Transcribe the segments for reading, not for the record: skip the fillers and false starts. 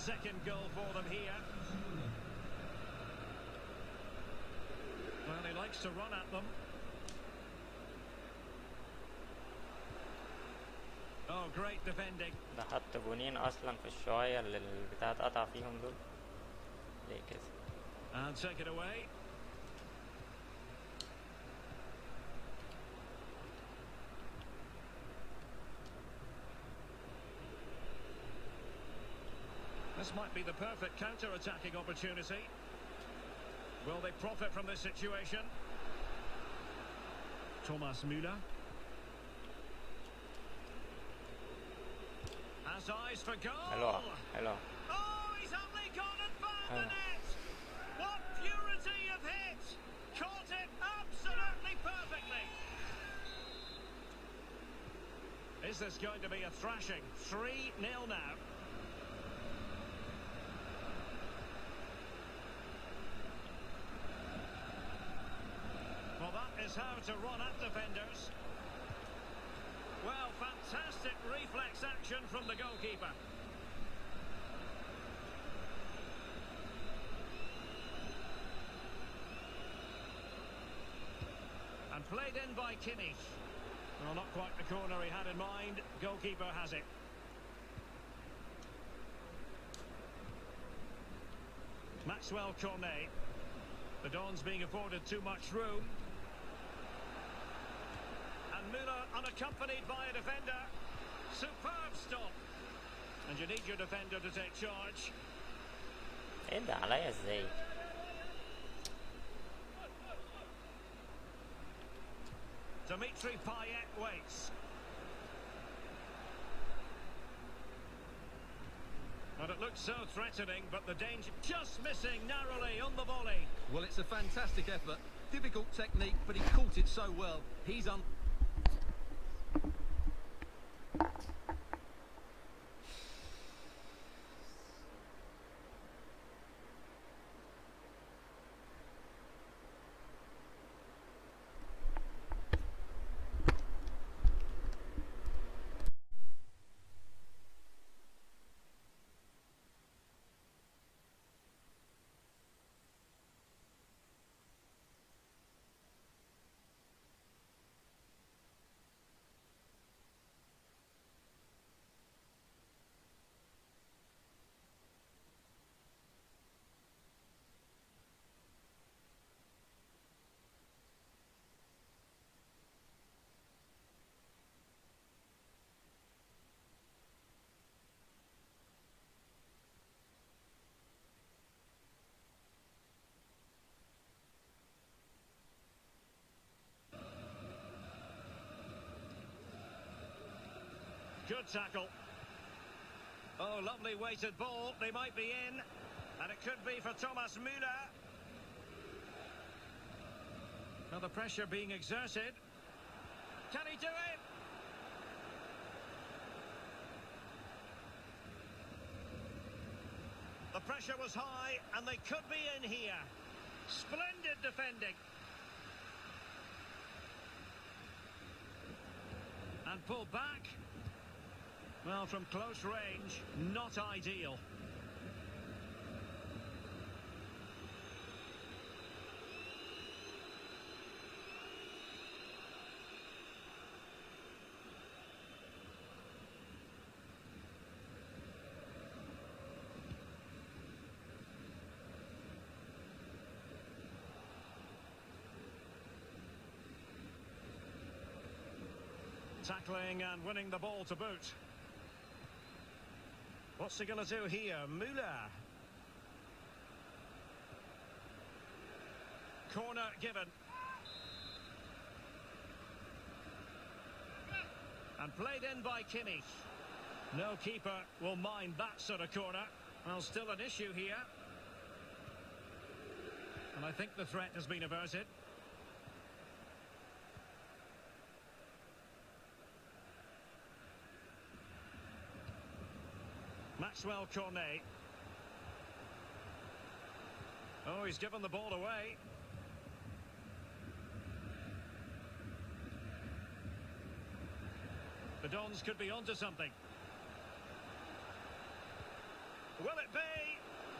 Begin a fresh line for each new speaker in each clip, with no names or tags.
second goal for them here. Well, he likes to run at them. Oh, great defending.
ده حط جونين اصلا في الشوية اللي البتاع اتقطع فيهم دول. ليه كده؟
And take it away. This might be the perfect counter-attacking opportunity. Will they profit from this situation? Thomas Müller. Has eyes for goal.
Hello.
Oh, he's only gone and found the net. What purity of hit. Caught it absolutely perfectly. Is this going to be a thrashing? 3-0 now. Well, that is how to run at defenders. Well, fantastic reflex action from the goalkeeper. And played in by Kimmich. Well, not quite the corner he had in mind. Goalkeeper has it. Maxwell Cornet. The Dons being afforded too much room. And Müller unaccompanied by a defender. Superb stop. And you need your defender to take charge.
ايه ده عليا ازاي؟
Dimitri Payet waits. And it looks so threatening, but the danger just missing narrowly on the volley.
Well, it's a fantastic effort. Difficult technique, but he caught it so well. He's
Good tackle. Oh, lovely weighted ball. They might be in. And it could be for Thomas Müller. Now the pressure being exerted. Can he do it? The pressure was high and they could be in here. Splendid defending. And pulled back. Well, from close range, not ideal. Tackling and winning the ball to boot. What's he going to do here? Müller. Corner given. And played in by Kimmich. No keeper will mind that sort of corner. Well, still an issue here. And I think the threat has been averted. Maxwell Cornet. Oh, he's given the ball away. The Dons could be onto something. Will it be?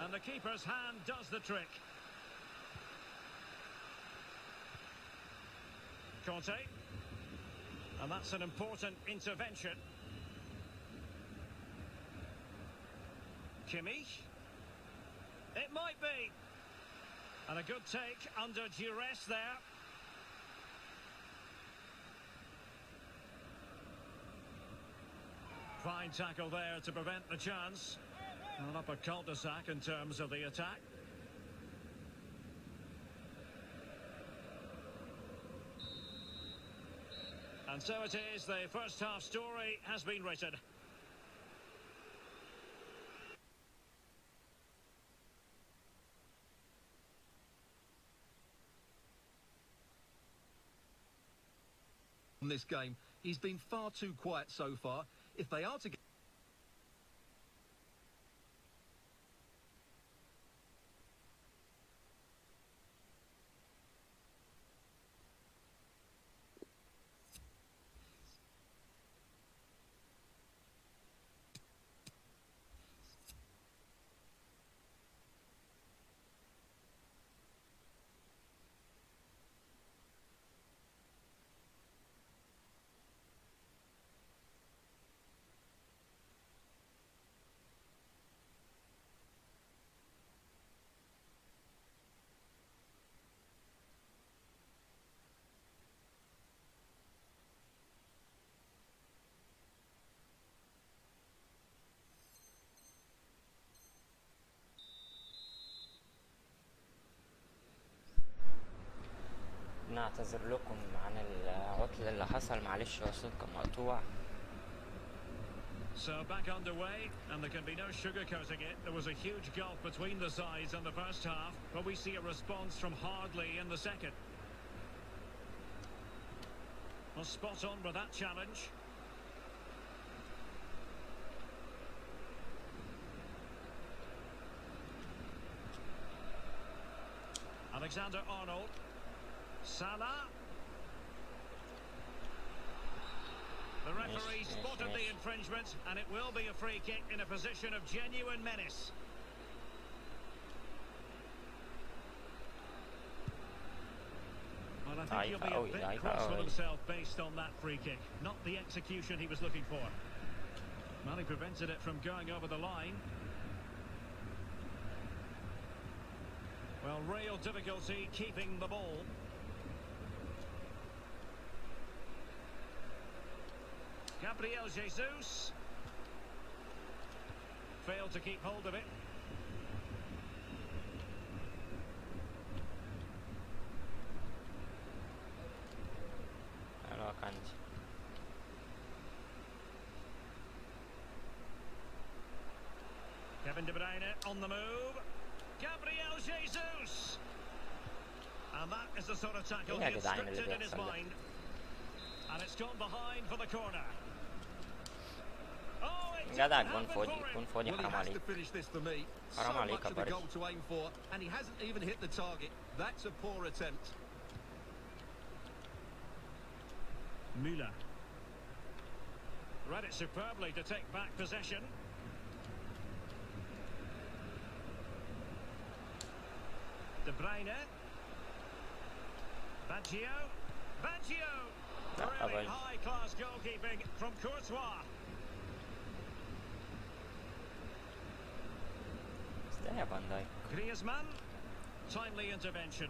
And the keeper's hand does the trick. Conte. And that's an important intervention. Kimmich. It might be. And a good take under duress there. Fine tackle there to prevent the chance. Not up a cul-de-sac in terms of the attack. And so it is, the first half story has been written.
In this game, he's been far too quiet so far. If they are to get
نعتذر لكم عن العطل اللي حصل، معلش هو الصوت كان مقطوع.
So back underway, and there can be no sugarcoating it. There was a huge gulf between the sides in the first half, but we see a response from Hardley in the second. Well, spot on with that challenge. Alexander-Arnold. Salah. The referee spotted the infringement, and it will be a free kick in a position of genuine menace. Well, I think he'll be a bit cross with himself based on that free kick. Not the execution he was looking for. Well, he prevented it from going over the line. Well, real difficulty keeping the ball. Gabriel Jesus failed to keep hold of it.
Hello, Kanji.
Kevin De Bruyne on the move. Gabriel Jesus. And that is the sort of tackle he had scripted in his mind. And it's gone behind for the corner.
جدع جون فودي حرام عليك.
حرام عليك يا باريس. And he hasn't even hit the target. That's a poor attempt.
Müller read it superbly to take back possession. De Bruyne. Baggio. Really high-class goalkeeping from Courtois.
استنى فان دايك.
Griezmann. Timely intervention.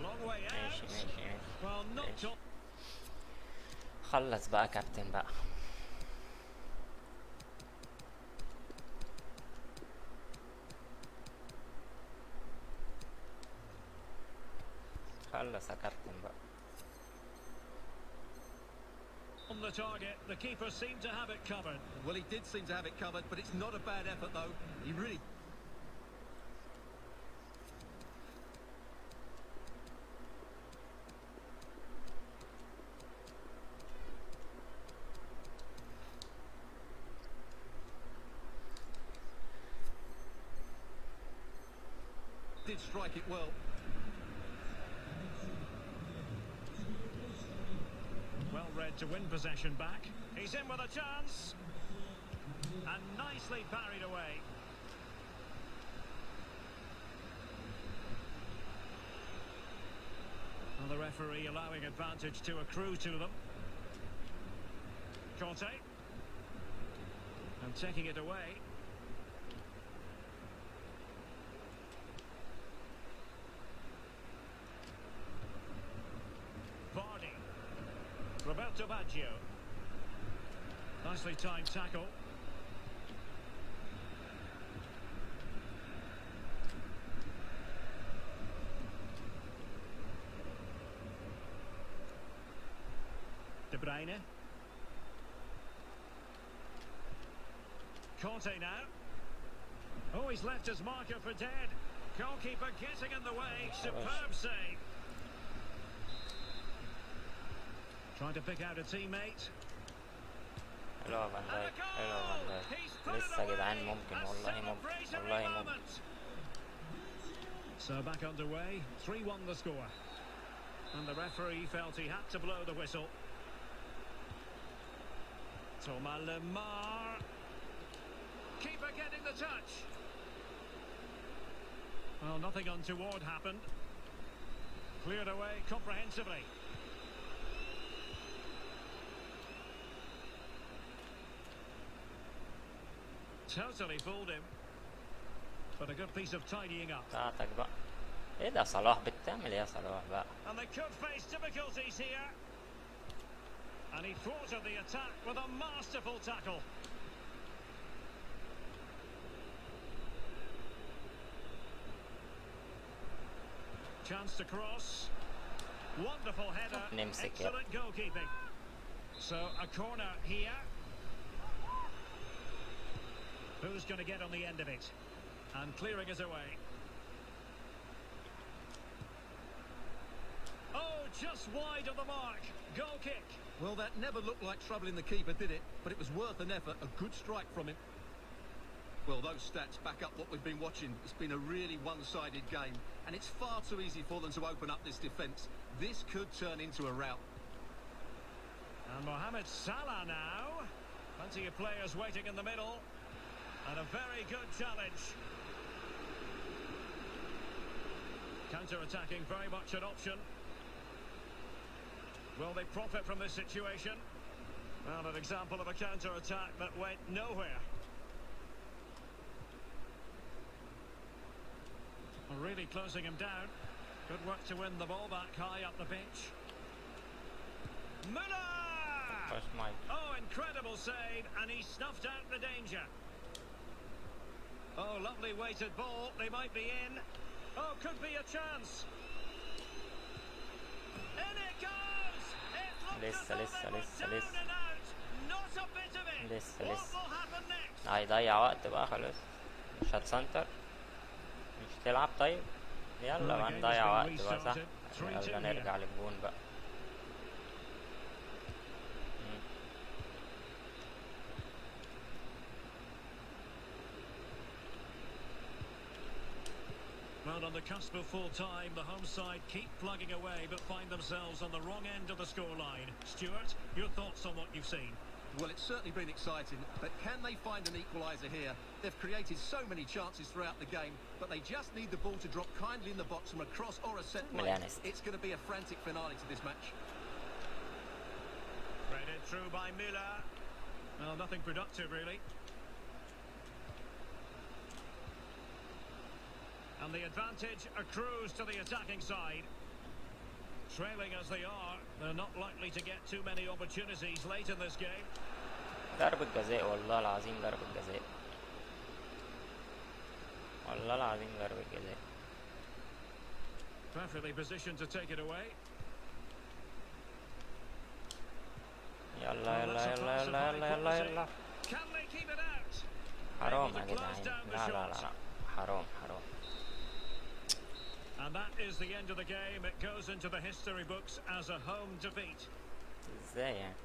Long way out.
ماشي.
Well, not
خلص بقى كابتن بقى. خلص يا كابتن بقى.
On the target, the keeper seemed to have it covered.
Well, he did seem to have it covered, but it's not a bad effort, though. He really did strike it well.
Well read to win possession back. He's in with a chance. And nicely parried away. Well, the referee allowing advantage to accrue to them. Conte. And taking it away. Vardy. Roberto Baggio. Nicely timed tackle. De Bruyne. Conte now. Oh, he's left his marker for dead. Goalkeeper getting in the way. Superb save. Trying to pick out a teammate.
حلوة فان دايك، حلوة فان دايك. لسه يا جدعان ممكن، والله ممكن، والله ممكن.
So back underway, 3-1 the score. And the referee felt he had to blow the whistle. Thomas Lemar. Keeper getting the touch. Well, nothing untoward happened. Cleared away comprehensively. Totally fooled him. But a good piece of tidying up.
بتاعتك بقى. ايه ده صلاح، بتعمل ايه يا صلاح بقى؟
And they could face difficulties here. And he thwarted the attack with a masterful tackle. Chance to cross. Wonderful header. Excellent goalkeeping. So a corner here. Who's going to get on the end of it? And clearing it away. Oh, just wide of the mark. Goal kick.
Well, that never looked like troubling the keeper, did it? But it was worth an effort. A good strike from him. Well, those stats back up what we've been watching. It's been a really one-sided game. And it's far too easy for them to open up this defence. This could turn into a rout.
And Mohamed Salah now. Plenty of players waiting in the middle. And a very good challenge. Counter-attacking, very much an option. Will they profit from this situation? Well, an example of a counter-attack that went nowhere. Really closing him down. Good work to win the ball back high up the pitch. Müller! Oh, incredible save, and he snuffed out the danger. Oh, lovely weighted ball. They might be in. Oh, could be a chance. In it goes! It looks as though they were down and out. Not a bit of it. What will happen next?
هيضيع وقت بقى خلاص. مش هتسنتر، مش تلعب طيب. يلا بقى نضيع وقت بقى، صح؟ يلا نرجع للجون بقى.
Well, on the cusp of full time, the home side keep plugging away but find themselves on the wrong end of the scoreline. Stuart, your thoughts on what you've seen?
Well, it's certainly been exciting, but can they find an equaliser here? They've created so many chances throughout the game, but they just need the ball to drop kindly in the box from a cross or a set play. It's going to be a frantic finale to this match.
Threaded through by Müller. Well, nothing productive, really. And the advantage accrues to the attacking side. Trailing as they are, they're not likely to get too many opportunities late in this game.
ضربة جزاء، والله العظيم ضربة جزاء. والله العظيم ضربة جزاء.
Perfectly positioned to take it away.
يلا يلا يلا يلا يلا يلا يلا.
Can they keep it out?
حرام يا جدعان، لا لا لا حرام حرام.
And that is the end of the game. It goes into the history books as a home defeat.
ازاي يعني؟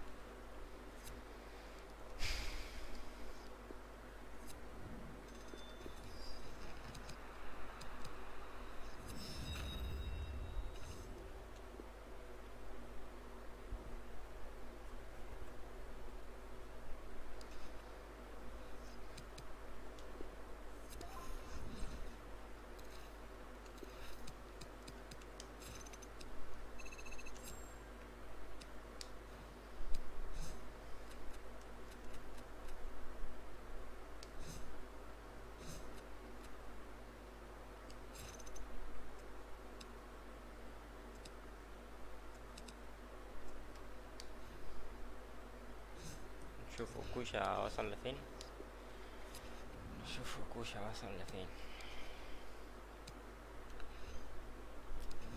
كوشا وصل لفين. نشوف كوشا وصل لفين.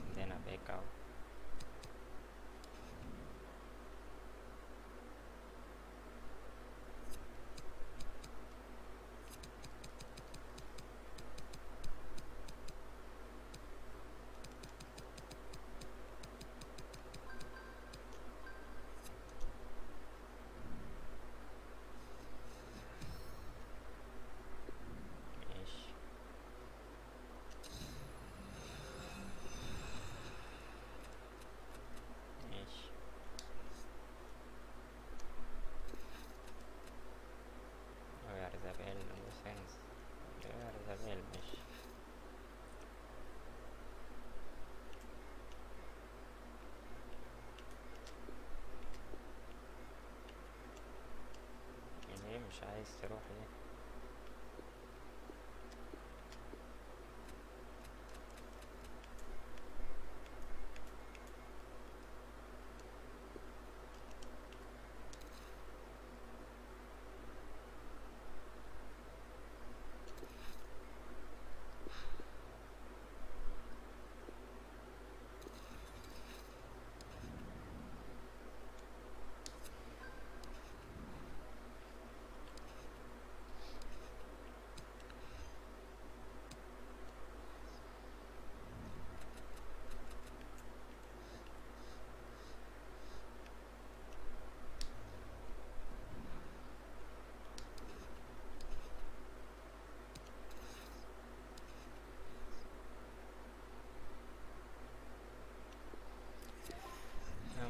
عندنا بيكاو. مش عايز تروح ليه؟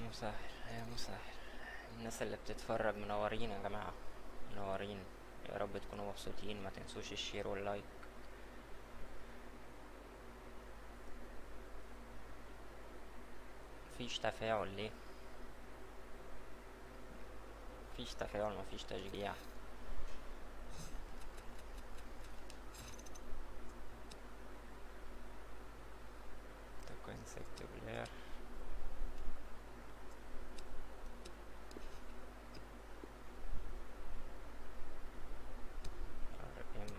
مسهل يا مسهل. الناس اللي بتتفرج منورين يا جماعة، منورين. يا رب تكونوا مبسوطين. ما تنسوش الشير واللايك. مفيش تفاعل ليه؟ مفيش تفاعل، مفيش تشجيع. insect player. RM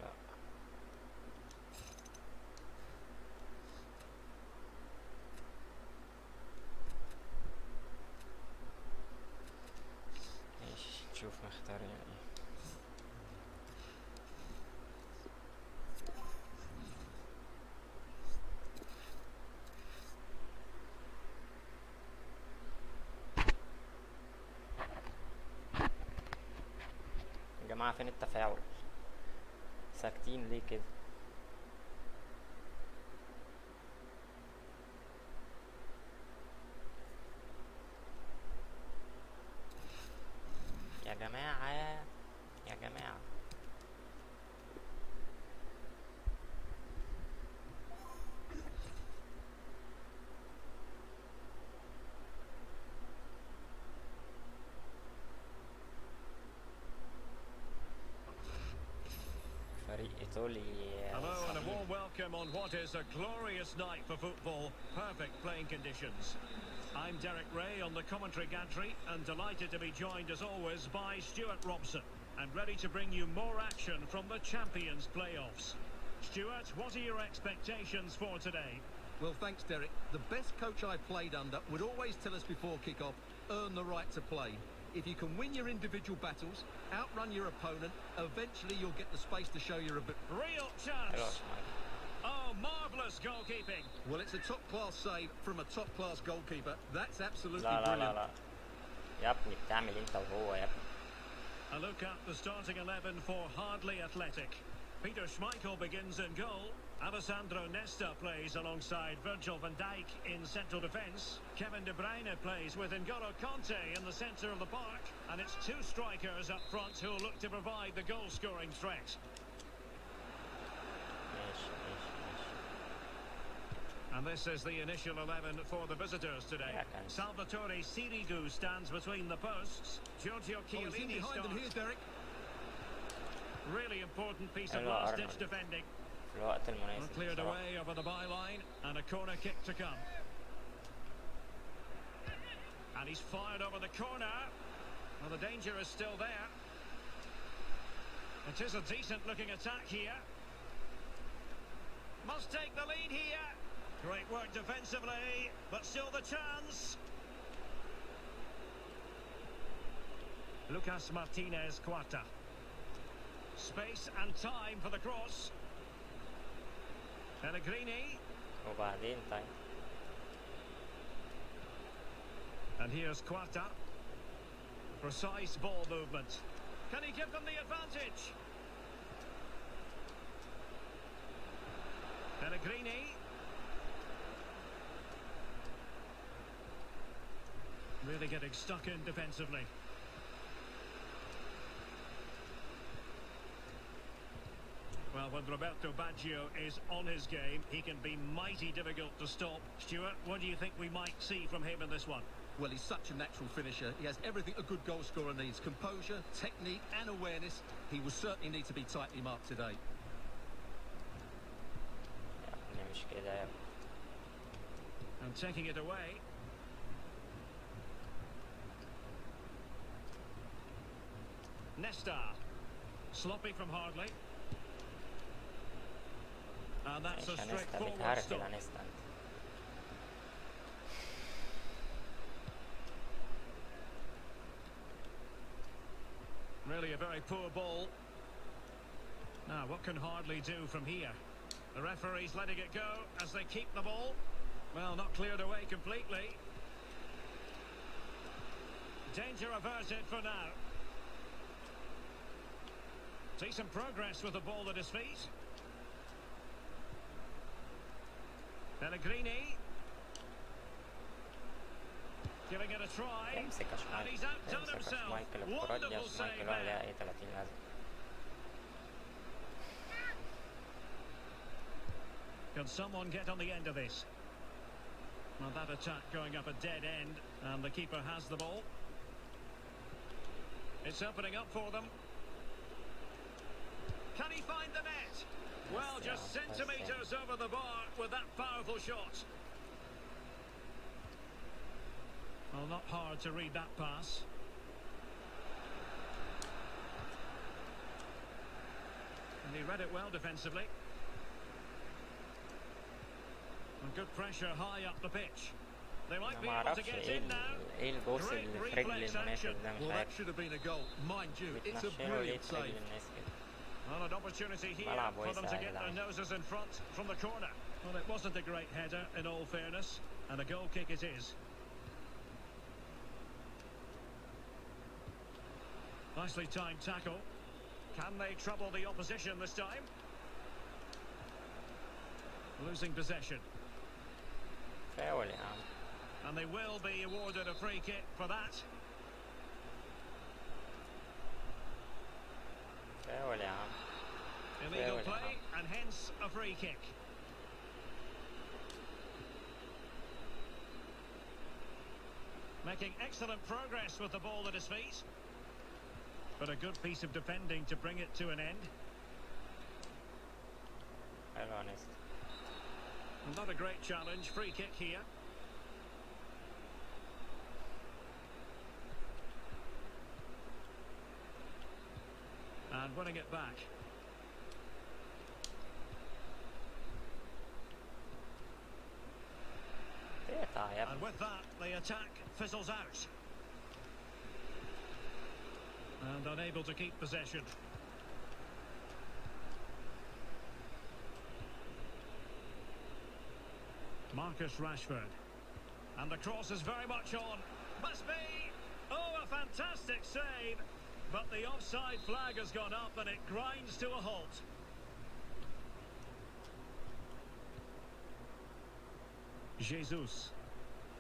لا ماشي، نشوف مختارين ايه. يا جماعة فين التفاعل؟ ساكتين ليه كده؟ يا جماعة يا جماعة فريق إيطالي.
Hello and a warm welcome on what is a glorious night for football. Perfect playing conditions. I'm Derek Ray on the commentary gantry and delighted to be joined as always by Stuart Robson and ready to bring you more action from the Champions playoffs. Stuart, what are your expectations for today?
Well, thanks, Derek. The best coach I played under would always tell us before kick-off, earn the right to play. If you can win your individual battles, outrun your opponent, eventually you'll get the space to show your ability.
Real chance. Oh, marvellous goalkeeping.
Well, it's a top-class save from a top-class goalkeeper. That's absolutely
لا لا
brilliant.
لا لا يا ابني بتعمل انت وهو يا ابني.
A look at the starting 11 for Hardley Athletic. Peter Schmeichel begins in goal. Alessandro Nesta plays alongside Virgil van Dijk in central defence. Kevin De Bruyne plays with N'Golo Kanté in the centre of the park. And it's two strikers up front who'll look to provide the goal-scoring threat.
ماشي ماشي ماشي.
And this is the initial 11 for the visitors today. Salvatore Sirigu stands between the posts. Giorgio Chiellini
behind them here,
starts.
Derek.
Really important piece of
Hello,
last-ditch
Arnold.
defending.
في الوقت المناسب
Cleared
بصراحة.
away over the byline and a corner kick to come. And he's fired over the corner. Well, the danger is still there. It is a decent-looking attack here. Must take the lead here. Great work defensively, but still the chance. Lucas Martinez Quarta. Space and time for the cross. Pellegrini.
وبعدين طيب.
And here's Quarta. Precise ball movement. Can he give them the advantage? Pellegrini. Really getting stuck in defensively. Well, when Roberto Baggio is on his game, he can be mighty difficult to stop. Stuart, what do you think we might see from him in this one?
Well, he's such a natural finisher. He has everything a good goal scorer needs. Composure, technique and awareness. He will certainly need to be tightly marked today.
مش كده يا ابني.
And taking it away. Nesta. Sloppy from Hardley. And that's a
مش هنستا
straightforward
بتعرف
stop.
الانستا انت.
Really a very poor ball. Now, what can Hardley do from here? The referee's letting it go as they keep the ball. Well, not cleared away completely. Danger averted for now. See some progress with the ball at his feet. Pellegrini. Giving it a try.
امسك يا
And
شمايكل.
he's outdone
امسك يا
himself.
شمايكل الكرة دي يا
Wonderful save
شمايكل عليها
there.
اي 30 لازم.
Can someone get on the end of this? Well, that attack going up a dead end, and the keeper has the ball. It's opening up for them. Can he find the net? Well, just centimetres over the bar with that powerful shot. Well, not hard to read that pass. And he read it well defensively. And good pressure high up the pitch. They might
انا
be
ما
able to
اعرفش
get
ايه
in now.
ايه البوس
Great
اللي في رجل
reflex
المنافس
action.
ده مش
Well, that
عارف.
should have been a goal. Mind you, it's a
بتنشله ليه
brilliant
في رجل
save.
الناس كده.
Well, an opportunity here
ملعب
for them to
واسع يا
get their
جدعان.
noses in front from the corner. Well, it wasn't a great header, in all fairness, and a goal kick it is. Nicely timed tackle. Can they trouble the opposition this time? Losing possession.
فاول يا عم.
And they will be awarded a free kick for that.
فاول يا عم.
Illegal
Fair
play, and hence a free kick. Making excellent progress with the ball at his feet. But a good piece of defending to bring it to an end.
حلو انست.
Not a great challenge, free kick here. And winning it back.
تقطع يا
And
ابني.
with that, the attack fizzles out. And unable to keep possession. Marcus Rashford. And the cross is very much on. Must be! Oh, a fantastic save! But the offside flag has gone up and it grinds to a halt. Jesus.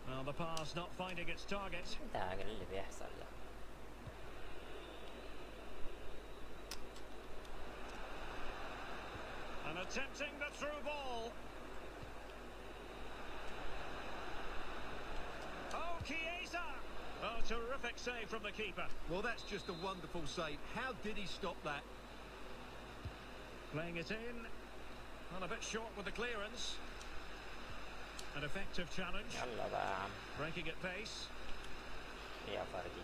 Well, the pass not finding its target.
ده اللي بيحصل ده.
And attempting the through ball. Oh, Chiesa! Oh, terrific save from the keeper.
Well, that's just a wonderful save. How did he stop that?
Playing it in. Well, a bit short with the clearance. An effective challenge.
يلا بقى يا عم.
Breaking at pace.
فيها فردي.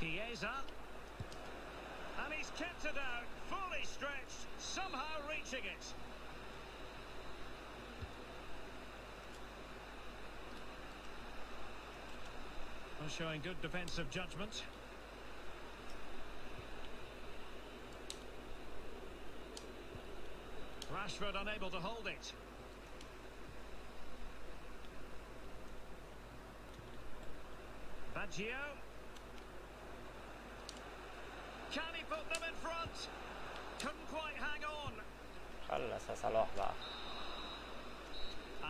Chiesa. And he's kept it out, fully stretched, somehow reaching it. Well, showing good defensive judgment. Rashford unable to hold it. Baggio. Can he put them in front? Couldn't quite hang on.
خلص صلاح بقى.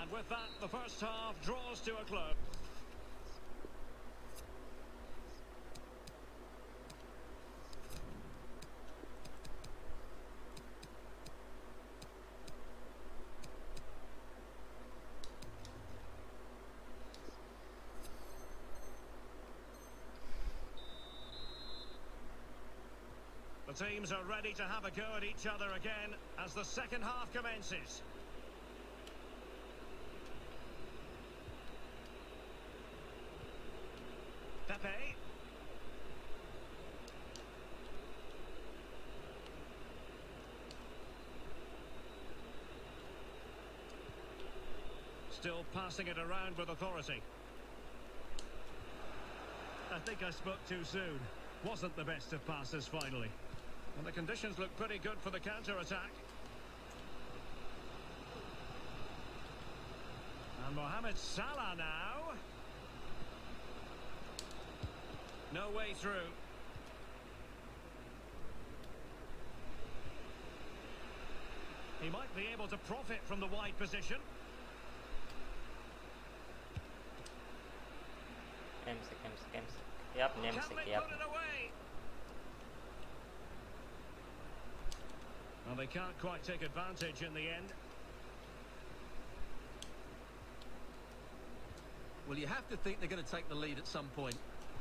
And with that, the first half draws to a close. The teams are ready to have a go at each other again as the second half commences. Pepe. Still passing it around with authority. I think I spoke too soon. Wasn't the best of passes finally. And the conditions look pretty good for the counter-attack. And Mohamed Salah now. No way through. He might be able to profit from the wide position.
امسك يا ابني
Can
امسك
they
يا
put
ابني.
it away? Well, they can't quite take advantage in the end.
Well, you have to think they're going to take the lead at some point,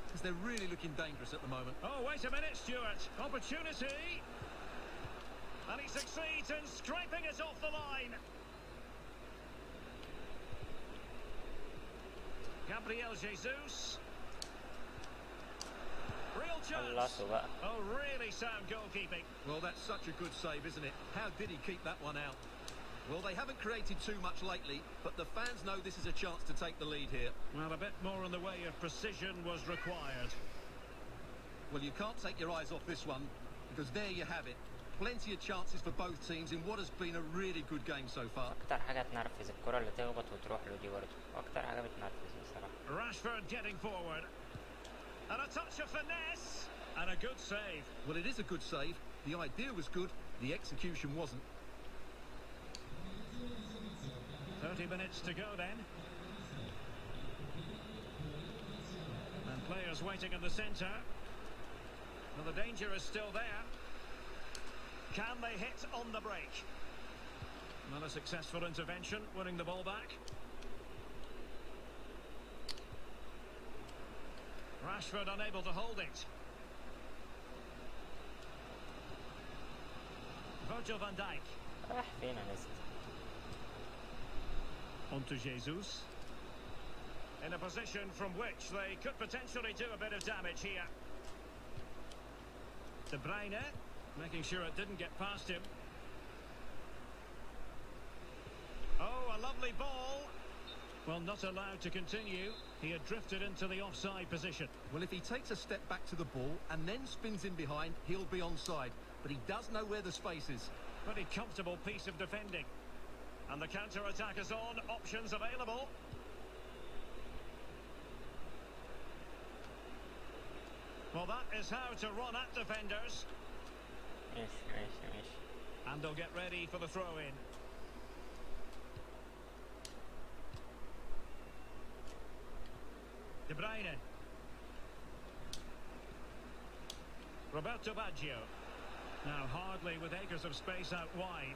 because they're really looking dangerous at the moment.
Oh, wait a minute, Stuart. Opportunity. And he succeeds in scraping it off the line. Gabriel Jesus. Real chance.
خلصوا بقى.
Oh, really sound goalkeeping.
Well, that's such a good save, isn't it? How did he keep that one out? Well, they haven't created too much lately, but the fans know this is a chance to take the lead here.
Well, a bit more in the way of precision was required.
Well, you can't take your eyes off this one, because there you have it. Plenty of chances for both teams in what has been a really good game so far.
أكتر حاجة تنرفز الكرة اللي تخبط وتروح له دي برضه. أكتر حاجة بتنرفز بصراحة.
Rashford getting forward. And a touch of finesse. And a good save.
Well, it is a good save. The idea was good, the execution wasn't.
30 minutes to go then. And players waiting in the centre. Well, the danger is still there. Can they hit on the break? Not a successful intervention, winning the ball back. Rashford unable to hold it. Virgil van Dijk.
راح فينا نزل.
Onto Jesus. In a position from which they could potentially do a bit of damage here. De Bruyne, making sure it didn't get past him. Oh, a lovely ball. Well, not allowed to continue. He had drifted into the offside position.
Well, if he takes a step back to the ball and then spins in behind, he'll be onside. But he does know where the space is.
Pretty comfortable piece of defending. And the counter-attack is on. Options available. Well, that is how to run at defenders.
ماشي.
And they'll get ready for the throw-in. De Bruyne. Roberto Baggio. Now hardly with acres of space out wide.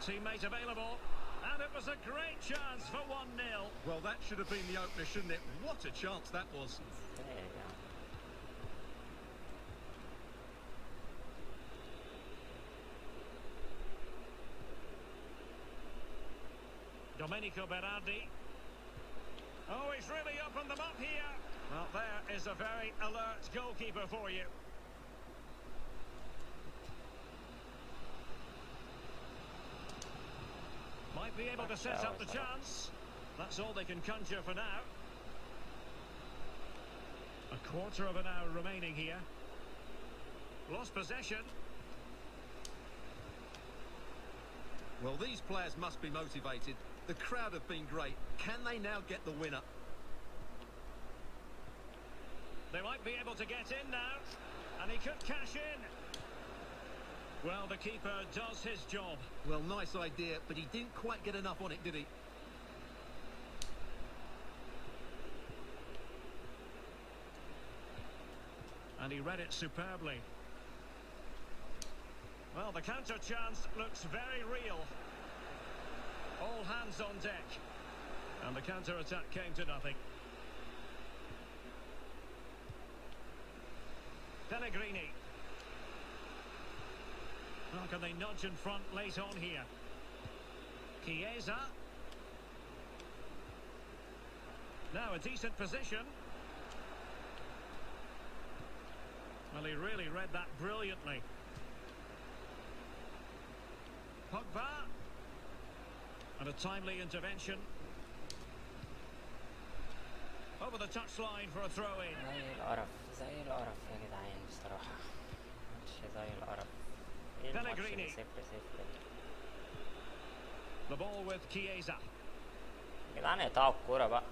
Teammate available. And it was a great chance for 1-0.
Well, that should have been the opener, shouldn't it? What a chance that was.
Domenico Berardi. Oh, he's really opened them up here. Well, there is a very alert goalkeeper for you. Might be able to set up the chance. That's all they can conjure for now. A quarter of an hour remaining here. Lost possession.
Well, these players must be motivated. The crowd have been great. Can they now get the winner?
They might be able to get in now. And he could cash in. Well, the keeper does his job.
Well, nice idea, but he didn't quite get enough on it, did he?
And he read it superbly. Well, the counter chance looks very real. All hands on deck. And the counter-attack came to nothing. Pellegrini. How can they nudge in front late on here? Chiesa. Now a decent position. Well, he really read that brilliantly. Pogba. And a timely intervention. Over the touchline for a throw-in.
زي القرف يا جدعان بصراحة. ماتش زي القرف.
Pellegrini. The ball with Chiesa.
يا جدعان اقطعوا الكورة بقى.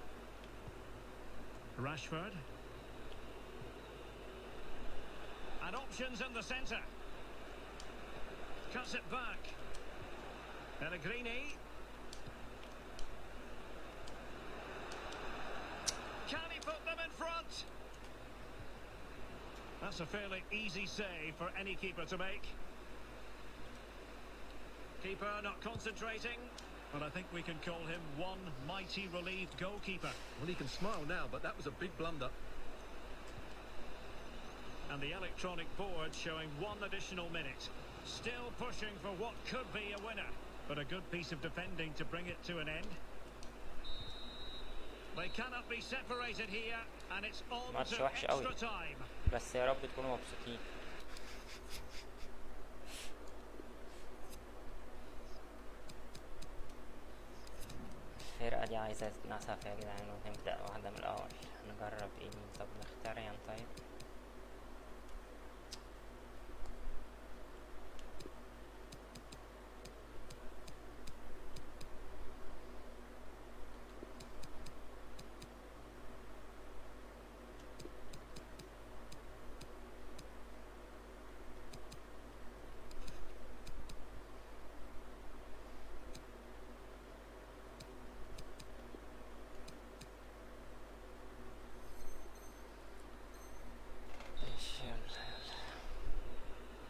Rashford. And options in the centre. Cuts it back. Pellegrini. Can he put them in front? That's a fairly easy save for any keeper to make. Keeper not concentrating, but I think we can call him one mighty relieved goalkeeper.
Well, he can smile now, but that was a big blunder.
And the electronic board showing one additional minute. Still pushing for what could be a winner, but a good piece of defending to bring it to an end. They cannot be separated here, and it's on to extra time.
بس يا رب تكونوا مبسوطين. الفرقة دي عايزة تتنسف يا جدعان ونبدأ واحدة من الأول. نجرب ايه؟ طب نختار يعني طيب.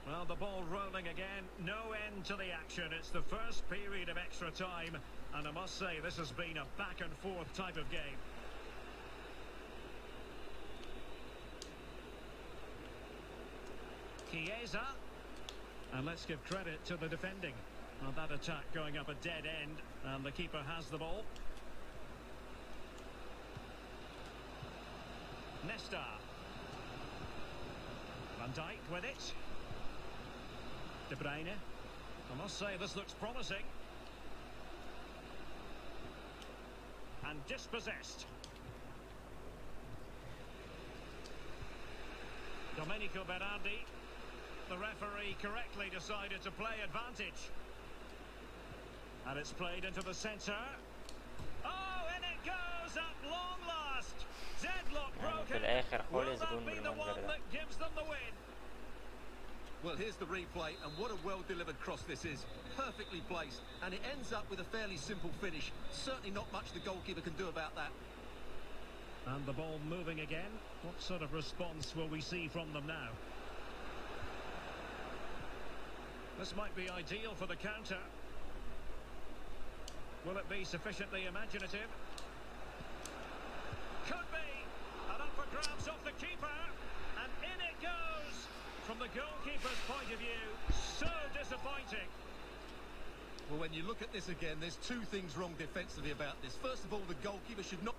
Well, the ball rolling again, no end to the action. It's the first period of extra time, and I must say this has been a back and forth type of game. Chiesa, and let's give credit to the defending. Well, that attack going up a dead end, and the keeper has the ball. Nesta. Van Dijk with it. De Bruyne. I must say this looks promising. And dispossessed. Domenico Berardi. The referee correctly decided to play advantage. And it's played into the centre. Oh, and it goes at long last. Deadlock broken. Will that be the one that gives them the win?
Well, here's the replay, and what a well-delivered cross this is. Perfectly placed, and it ends up with a fairly simple finish. Certainly not much the goalkeeper can do about that.
And the ball moving again. What sort of response will we see from them now? This might be ideal for the counter. Will it be sufficiently imaginative? Could be! And up for grabs off the keeper. And in it goes! From the goalkeeper's point of view, so disappointing.
Well, when you look at this again, there's two things wrong defensively about this. First of all, the goalkeeper should not...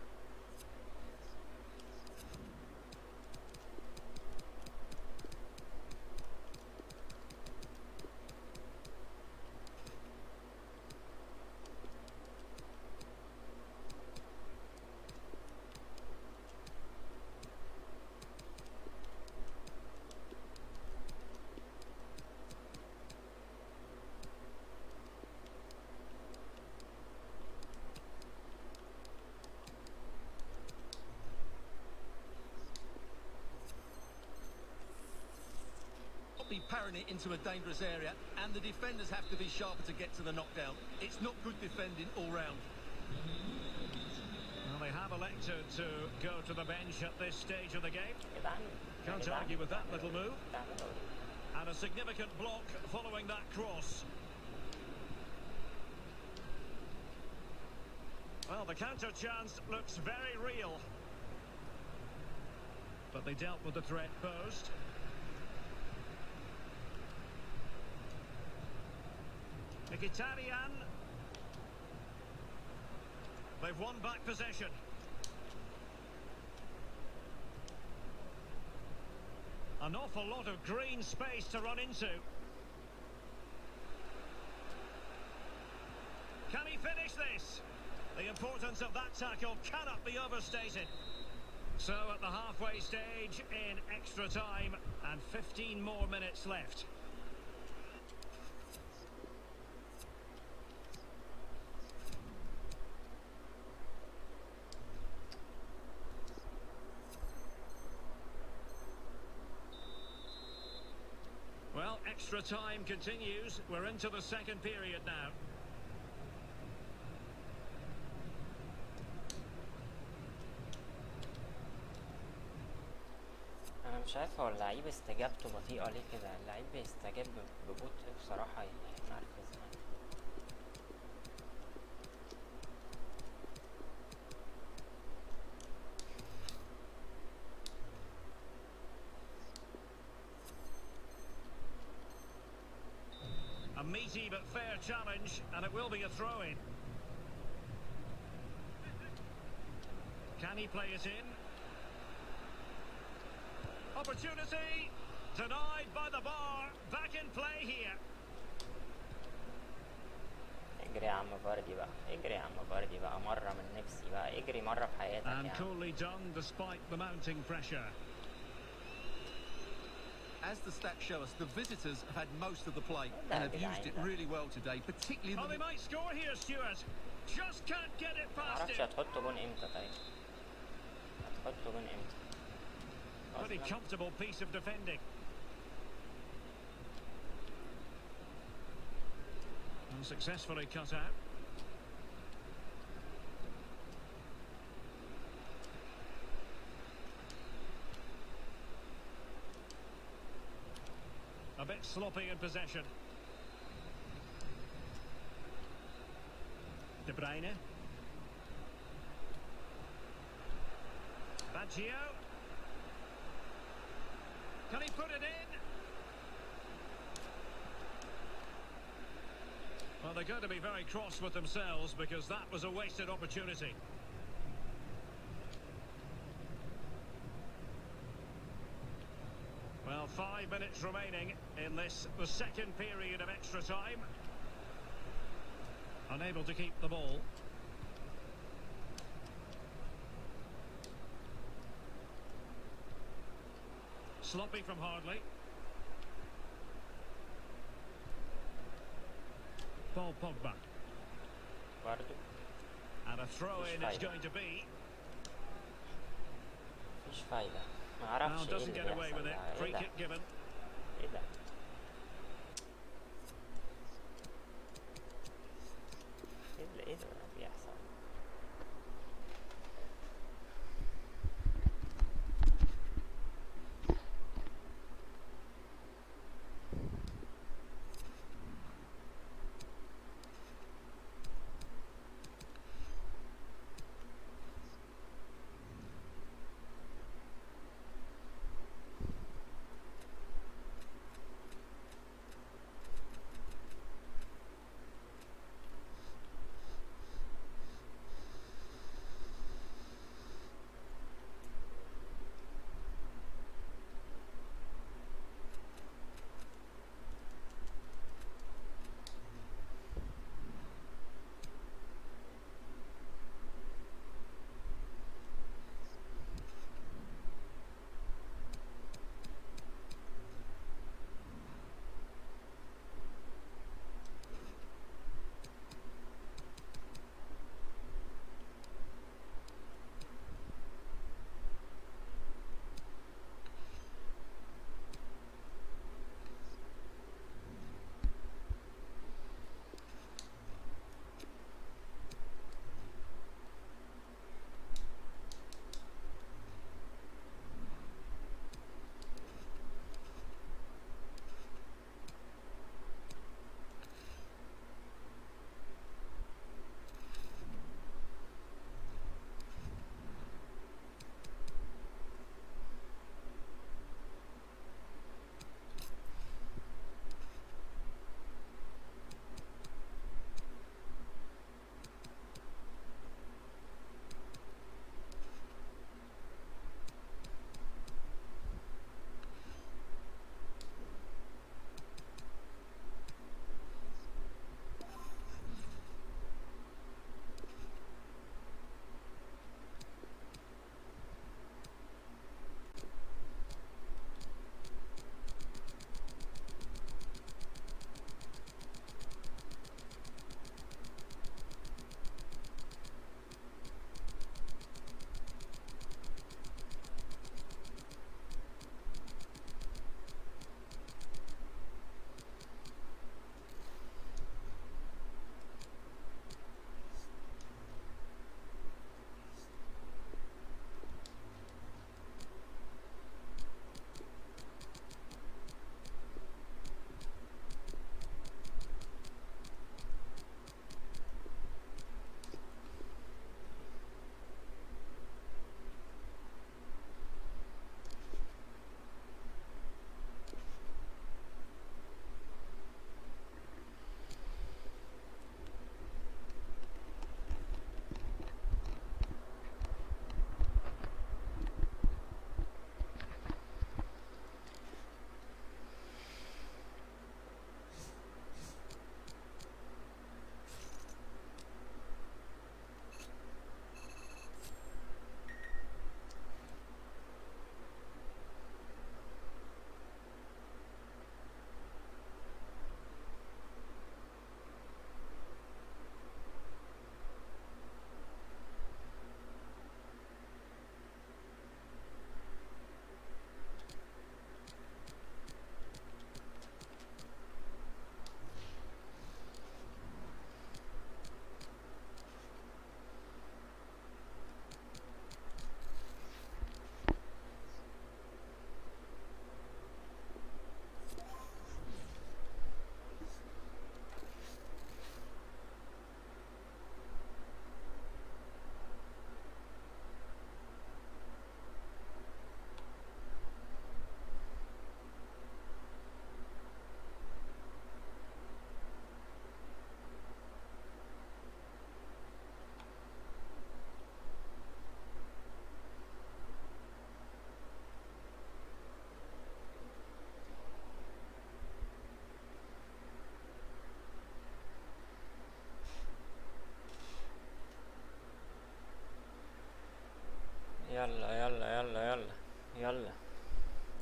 be parrying it into a dangerous area, and the defenders have to be sharper to get to the knockdown. It's not good defending all round.
Well, they have elected to go to the bench at this stage of the game. Can't
كده
argue with that little move. And a significant block following that cross. Well, the counter chance looks very real. But they dealt with the threat posed. Mkhitaryan. They've won back possession. An awful lot of green space to run into. Can he finish this? The importance of that tackle cannot be overstated. So at the halfway stage in extra time, and 15 more minutes left. Well, extra time continues. We're into the second period now.
انا مش عارف هو اللعيب استجابته بطيئة ليه كده. اللعيب بيستجاب ببطء بصراحة، ينرفز يعني.
A meaty but fair challenge, and it will be a throw-in. Can he play it in? Opportunity! Denied by the bar. Back in play here.
اجري يا عم فاردي بقى، اجري يا عم فاردي بقى مرة من نفسي بقى، اجري مرة في حياتك
And
يعني.
coolly done despite the mounting pressure.
As the stats show us, the visitors have had most of the play and have used it really well today, particularly in
Oh, they
the...
might score here, Stuart. Just can't get it past
معرفش
him.
هتحطوا جون امتى. طيب هتحطوا جون امتى؟
Pretty comfortable piece of defending. And successfully cut out. A bit sloppy in possession. De Bruyne. Baggio. Can he put it in? Well, they're going to be very cross with themselves because that was a wasted opportunity. Well, 5 minutes remaining in this, the second period of extra time. Unable to keep the ball. Sloppy from Hardley. Paul Pogba.
برضو
And a throw-in it's going to be.
مفيش فايدة.
Now
معرفش ايه
doesn't
اللي
get away
بيحصل
with it.
ده.
Free
ايه ده؟
kick given.
ايه ده؟ ايه ده بيحصل؟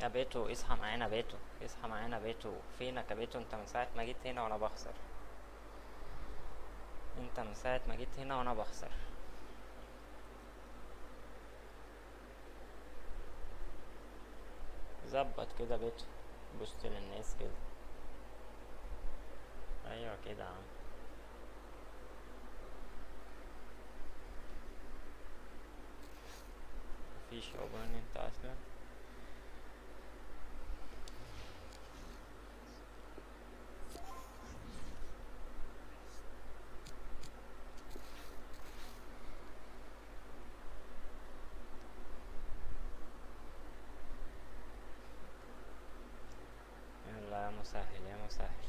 يا بيتو اصحى معانا، بيتو اصحى معانا، بيتو فينك يا بيتو؟ انت من ساعة ما جيت هنا وانا بخسر، انت من ساعة ما جيت هنا وانا بخسر. ظبط كده بيتو، بص للناس كده. ايوه كده يا عم. مفيش اوبن انت اصلا. يلا يا مسهل يا مسهل.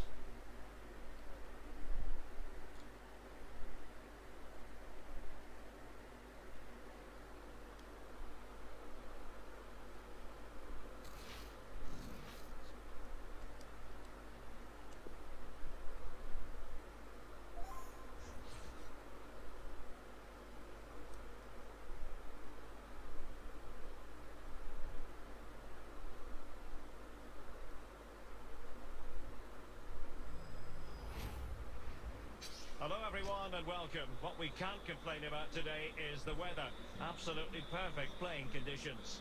Hello everyone and welcome. What we can't complain about today is the weather. Absolutely perfect playing conditions.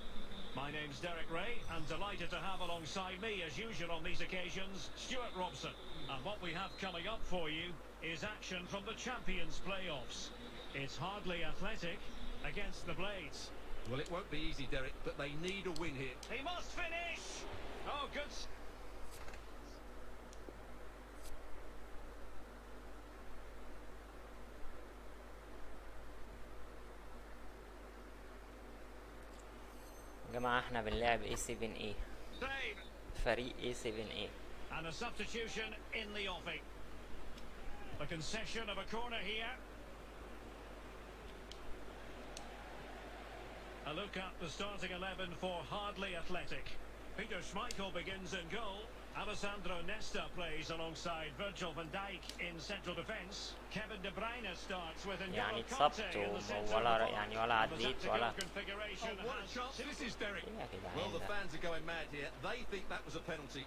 My name's Derek Ray. I'm delighted to have alongside me, as usual on these occasions, Stuart Robson. And what we have coming up for you is action from the Champions playoffs. It's Hardly Athletic against the Blades.
Well, it won't be easy, Derek, but they need a win here.
He must finish! Oh, good.
يا جماعة احنا بنلعب A7A،
Save!
فريق A7A.
And a substitution in the offing. The concession of a corner here. A look at the starting 11 for Hardly Athletic. Peter Schmeichel begins in goal. Alessandro Nesta plays alongside Virgil van Dijk in central defence. Kevin De Bruyne starts with
يعني
N'Golo Kante
اتصبت
in the centre of
ولا
the box.
يعني ولا عديت
The
ولا.
tactical configuration
Oh, what a
has
chance this is, Derek.
يا جدعان
Well, the
ده.
fans are going mad here. They think that was a penalty.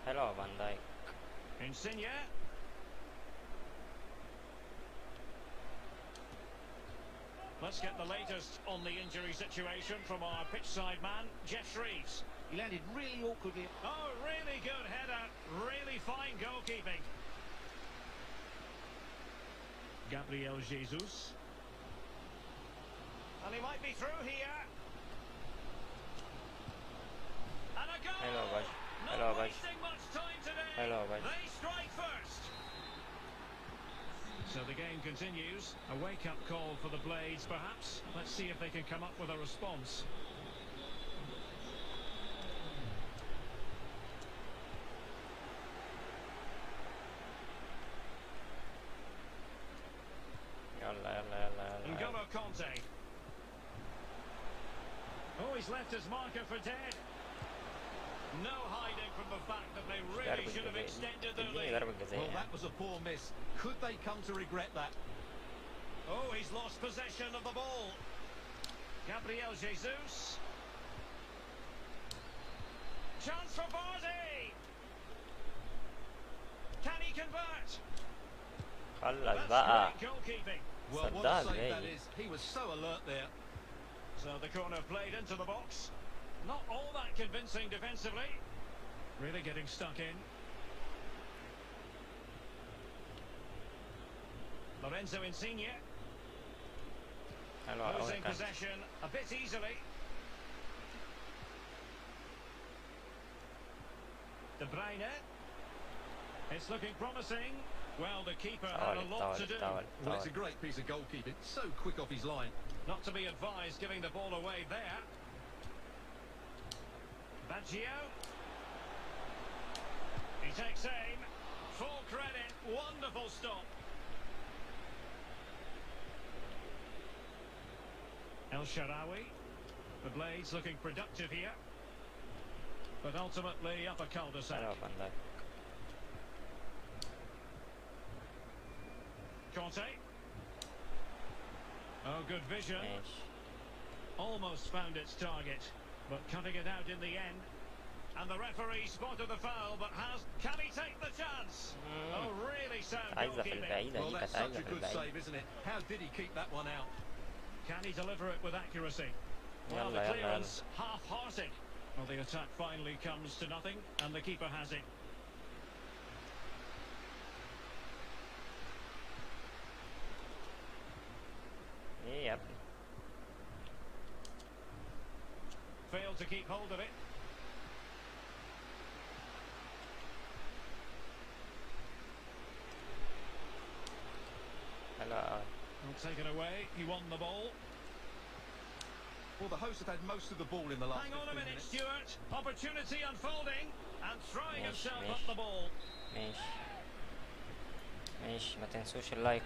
حلو فان دايك.
Insigne. Let's get the latest on the injury situation from our pitchside man, Jeff Shreves.
He landed really awkwardly.
Oh, really good header. Really fine goalkeeping. Gabriel Jesus. And he might be through here. And a goal!
حلو يا باشا، حلو يا
Not
باشا.
wasting much time today.
حلو يا باشا.
They strike first. So the game continues. A wake-up call for the Blades, perhaps. Let's see if they can come up with a response.
يلا يلا يلا يلا.
N'Golo Kante. Oh, he's left his marker for dead. No hiding from the fact that they really
ضربة
should have
جزاء.
extended their
اديني
lead.
ضربة جزاء
Well,
يعني.
that was a poor miss. Could they come to regret that?
Oh, he's lost possession of the ball. Gabriel Jesus. Chance for Vardy. Can he convert?
خلص
That's
بقى.
great goalkeeping.
Well, what a
صدها
save that
ازاي؟
is. He was so alert there.
So the corner played into the box. Not all that convincing defensively. Really getting stuck in. Lorenzo Insigne.
حلو أوي
Losing
كان.
possession a bit easily. De Bruyne. It's looking promising. Well, the keeper had a lot to do.
Well, it's a great piece of goalkeeping. So quick off his line.
Not to be advised giving the ball away there. Baggio. He takes aim. Full credit. Wonderful stop. El Shaarawy. The Blades looking productive here. But ultimately up a cul-de-sac.
حلو فان دايك.
Conte. Oh, good vision.
ماشي.
Almost found its target, but cutting it out in the end. And the referee spotted the foul, but can he take the chance? Oh, really sound
عايزة في
goalkeeping.
البعيدة
Well,
دي،
that's
كانت
such
عايزة
a
في
good
البعيدة.
save, isn't it? How did he keep that one out?
Can he deliver it with accuracy? Well, the
يلا يلا يلا.
clearance half-hearted. Well, the attack finally comes to nothing, and the keeper has it.
ايه يا ابني؟
Failed to keep hold of it.
حلوة أوي.
Well, taken away. He won the ball.
Well, the hosts have had most of the ball in the last
Hang on a
15
minute,
minutes.
Stuart. Opportunity unfolding and throwing
ماشي
himself
ماشي
up the ball.
ماشي ماشي. ما تنسوش اللايك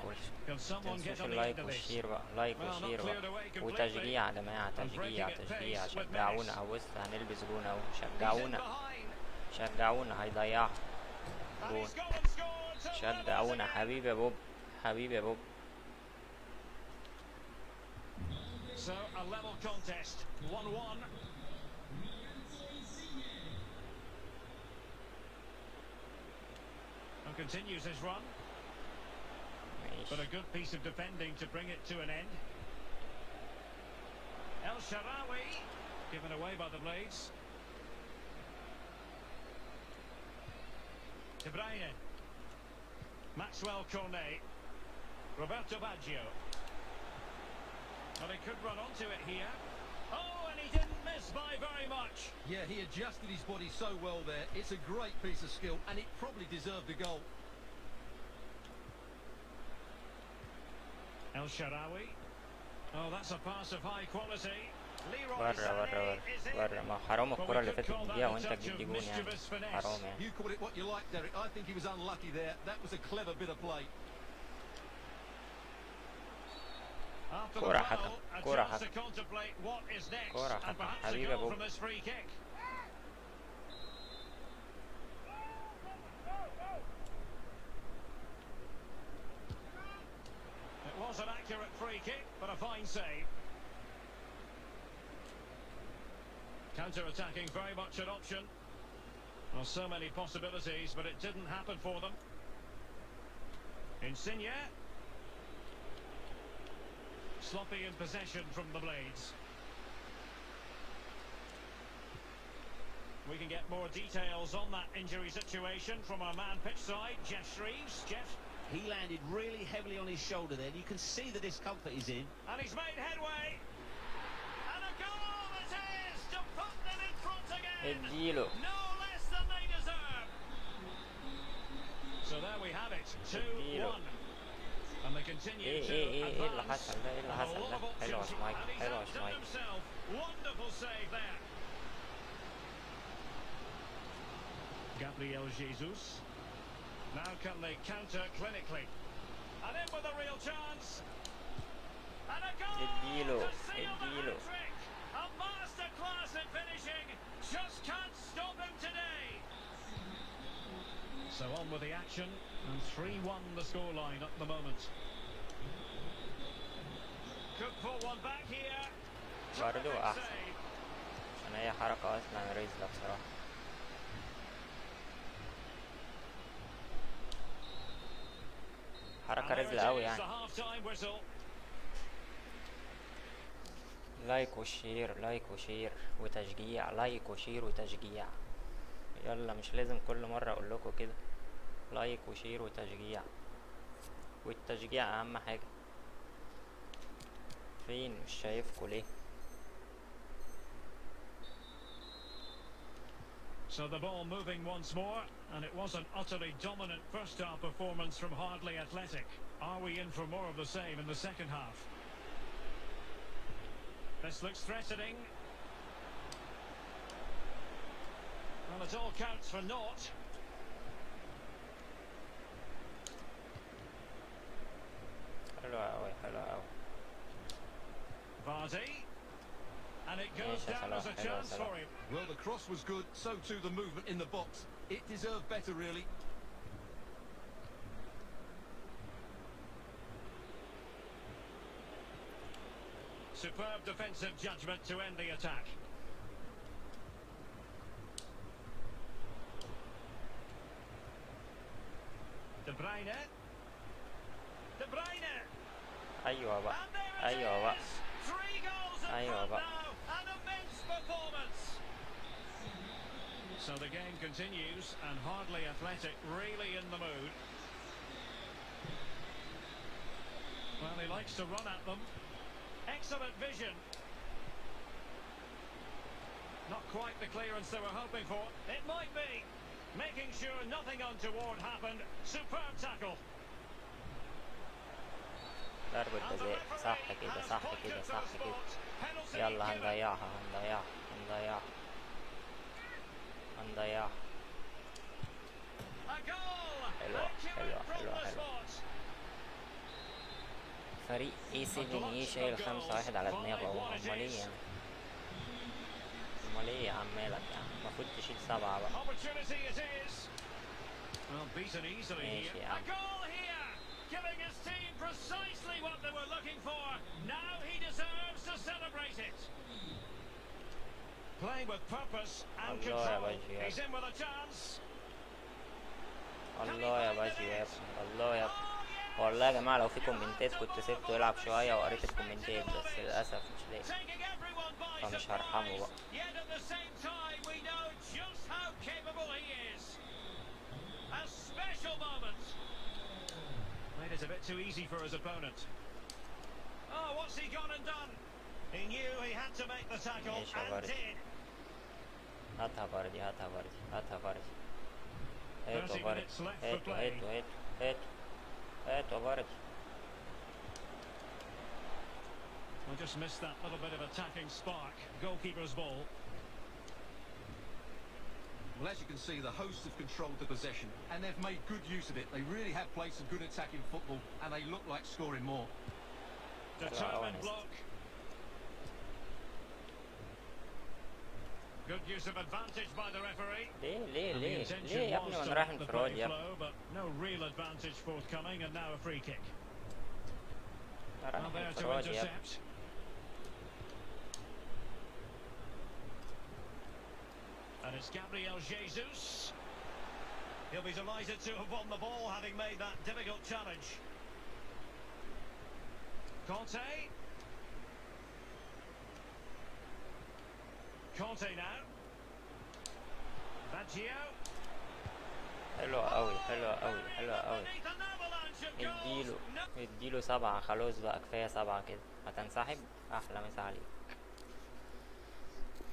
Can someone get
تنسوش
on the
اللايك
end of this?
والشير بقى. لايك
Well, not
وشير
cleared
بقى
away completely.
وتشجيع يا جماعة.
And
تشجيع
breaking at
تشجيع.
pace with
شجعونا
Menace.
أهو. بص هنلبس جون أهو.
He's in
شجعونا
behind.
شجعونا. هيضيعها
And
جون.
he's gone and scored. So
شجعونا
again.
حبيبي يا بوب. حبيبي يا بوب.
So a level contest, 1-1. And continues his run, but
ماشي.
a good piece of defending to bring it to an end. El Shaarawy given away by the Blades. De Bruyne, Maxwell Cornet, Roberto Baggio. Well, he could run onto it here. Oh, and he didn't miss by very much.
Yeah, he adjusted his body so well there. It's a great piece of skill, and it probably deserved a goal.
El Shaarawy. Oh, that's a pass of high quality. Leroy
برا برا
Sané is in.
برا. ما حرام
But
الكرة
we
اللي
could
فاتت
call that
تديها
a
وانت
touch
تجيب
of
دي جون يعني.
mischievous finesse.
حرام يعني.
You call it what you like, Derek. I think he was unlucky there. That was a clever bit of play.
After the
كرة
foul,
حكم.
a
كرة
chance to
حكم.
contemplate what is next,
كرة
and
حكم.
perhaps a
حبيبي يا
goal
بوب.
from this free kick. It was an accurate free kick, but a fine save. Counter-attacking very much an option. Well, so many possibilities, but it didn't happen for them. Insigne. Sloppy in possession from the Blades. We can get more details on that injury situation from our man pitch side, Jeff Shreves. Jeff?
He landed really heavily on his shoulder there. You can see the discomfort he's in.
And he's made headway. And a goal it is to put them in front again.
اديله.
No less than they deserve. So there we have it, 2-1. And they continue
ايه
to
ايه ايه ايه اللي
advance.
حصل ده؟ ايه اللي
A
حصل
lot
ده؟
of
حلو يا
options,
شمايكل.
and he's
حلو يا
outdone
شمايكل.
himself. Wonderful save there. Gabriel Jesus. Now can they counter clinically? And in with a real chance. And a goal
اديله.
to seal the
اديله.
hat-trick. A masterclass in finishing. Just can't stop him today. So on with the action, and 3-1 the scoreline at the moment. Could pull one back here.
برضو
Terrific
احسن
save.
عشان هي حركة اصلا رزلة بصراحة. حركة
And there
رزلة
it
قوي
is,
يعني.
the half-time whistle.
لايك وشير. لايك وشير وتشجيع. لايك وشير وتشجيع. يلا مش لازم كل مرة اقول لكم كده. لايك وشير وتشجيع. والتشجيع اهم حاجة. فين؟ مش شايفكوا ليه؟
So the ball moving once more, and it was an utterly dominant first-half performance from Hardley Athletic. Are we in for more of the same in the second half? This looks threatening. Well, it all counts for naught.
حلو اوي حلو اوي.
Vardy. And it goes
Yes,
down as a
hello,
chance
hello.
for him.
Well, the cross was good, so too the movement in the box. It deserved better, really.
Superb defensive judgment to end the attack. De Bruyne. De Bruyne.
ايوه بقى
And there it
ايوه بقى
is. 3 goals in
أيوة
front
بقى.
now. An immense performance. So the game continues, and Hardly Athletic really in the mood. Well, he likes to run at them. Excellent vision. Not quite the clearance they were hoping for. It might be. Making sure nothing untoward happened. Superb tackle.
ضربة
And the
جزاء. صح
referee
كده
has
صح
pointed
كده
to
صح
the
كده.
spot. Penalty
يلا
given.
هنضيعها هنضيعها هنضيعها هنضيعها.
A goal.
حلوة
And given
حلوة
from
حلوة
the
حلوة.
spot.
فريق اي 7 اي شايل 5-1 على دماغه. هو امال ايه يعني؟ امال ايه يا عم مالك يعني؟ المفروض تشيل 7 بقى.
Opportunity it is. Well, beaten easily
ماشي
here.
يا
A
عم.
goal here, giving his team precisely what they were looking for. Now he deserves to celebrate it. Playing with purpose and
Allah ya
control.
Baji ya.
He's in with a chance.
الله يا باجي يا ابني الله يا ابني. والله يا جماعة لو في كومنتات كنت سبته يلعب شوية وقريت الكومنتات، بس للأسف مش لاقي.
Taking everyone by
فمش هرحمه بقى.
surprise. Yet at the same time, we know just how capable he is. A special moment. Made it a bit too easy for his opponent. Oh, what's he gone and done? He knew he had to make the tackle
ماشي يا
and
بردي.
did.
هاتها بردي هاتها بردي هاتها بردي.
30
هاتوا بردي
minutes left for
هاتوا
play.
هاتوا هاتوا هاتوا هاتوا بردي.
I just missed that little bit of attacking spark. Goalkeeper's ball.
Well, as you can see, the hosts have controlled the possession, and they've made good use of it. They really have played some good attacking football, and they look like scoring more.
Determined
honest.
block. Good use of advantage by the referee.
ليه ليه
And the
ليه
intention
ليه يا
was
ابني
to
وانا رايح
let the
انفراد
play
يا ابني؟
flow, but no real advantage forthcoming, and now a free kick.
أنا رايح
Now there to
انفراد يا ابني.
intercept. And it's Gabriel Jesus. He'll be delighted to have won the ball, having made that difficult challenge. Conte. Conte now. Baggio.
حلوة أوي حلوة أوي حلوة أوي.
Beneath an avalanche of goals.
اديله
No.
اديله 7 خلاص بقى كفاية 7 كده. هتنسحب؟ أحلى مسا عليك.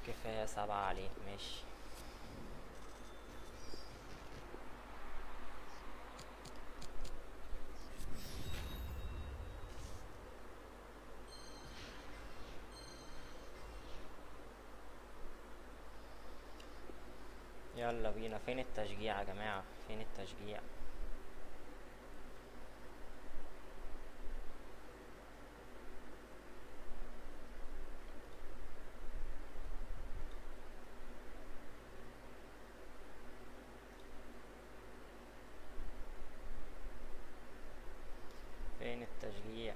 كفاية 7 عليك ماشي. يلا بينا. فين التشجيع يا جماعة؟ فين التشجيع؟ فين التشجيع؟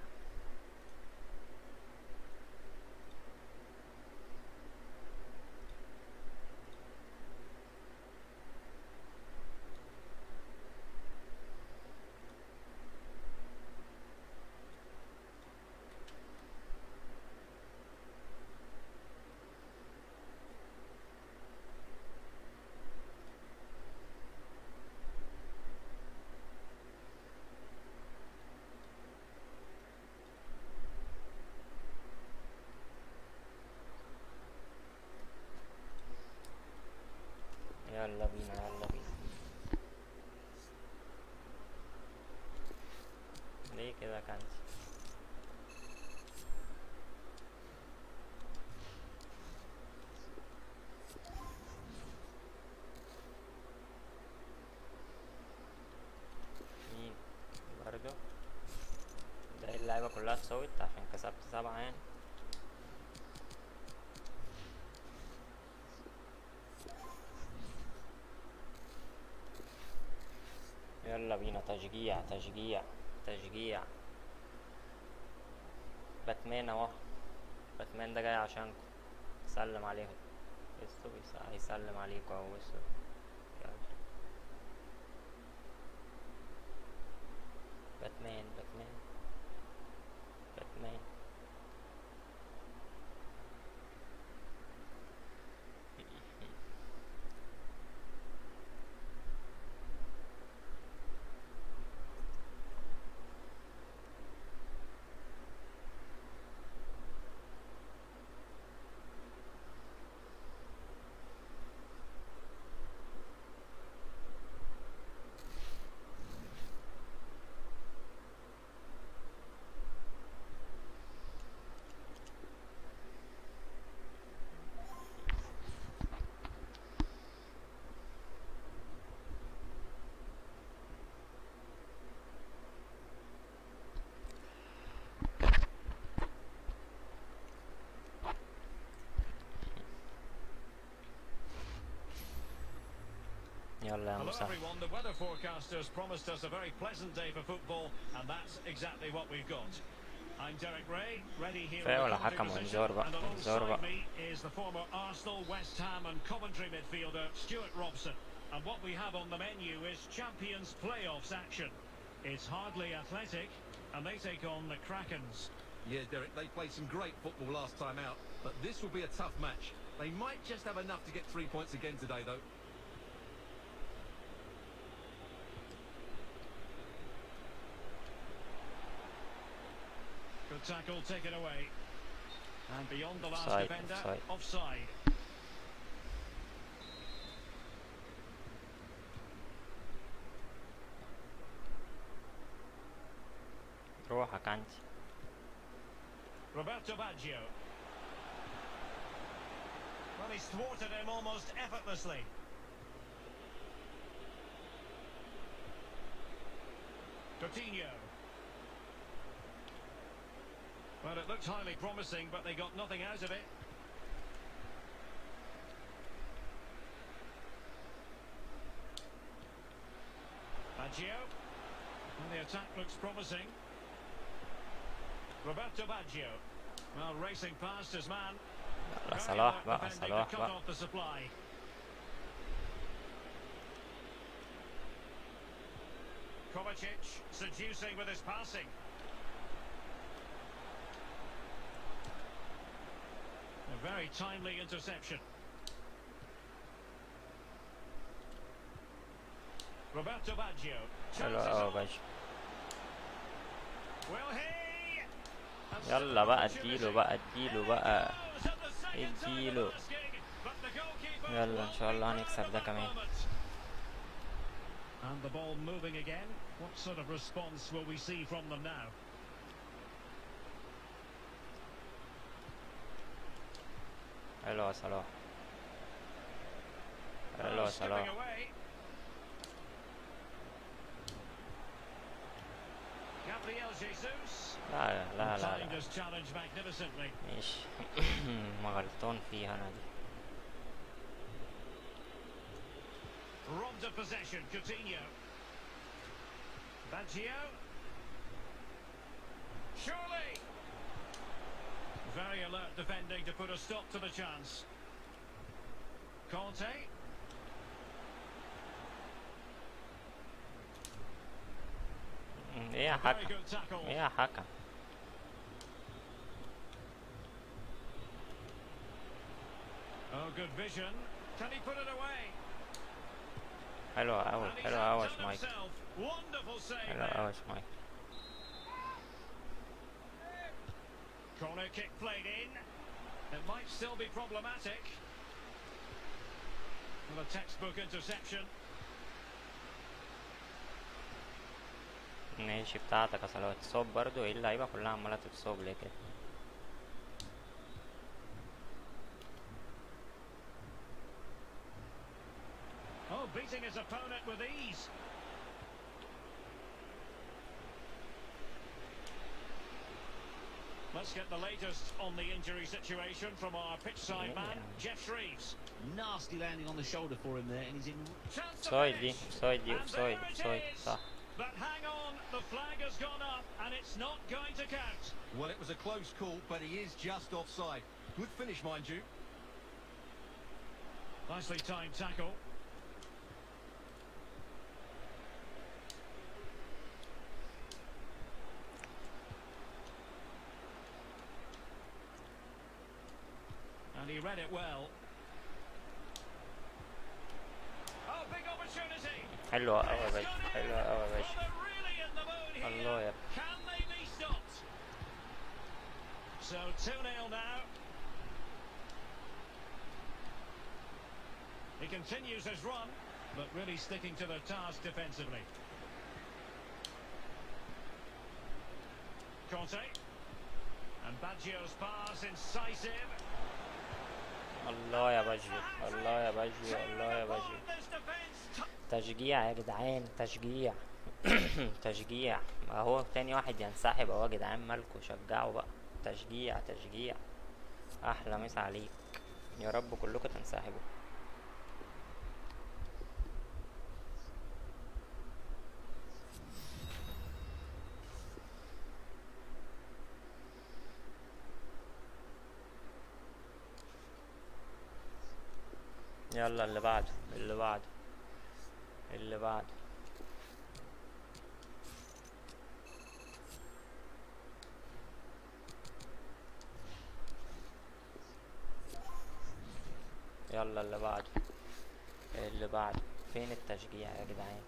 يلا بينا يلا بينا. ليه كده كانت؟ مين؟ برضو؟ ده اللعيبة كلها تصوت عشان كسبت 7 يعني. يلا بينا. تشجيع تشجيع تشجيع. باتمان اهو. باتمان ده جاي عشانكم، سلم عليهم. بصوا هيسلم عليكم اهو. بصوا يلا. باتمان باتمان باتمان. يلا يا
Hello
مسهل.
everyone, the weather forecasters promised us a very pleasant day for football, and that's exactly what we've got. I'm Derek Ray, ready here
كفاية
in the
ولا
commentary
حكم
position,
وانذار بقى،
and
انذار بقى.
alongside me is the former Arsenal, West Ham and Coventry midfielder Stuart Robson. And what we have on the menu is Champions Playoffs action. It's Hardly Athletic, and they take on the Krakens.
Yeah, Derek, they played some great football last time out, but this will be a tough match. They might just have enough to get 3 points again today, though.
Good tackle taken away. And beyond the last
Offside,
defender,
offside.
offside.
روحك عندي.
Roberto Baggio. Well, he's thwarted him almost effortlessly. Coutinho. Well, it looked highly promising, but they got nothing out of it. Baggio. And the attack looks promising. Roberto Baggio. Well, racing past his man.
يلا
Very
صلاح
alert
بقى،
defending
صلاح
to cut
بقى.
off the supply. Kovacic seducing with his passing. A very timely interception. Roberto Baggio.
حلو
Chances
أوي
on.
باجي.
Will he? And
يلا بقى
still
اديله
opportunity.
بقى، اديله بقى.
Goes at the second time of
اديله.
asking, but the goalkeeper
يلا ان شاء
will be
الله
proud
هنكسب
of
ده
that
كمان.
moment. And the ball moving again. What sort of response will we see from them now?
حلو يا صلاح. حلو يا
Skipping
صلاح.
away. Gabriel Jesus.
لا لا لا
Timed
لا
his challenge magnificently.
ماشي. ما غلطان فيها انا دي.
Robbed of possession, Coutinho. Baggio. Surely. Very alert defending to put a stop to the chance. Conte.
ايه يا
Very
حكم،
good tackle.
ايه يا حكم.
Oh, good vision. Can he put it away?
حلو أوي،
And he's
حلو أوي يا
outdone
شمايكل.
himself. Wonderful save
حلو
there.
أوي يا شمايكل.
Corner kick played in. It might still be problematic. Well, a textbook interception.
ماشي بتاعتك يا صلاح. تصاب برضو، ايه اللعيبة كلها عمالة تتصاب ليه كده؟
Oh, beating his opponent with ease. Let's get the latest on the injury situation from our pitchside man, Jeff Shreves.
Nasty landing on the shoulder for him there, and he's in.
Chance to
اوفسايد دي،
finish.
اوفسايد دي،
And
اوفساid
there it
اوفسايد
is.
صح.
But hang on, the flag has gone up, and it's not going to count.
Well, it was a close call, but he is just offside. Good finish, mind you.
Nicely timed tackle. And he read it well. Oh, big opportunity.
حلوة أوي يا باشا، حلوة أوي يا باشا.
Well, they're really in the mood here.
الله يا ابني.
Can they be stopped? So 2-0 now. He continues his run, but really sticking to the task defensively. Conte. And Baggio's pass incisive.
الله يا باجيو، الله يا باجيو، الله يا باجيو.
This defense.
تشجيع يا جدعان، تشجيع. تشجيع. ما هو تاني واحد ينسحب اهو يا جدعان، مالكوا شجعوا بقى. تشجيع تشجيع. احلى مسا عليك، يا رب كلكم تنسحبوا. يلا اللي بعده، اللي بعده، اللي بعده. يلا اللي بعده، اللي بعده. فين التشجيع يا جدعان؟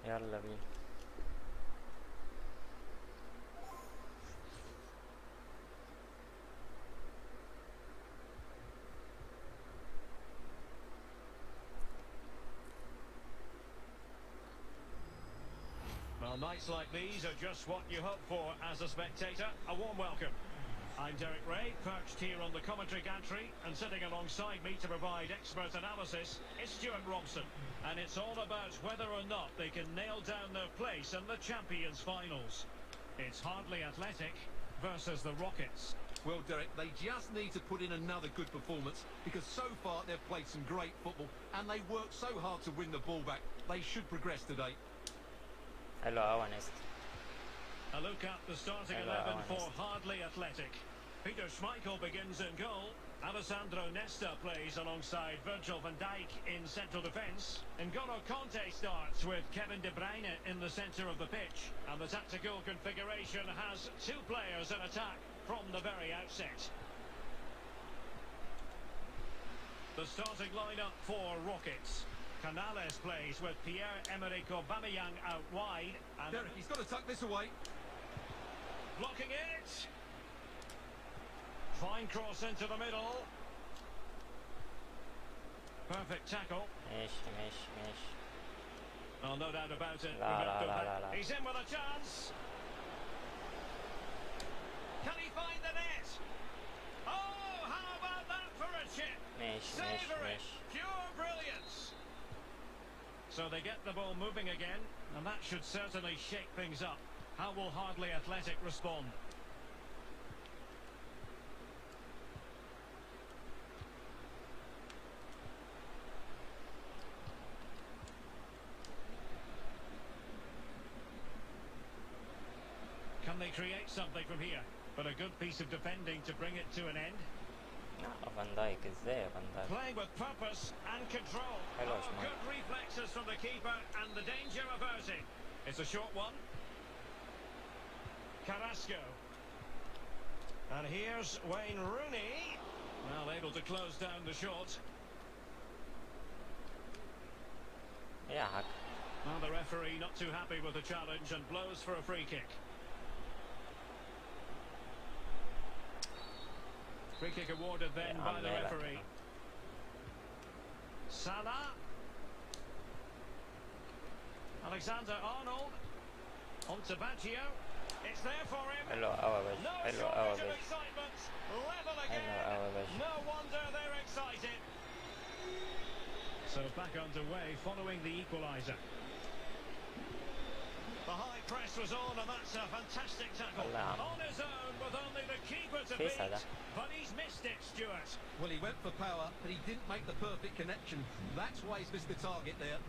يلا بينا.
Well, nights like these are just what you hope for as a spectator. A warm welcome. I'm Derek Ray, perched here on the commentary gantry, and sitting alongside me to provide expert analysis is Stuart Robson. And it's all about whether or not they can nail down their place in the Champions Finals. It's Hardley Athletic versus the Rockets.
Well, Derek, they just need to put in another good performance because so far they've played some great football and they worked so hard to win the ball back. They should progress today.
حلو أوي يا نست.
A look at the starting
Hello,
11 for
Ernest.
Hardley Athletic. Peter Schmeichel begins in goal. Alessandro Nesta plays alongside Virgil van Dijk in central defence. N'Golo Conte starts with Kevin De Bruyne in the centre of the pitch. And the tactical configuration has two players in attack from the very outset. The starting lineup for Rockets. Canales plays with Pierre-Emerick Aubameyang out wide. And
Derek, he's got to tuck this away.
blocking it. Fine cross into the middle. Perfect tackle.
ماشي ماشي ماشي.
Oh, no doubt about it.
La, la, la, la, la.
He's in with a chance. Can he find the net? Oh, how about that for a chip?
ماشي ماشي
Savouring.
ماشي.
Pure brilliance. So they get the ball moving again, and that should certainly shake things up. How will Hardley Athletic respond? Can they create something from here? But a good piece of defending to bring it to an end.
لا فان دايك ازاي يا فان دايك؟
Playing with purpose and control.
Hello,
Oh,
Schmeichel.
good reflexes from the keeper and the danger averting. It's a short one. Carrasco. And here's Wayne Rooney. Well, able to close down the shot.
يا حاج.
Well, the referee not too happy with the challenge and blows for a free kick. Free kick awarded then
Yeah,
by the
I'm there.
referee. Salah. Alexander-Arnold. On to Baggio. It's there for him.
حلو أوي يا باشا،
No
حلو أوي يا
shortage of
باشا.
excitement. Level
حلو
again.
أوي يا باشا.
No wonder they're excited. So So back underway following the equaliser. The high press was on, and that's a fantastic tackle.
Voilà.
On his own with only the keeper to
Fais ça,
beat.
là.
But he's missed it, Stuart.
Well, he went for power, but he didn't make the perfect connection. That's why he's missed the target there.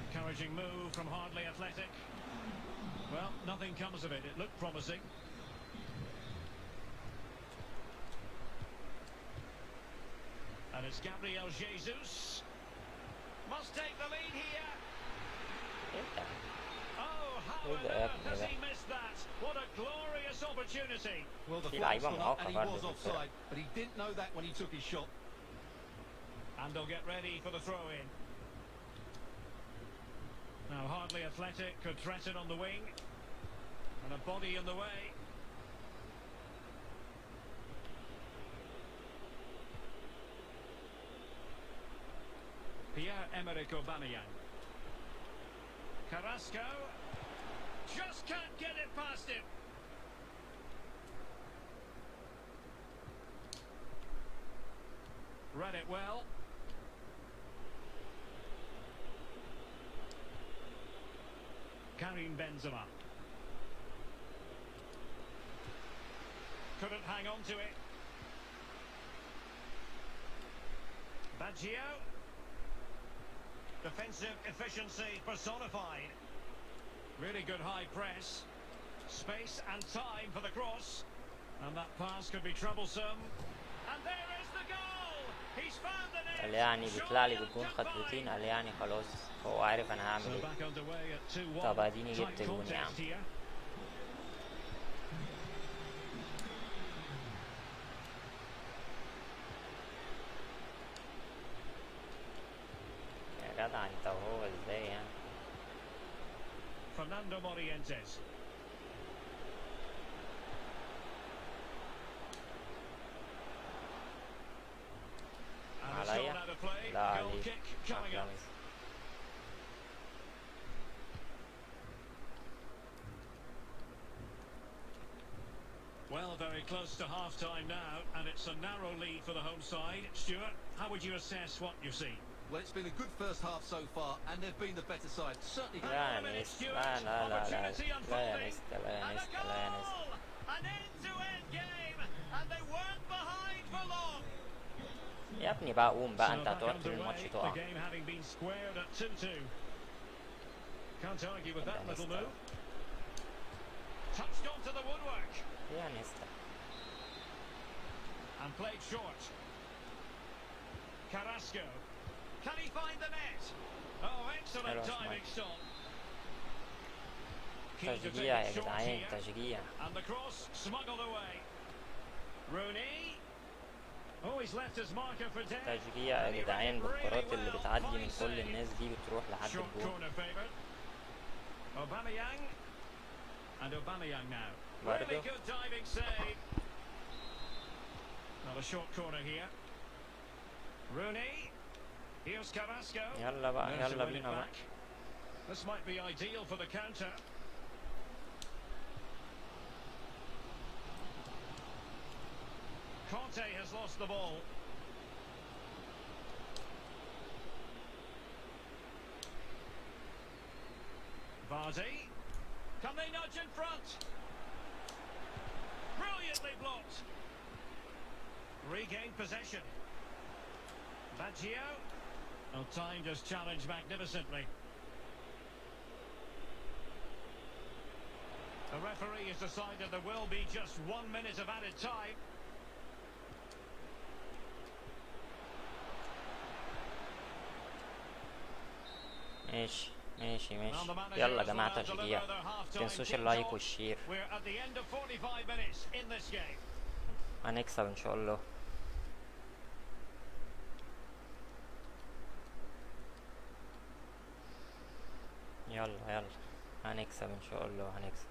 Encouraging move from Hardley Athletic. Well, nothing comes of it. It looked promising. And it's Gabriel Jesus. Must take the lead here.
ايه
Oh, how
Good
on earth
effort,
has
yeah.
he missed that? What a glorious opportunity.
Well, the
في
flag's
لعيبة
gone up and he
معاقة
was
برضه في الفرق.
offside, but he didn't know that when he took his shot.
And they'll get ready for the throw-in. Now, Hardley Athletic could threaten on the wing. And a body in the way. Pierre-Emerick Aubameyang. Carrasco. Just can't get it past him. Read it well. Karim Benzema. Couldn't hang on to it. Baggio. Defensive efficiency personified. Really good high press. Space and time for the cross. And that pass could be troublesome. And there is the goal! He's found the net!
قال يعني بيطلع لي
Surely
بالجون
unconfined.
خطوتين، قال يعني خلاص هو عارف انا هعمل
So
ايه.
back underway at 2-1.
طب اديني
Tight
جبت جون يا عم.
contest here.
يا جدع انت وهو ازاي يعني.
Fernando Morientes. And it's
عليا
gone out of play.
لا
Goal
عليك.
kick coming
أحلى
up.
مسا.
Well, very close to half-time now, and it's a narrow lead for the home side. Stuart, how would you assess what you see?
Well, it's been a good first half so far, and they've been the better side. Certainly.
لا يا نيستا، لا لا لا لا لا يا نيستا، لا يا
And a
نيستا، لا يا نيستا.
goal! An end-to-end game, and they weren't behind for long.
يا ابني بقى قوم بقى،
So
انت
back
هتقعد طول الماتش
underway,
تقع.
the game having been squared at 2-2. Can't argue with that little move. Touched onto the woodwork
يا نيستا.
and played short. Carrasco. Can he find the net? Oh, excellent
Hello,
timing
Smite.
stop. Keen to take
تشجيع يا
it short
جدعان،
here.
تشجيع.
And the cross smuggled away. Rooney. Oh, he's left his marker for dead.
تشجيع
And
يا
he read
جدعان،
it
بالكرات
really
اللي
well.
بتعدي
Fine
من كل
save.
الناس دي بتروح لحد
Short
الجون.
corner favoured. Aubameyang. And Aubameyang now.
برضه.
Really good diving save. Now a short corner here. Rooney. Here's Carrasco.
يلا بقى،
Managed to
يلا
win it
بينا بقى.
back. This might be ideal for the counter. Conte has lost the ball. Vardy. Can they nudge in front? Brilliantly blocked. Regained possession. Baggio. Oh, time just challenged magnificently. The referee has decided there will be just 1 minute of added time.
ماشي ماشي
Now
ماشي.
the manager
يلا يا
has
جماعة
allowed to
تشجيع.
deliver their half-time
متنسوش اللايك
kickoff.
والشير.
We're at the end of 45 minutes in this game.
هنكسب ان شاء الله. يلا يلا هنكسب ان شاء الله، هنكسب.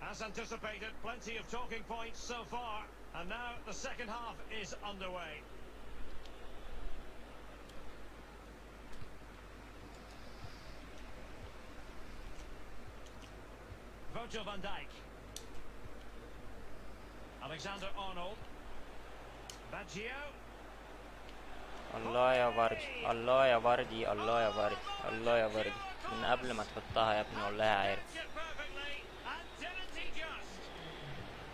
As anticipated, plenty of talking points so far, and now the second half is underway. Virgil van Dijk. Alexander Arnold. Baggio.
الله يا بردي، الله يا بردي، الله يا بردي، الله يا بردي، من قبل ما تحطها يا ابني والله عارف.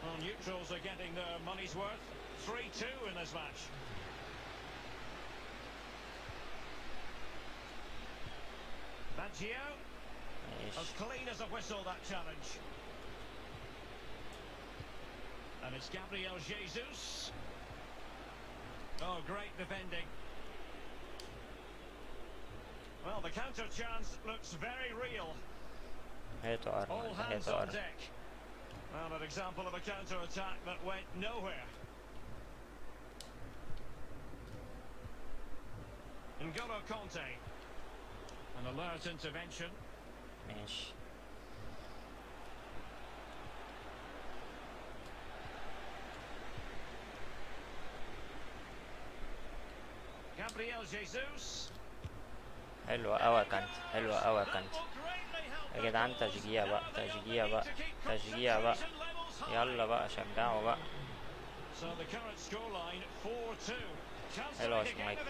Well, neutrals are getting their money's worth. 3-2 in this match. Baggio. As
ماشي.
clean as a whistle, that challenge. And it's Gabriel Jesus. Oh, great defending. Well, the counter chance looks very real.
هاتوا
All
أرنولد،
hands
هاتوا
on
أرنولد.
deck. Well, an example of a counter attack that went nowhere. N'Golo Conte. An alert intervention.
ماشي.
Gabriel Jesus.
حلوة أوي يا كانتي، حلوة أوي يا كانتي. يا جدعان تشجيع بقى، تشجيع بقى، تشجيع بقى. يلا بقى شجعوا بقى. حلوة شمايكل،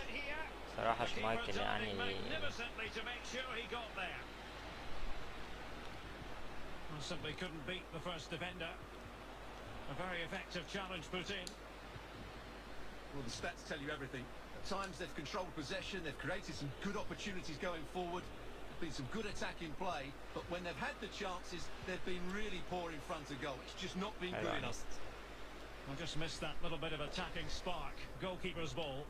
صراحة شمايكل يعني
Simply couldn't beat the first defender. A very effective challenge put in.
Well, the stats tell you everything. At times they've controlled possession, they've created some good opportunities going forward. There's been some good attacking play, but when they've had the chances, they've been really poor in front of goal. It's just not been
حلوة
good enough.
نست.
I just missed that little bit of attacking spark. Goalkeeper's ball.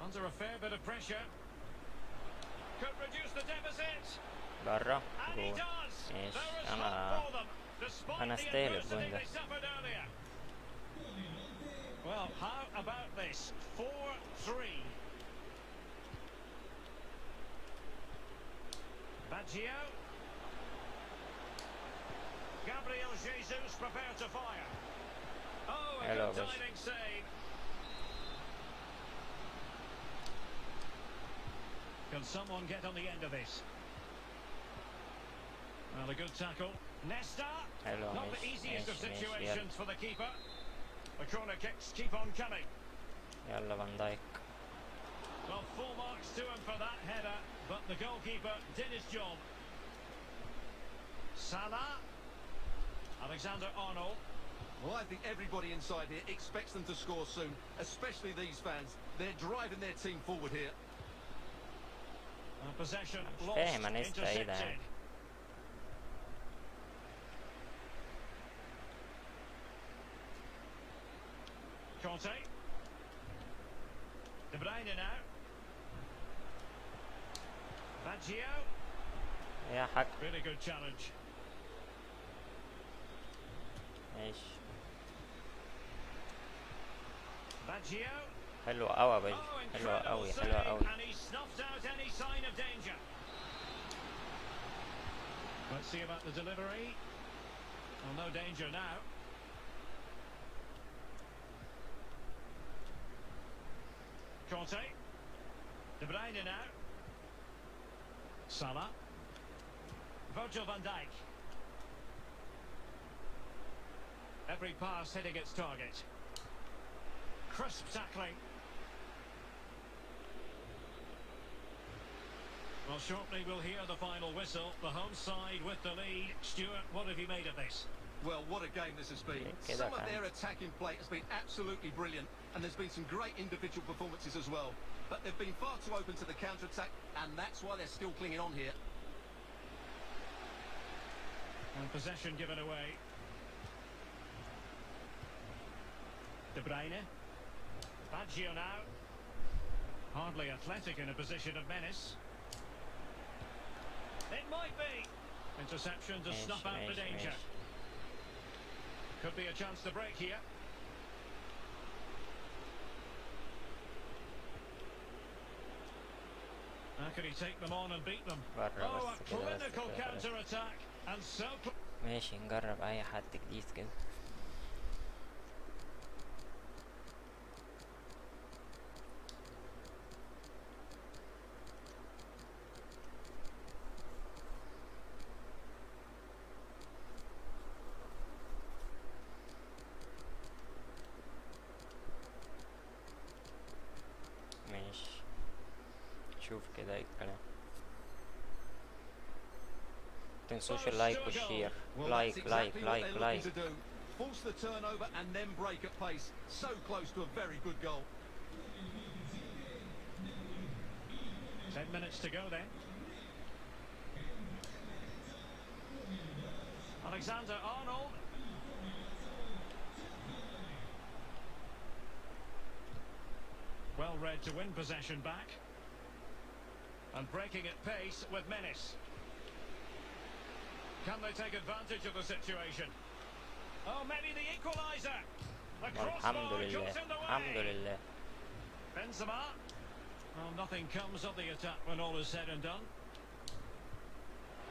Under a fair bit of pressure. Could reduce the deficit.
برا
And he
جول.
does.
ماشي.
There is
أنا
hope for them, despite
أنا
the
استاهل
adversity
الجون ده.
they suffered earlier. Well, how about this? 4-3. Baggio. Gabriel Jesus prepared to fire. Oh, a
Hello,
good
Bash.
diving save. Can someone get on the end of this? Well, a good tackle. Nesta.
حلوة
Not the
ماشي
easiest of
ماشي ماشي. يلا
situations for the keeper. The corner kicks keep on coming.
يلا فان دايك.
Well, full marks to him for that header, but the goalkeeper did his job. Salah. Alexander Arnold.
Well, I think everybody inside here expects them to score soon, especially these fans. They're driving their team forward here.
Possession
مش
lost,
فاهم انيستا ايه ده
intercepted.
يعني.
Conte. De Bruyne now. Baggio.
يا حاج.
Really good challenge.
ماشي.
Baggio.
حلوة أوي يا باشا،
Oh,
حلوة
incredible
أوي،
save,
حلوة أوي.
and he snuffed out any sign of danger. Let's see about the delivery. Well, no danger now. Conte. De Bruyne now. Salah. Virgil van Dijk. Every pass hitting its target. Crisp tackling. Well, shortly we'll hear the final whistle. The home side with the lead. Stuart, what have you made of this?
Well, what a game this has been.
Queda
Some of
acá.
their attacking play has been absolutely brilliant, and there's been some great individual performances as well. But they've been far too open to the counter-attack, and that's why they're still clinging on here.
And possession given away. De Bruyne. Baggio now. Hardly athletic in a position of menace. It might be. Interception to snuff out the
ماشي
danger.
ماشي.
Could be a chance to break here. How can he take them on and beat them?
برا
Oh,
بس
a
كده، بس
clinical
كده، بس.
counter-attack. And so...
ماشي نجرب أي حد جديد كده. نشوف كده ايه الكلام. متنسوش اللايك والشير.
Well,
لايك
that's
لايك
exactly what
لايك
they're looking
لايك.
to do. Force the turnover and then break at pace. So close to a very good goal.
10 minutes to go then. Alexander-Arnold. Well read to win possession back. And breaking at pace with menace. Can they take advantage of the situation? Oh, maybe the equaliser. The
الحمد
crossbar
لله
gets in the
الحمد
way.
لله.
Benzema. Well, nothing comes of the attack when all is said and done.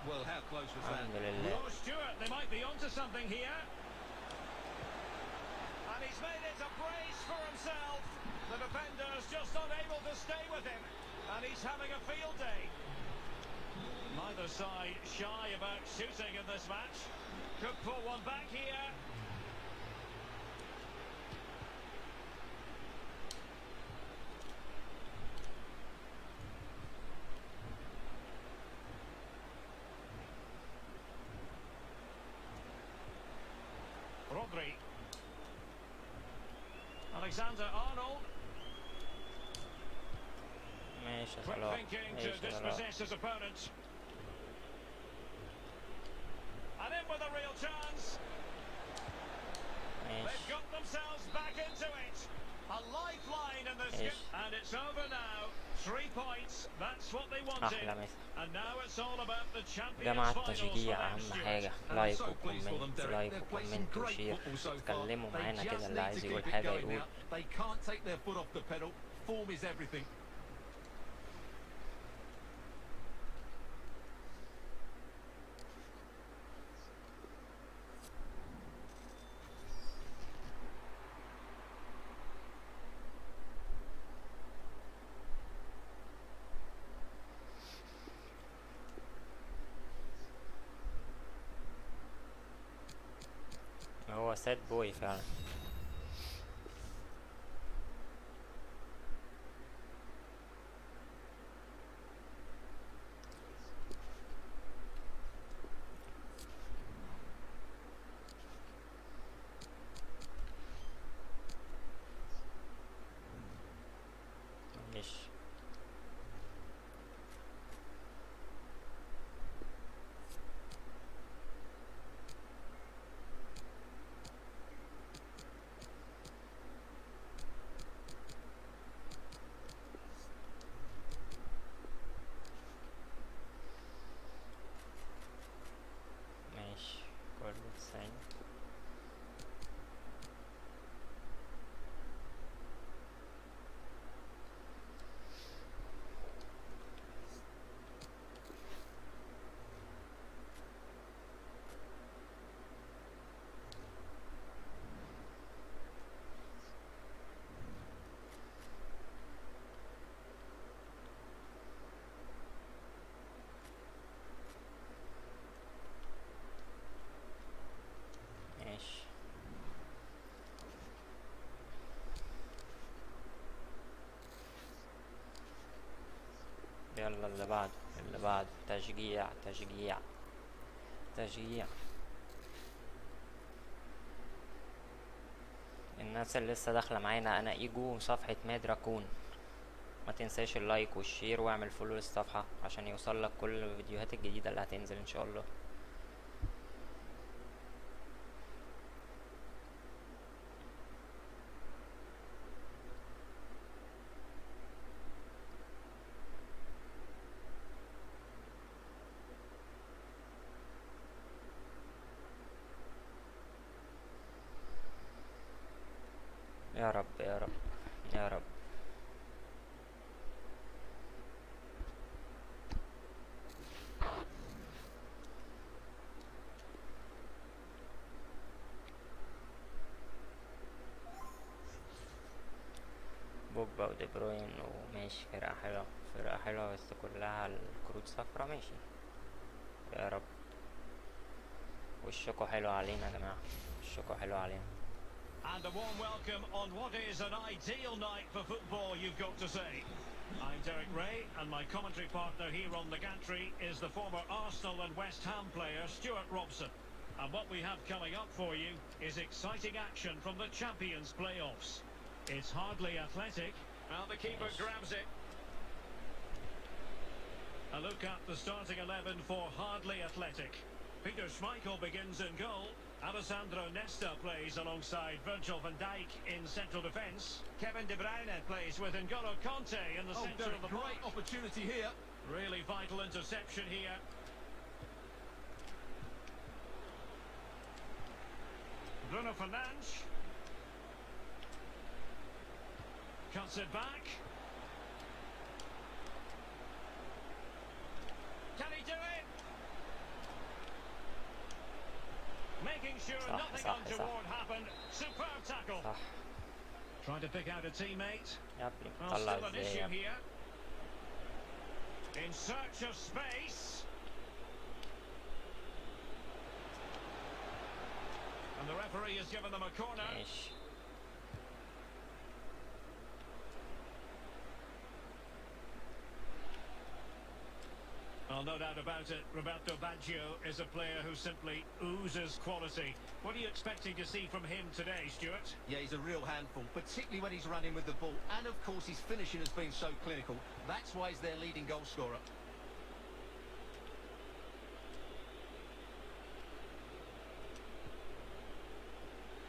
Well, how close was that?
الحمد لله.
Oh, Stewart, they might be onto something here. And he's made it a brace for himself. The defender's just not able to stay with him. And he's having a field day. Neither side shy about shooting in this match. Could pull one back here. Rodri. Alexander-Arnold.
ماشي يا
Quick
صلاح
thinking
ماشي
to
يا صلاح.
dispossess his opponent. And in with a real chance. They've
ماشي
got themselves back into it. A lifeline in this
Yes.
game. And it's over now. 3 points. That's what they wanted.
أحلى مسا.
And now it's all about the champions
جماعة
finals for
التشجيع
them,
أهم
Stuart.
حاجة.
And I'm
لايك
so pleased for them,
وكومنت
Derek.
لايك
They're playing
وكومنت
great
وشير.
football so far.
اتكلموا
They
معانا
just
كده اللي
need
عايز
to
يقول
keep it
حاجة
going
يقول.
now. They can't take their foot off the pedal. Form is everything.
هو ساد بوي فعلا. ماشي. ماشي كله 90. ماشي. يلا اللي بعده اللي بعده. تشجيع تشجيع تشجيع. الناس اللي لسه داخله معانا، انا ايجو صفحة مادراكون. ما تنساش اللايك والشير واعمل فولو للصفحة عشان يوصلك كل الفيديوهات الجديدة اللي هتنزل ان شاء الله. يا رب يا رب يا رب. بوجبا ودي بروين وماشي. فرقة حلوة فرقة حلوة بس كلها الكروت صفرا. ماشي يا رب. وشكوا حلو علينا يا جماعة. وشكوا حلو علينا.
And a warm welcome on what is an ideal night for football, you've got to say. I'm Derek Ray, and my commentary partner here on the gantry is the former Arsenal and West Ham player Stuart Robson. And what we have coming up for you is exciting action from the Champions playoffs. It's hardly athletic. Now the keeper grabs it. A look at the starting 11 for Hardly Athletic. Peter Schmeichel begins in goal. Alessandro Nesta plays alongside Virgil van Dijk in central defence. Kevin De Bruyne plays with N'Golo Kanté in the centre of the box.
Great opportunity here.
Really vital interception here. Bruno Fernandes cuts it back. Can he do it? Making sure nothing untoward happened. Superb tackle.
صح
Trying to pick out a teammate.
يا ابني
Well,
طلع
still an
ازاي
issue
يا ابني.
here. In search of space. And the referee has given them a corner.
ماشي.
Well, no doubt about it, Roberto Baggio is a player who simply oozes quality. What are you expecting to see from him today, Stuart?
Yeah, he's a real handful, particularly when he's running with the ball. And, of course, his finishing has been so clinical. That's why he's their leading goal scorer.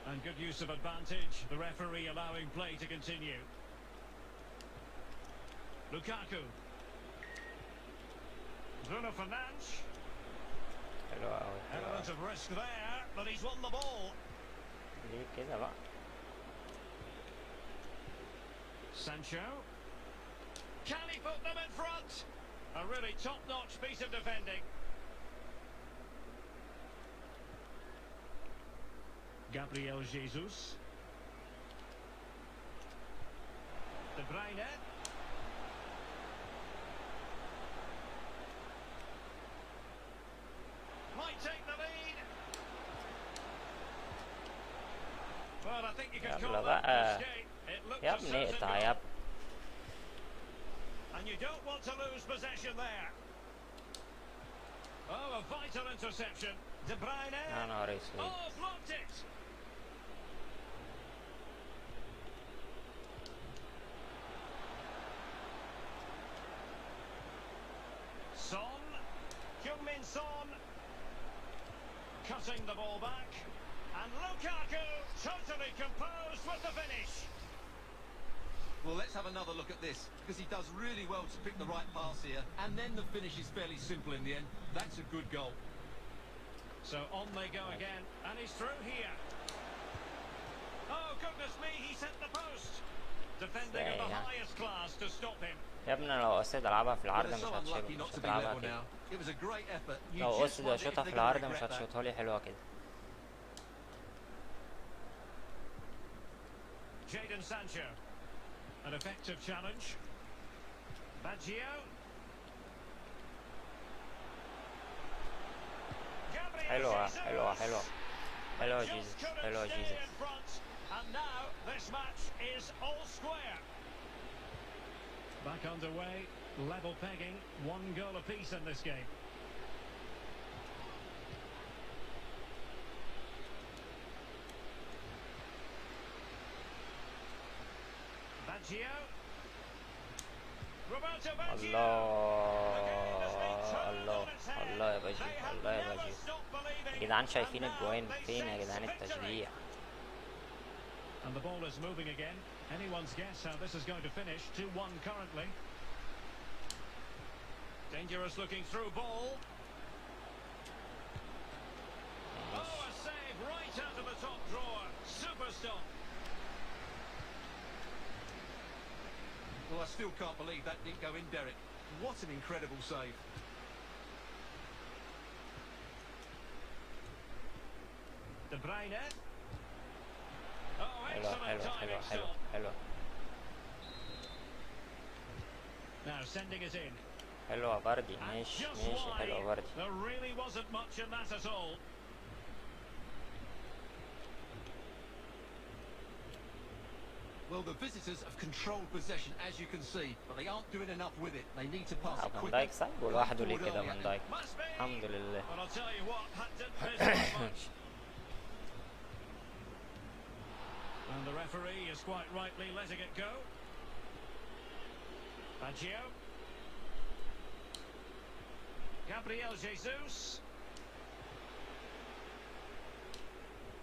And good use of advantage, the referee allowing play to continue. Lukaku. Bruno Fernandes.
حلوة أوي حلوة
Element of risk there, but he's won the ball.
ليه كده بقى.
Sancho. Can he put them in front? A really top-notch piece of defending. Gabriel Jesus. De Bruyne. Might take the lead. Well, I think you could call
يلا
that a
بقى.
mistake. It looked
يا
a
ابني
certain
اقطع يا
goal.
ابني.
And you don't want to lose possession there. Oh, a vital interception. De Bruyne.
يا نهار اسود.
Oh, blocked it. Son. Heung-min Son. Cutting the ball back. And Lukaku totally composed with the finish.
Well, let's have another look at this, because he does really well to pick the right pass here, and then the finish is fairly simple in the end. That's a good goal.
So on they go again, and he's through here. Oh, goodness me, he sent the post. Defending of the
Yeah.
highest class to stop him.
يا ابني لو قصيت العبها في
Well,
العرض
they're
مش
so unlucky
هتشوط
not
مش
to be
هتلعبها
level
كده.
now. It was a great effort. You
لو
just
قصت
wonder if
اشوطها
they're
في
gonna
العرض مش
regret that.
هتشوطها لي حلوة كده.
Jadon Sancho. An effective challenge. Baggio. Gabriel
حلوة
Jesus.
حلوة حلوة حلوة
Just
جيزس
couldn't
حلوة
stay
جيزس.
in front. And now this match is all square. Back underway, level pegging, 1 goal apiece in this game. Baggio. Roberto Baggio.
الله الله الله يا باجي الله يا باجي. يا جدعان شايفين الجوان فين يا جدعان التشجيع.
And the ball is moving again. Anyone's guess how this is going to finish. 2-1 currently. Dangerous looking through ball. Oh, a save right out of the top drawer. Super stop.
Well, I still can't believe that didn't go in, Derek. What an incredible save.
De Bruyne. Oh,
حلوة
excellent
حلوة
timing
حلوة حلوة
stop.
حلوة
Now sending it in.
حلوة بردي.
And
ماشي
just
ماشي حلوة
wide.
بردي.
There really wasn't much in that at all.
Well, Well, the visitors have controlled possession, as you can see, but they aren't doing enough with it. They need to pass it
فان
quickly.
دايك سايبه لوحده ليه كده؟
Forward
فان
early.
دايك
Must be.
الحمد لله.
But I'll tell you what, that didn't miss that much. And the referee is quite rightly letting it go. Baggio. Gabriel Jesus.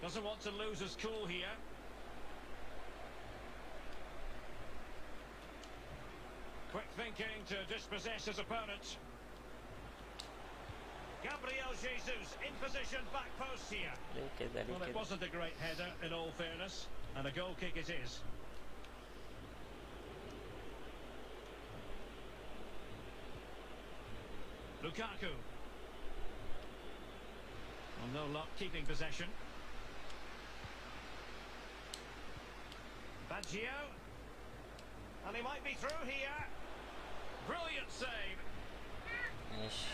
Doesn't want to lose his cool here. Quick thinking to dispossess his opponent. Gabriel Jesus in position, back post here.
ليه كده
Well,
ليه
it
كده؟
wasn't a great header, in all fairness, and a goal kick it is. Lukaku. Well, no luck keeping possession. Baggio. And he might be through here. Brilliant save.
ماشي.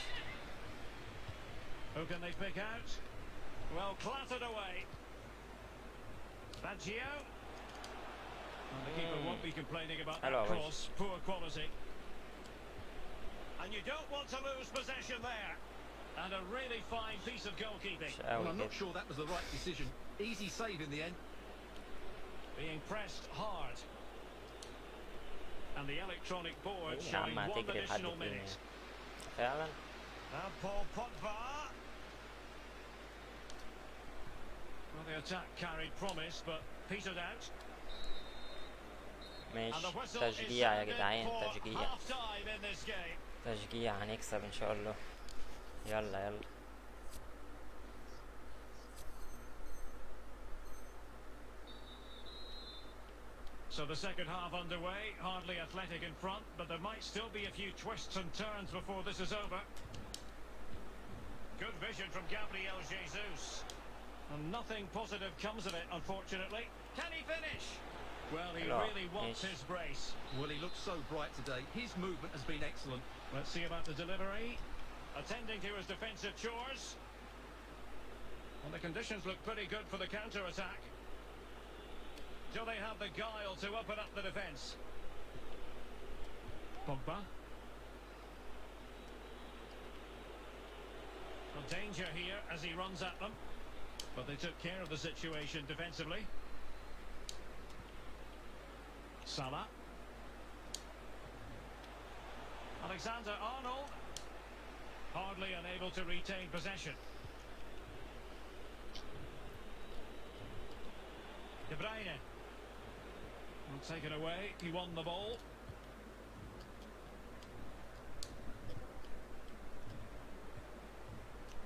Who can they pick out? Well, clattered away. Baggio. And the keeper won't be complaining about that
Hello,
cross. Poor quality. And you don't want to lose possession there. And a really fine piece of goalkeeping.
مش
Well,
قوي
I'm
كده.
not sure that was the right decision. Easy save in the end.
Being pressed hard. And the electronic board
إيه يا
showing
عم
one
هتجري لحد
additional
فين؟
minute.
فعلا.
And Paul Pogba. Well, the attack carried promise, but petered out. And the
ماشي.
whistle is
تشجيع يا
sounded
جدعان،
for
تشجيع.
half time in this game.
تشجيع، هنكسب ان شاء الله. يلا يلا.
So the second half underway, hardly Athletic in front, but there might still be a few twists and turns before this is over. Good vision from Gabriel Jesus. And nothing positive comes of it, unfortunately. Can he finish? Well, he
No,
really wants
he's-
his brace.
Well, he looks so bright today. His movement has been excellent.
Let's see about the delivery. Attending to his defensive chores. And the conditions look pretty good for the counter-attack. Do they have the guile to open up the defence? Pogba. Well, danger here as he runs at them. But they took care of the situation defensively. Salah. Alexander-Arnold. Hardly unable to retain possession. De Bruyne. Well, taken away. He won the ball.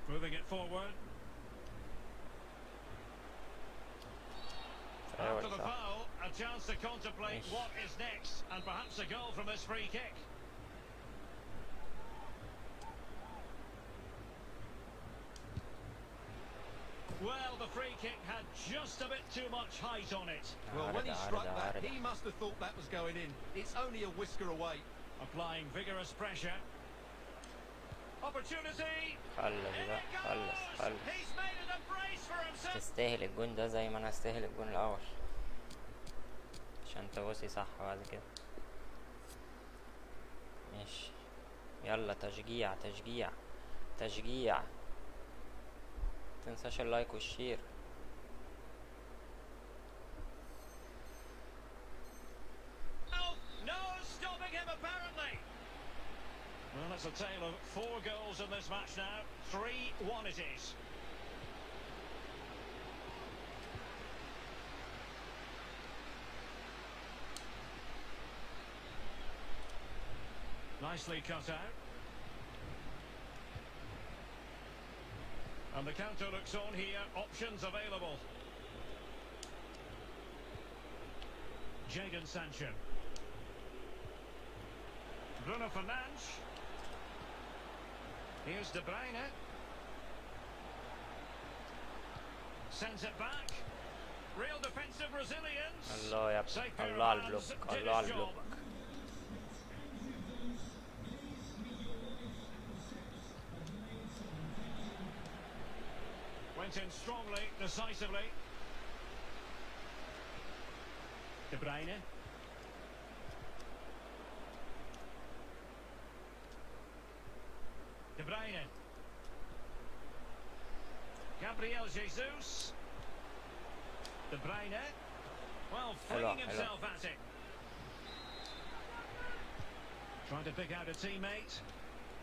Moving it forward. After the foul, a chance to contemplate
Yes.
what is next, and perhaps a goal from this free kick. Well, the free kick had just a bit too much height on it.
Well, when he struck that,
عارضة.
he must have thought that was going in. It's only a whisker away.
Applying vigorous pressure. Opportunity.
خلص
In
بقى،
it
خلص
goes.
خلص.
He's made it a brace for himself.
تستاهل الجون ده زي ما انا استاهل الجون الاول، عشان تبصي صح بعد كده. ماشي. يلا تشجيع تشجيع تشجيع. متنساش اللايك والشير.
Oh, no stopping him apparently. Well, it's a tale of 4 goals in this match now. 3-1 it is. Nicely cut out. And the counter looks on here. Options available. Jadon Sancho. Bruno Fernandes. Here's De Bruyne. Sends it back. Real defensive resilience.
الله يا
Safe
ابني،
pair of
الله على
hands,
البلوك،
did
الله على
his
البلوك.
job. Went in strongly, decisively. De Bruyne. De Bruyne. Gabriel Jesus. De Bruyne. Well, flinging himself at it. Trying to pick out a teammate.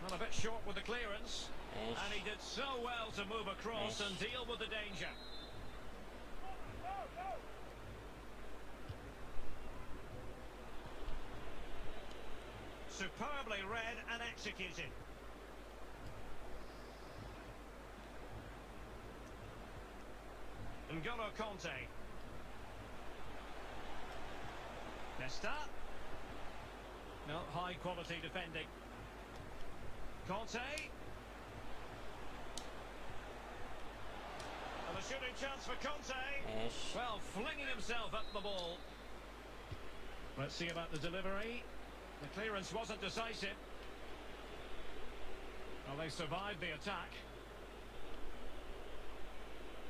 Well, a bit short with the clearance. And he did so well to move across and deal with the danger. Superbly read and executed. N'Golo Kanté. Nesta. No, high quality defending. Kanté. And a shooting chance for Kanté. Well, flinging himself at the ball. Let's see about the delivery. The clearance wasn't decisive. Well, they survived the attack.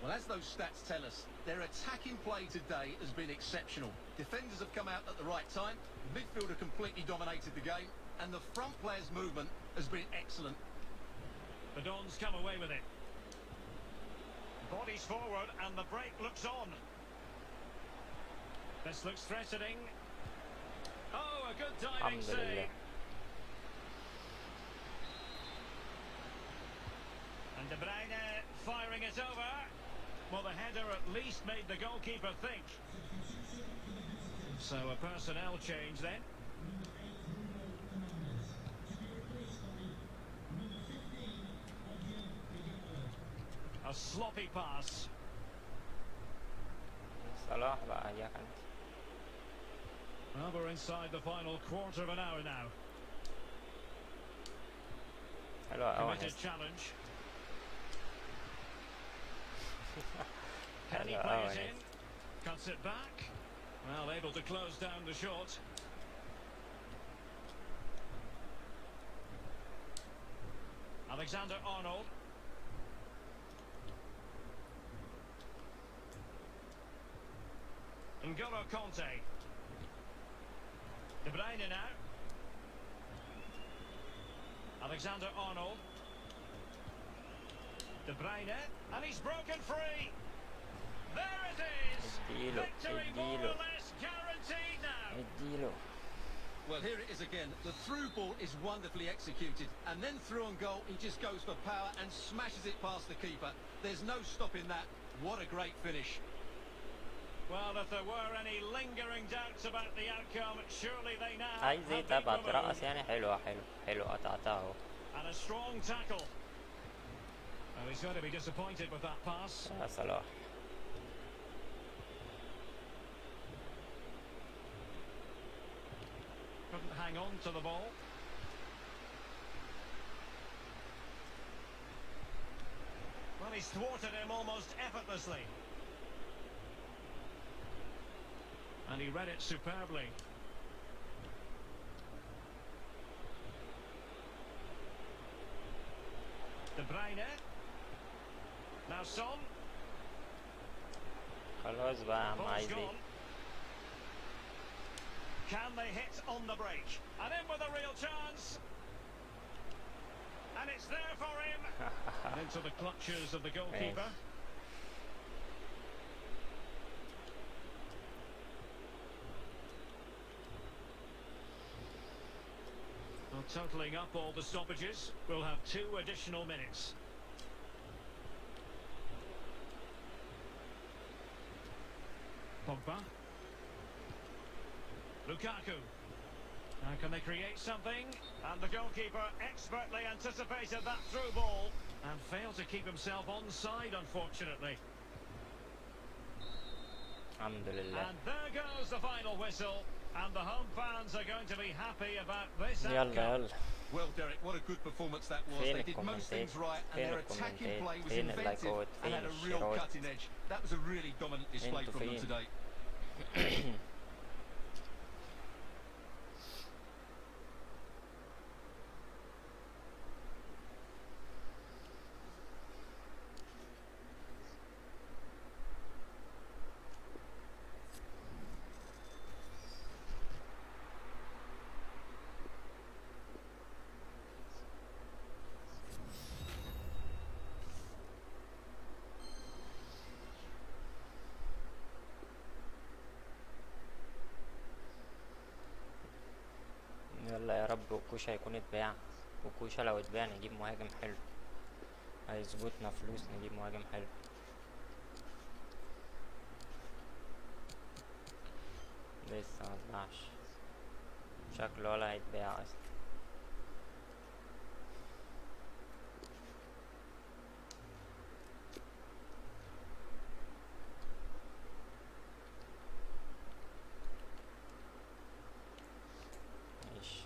Well, as those stats tell us, their attacking play today has been exceptional. Defenders have come out at the right time, the midfielder completely dominated the game, and the front player's movement has been excellent.
The Dons come away with it. Bodies forward and the break looks on. This looks threatening. Oh, a good diving save. And De Bruyne firing it over. Well, the header at least made the goalkeeper think. So a personnel change then. A sloppy pass.
صلاح بقى يا كان.
Well, we're inside the final quarter of an hour now.
حلوة أوي.
Committed challenge. Can he play it in? Cuts it back. Well, able to close down the shot. Alexander Arnold. N'Golo Kanté. De Bruyne now. Alexander Arnold. De Bruyne, and he's broken free. There it is. Victory more or less guaranteed now.
Well, here it is again. The through ball is wonderfully executed, and then through on goal, he just goes for power and smashes it past the keeper. There's no stopping that. What a great finish.
Well, if there were any lingering doubts about the outcome, surely they now
هاي زي
have been
تبع
removed.
ترقص يعني حلوة قطعتها.
And a strong tackle. Well, he's going to be disappointed with that pass.
يا صلاح.
Couldn't hang on to the ball. Well, he's thwarted him almost effortlessly. And he read it superbly. De Bruyne. Now Son.
خلاص بقى يا عم
Ball's
عايز ايه.
gone. Can they hit on the break? And in with a real chance. And it's there for him. And into the clutches of the goalkeeper. Well, totalling up all the stoppages, we'll have 2 additional minutes. Pogba. Lukaku. Now can they create something? And the goalkeeper expertly anticipated that through ball and failed to keep himself onside, unfortunately.
الحمد لله.
And there goes the final whistle. And the home fans are going to be happy about this
يلا
outcome.
يلا.
Well, Derek, what a good performance that was.
فين
They did most things right, and
فين
their attacking
الكومنتات؟
play was
فين
inventive
اللايكات؟
and
فين
had a real
الشيرات؟
cutting edge. That was a really dominant display
انتوا
from them
فين؟
today.
وكوشا هيكون اتباع، وكوشا لو اتباع نجيب مهاجم حلو، هيظبطنا فلوس نجيب مهاجم حلو. لسه متباعش، شكله ولا هيتباع اصلا. ماشي.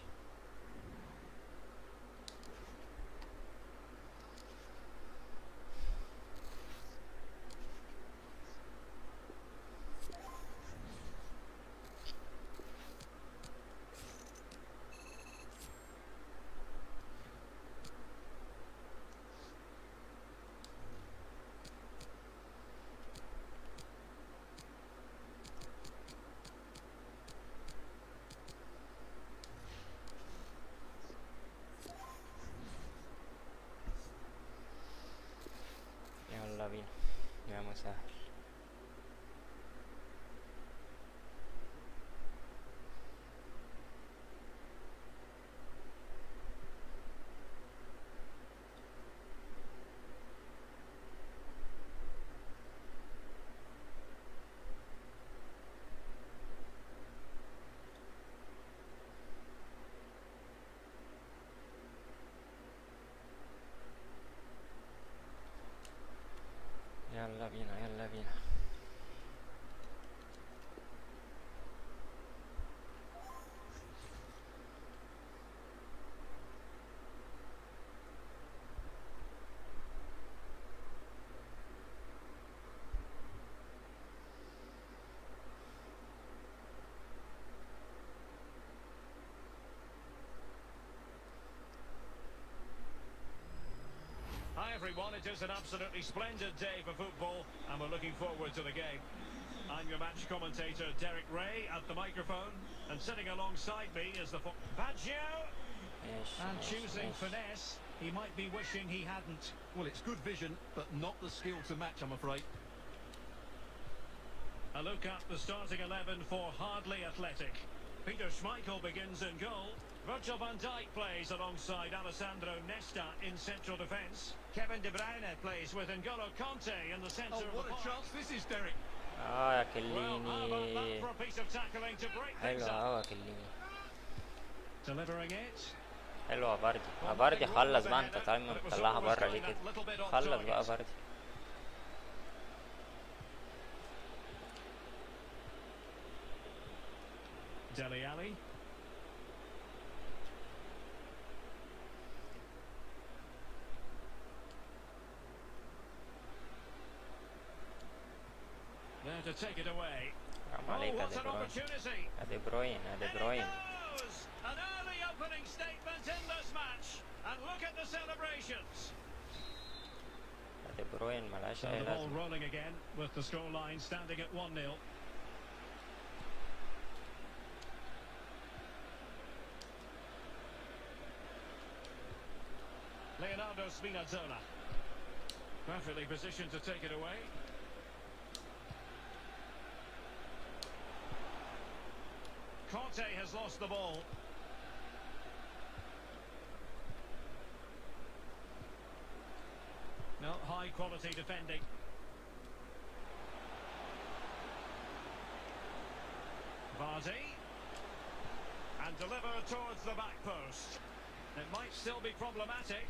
يلا بينا يا مسهل. يلا بينا يلا بينا.
Hi everyone, it is an absolutely splendid day for football and we're looking forward to the game. I'm your match commentator Derek Ray at the microphone, and sitting alongside me is the Baggio, and choosing finesse. He might be wishing he hadn't.
Well, it's good vision, but not the skill to match, I'm afraid.
A look at the starting 11 for Hardley Athletic. Peter Schmeichel begins in goal. Virgil van Dijk plays alongside Alessandro Nesta in central defence. Kevin De Bruyne plays with N'Golo Kanté in the centre of the
What a
park.
chance this is, Derek.
يا
Well, how about that
كليني.
for a piece of tackling to break things
حلوة
up?
يا كليني.
Delivering it.
حلوة فاردي خلص بقى، انت طالما بتطلعها برا ليه كده؟ خلص بقى فاردي.
Dele Alli. There to take it away.
حرام
Oh,
عليك يا
what
دي
an
بروين.
opportunity.
يا دي بروين يا دي
In it
بروين.
goes! An early opening statement in this match. And look at the celebrations.
يا دي بروين ملهاش
So
أي
the ball
لازمة.
rolling again with the scoreline standing at 1-0. Leonardo Spinazzola. Perfectly positioned to take it away. Conte has lost the ball. No, high quality defending. Vardy. And delivered towards the back post. It might still be problematic.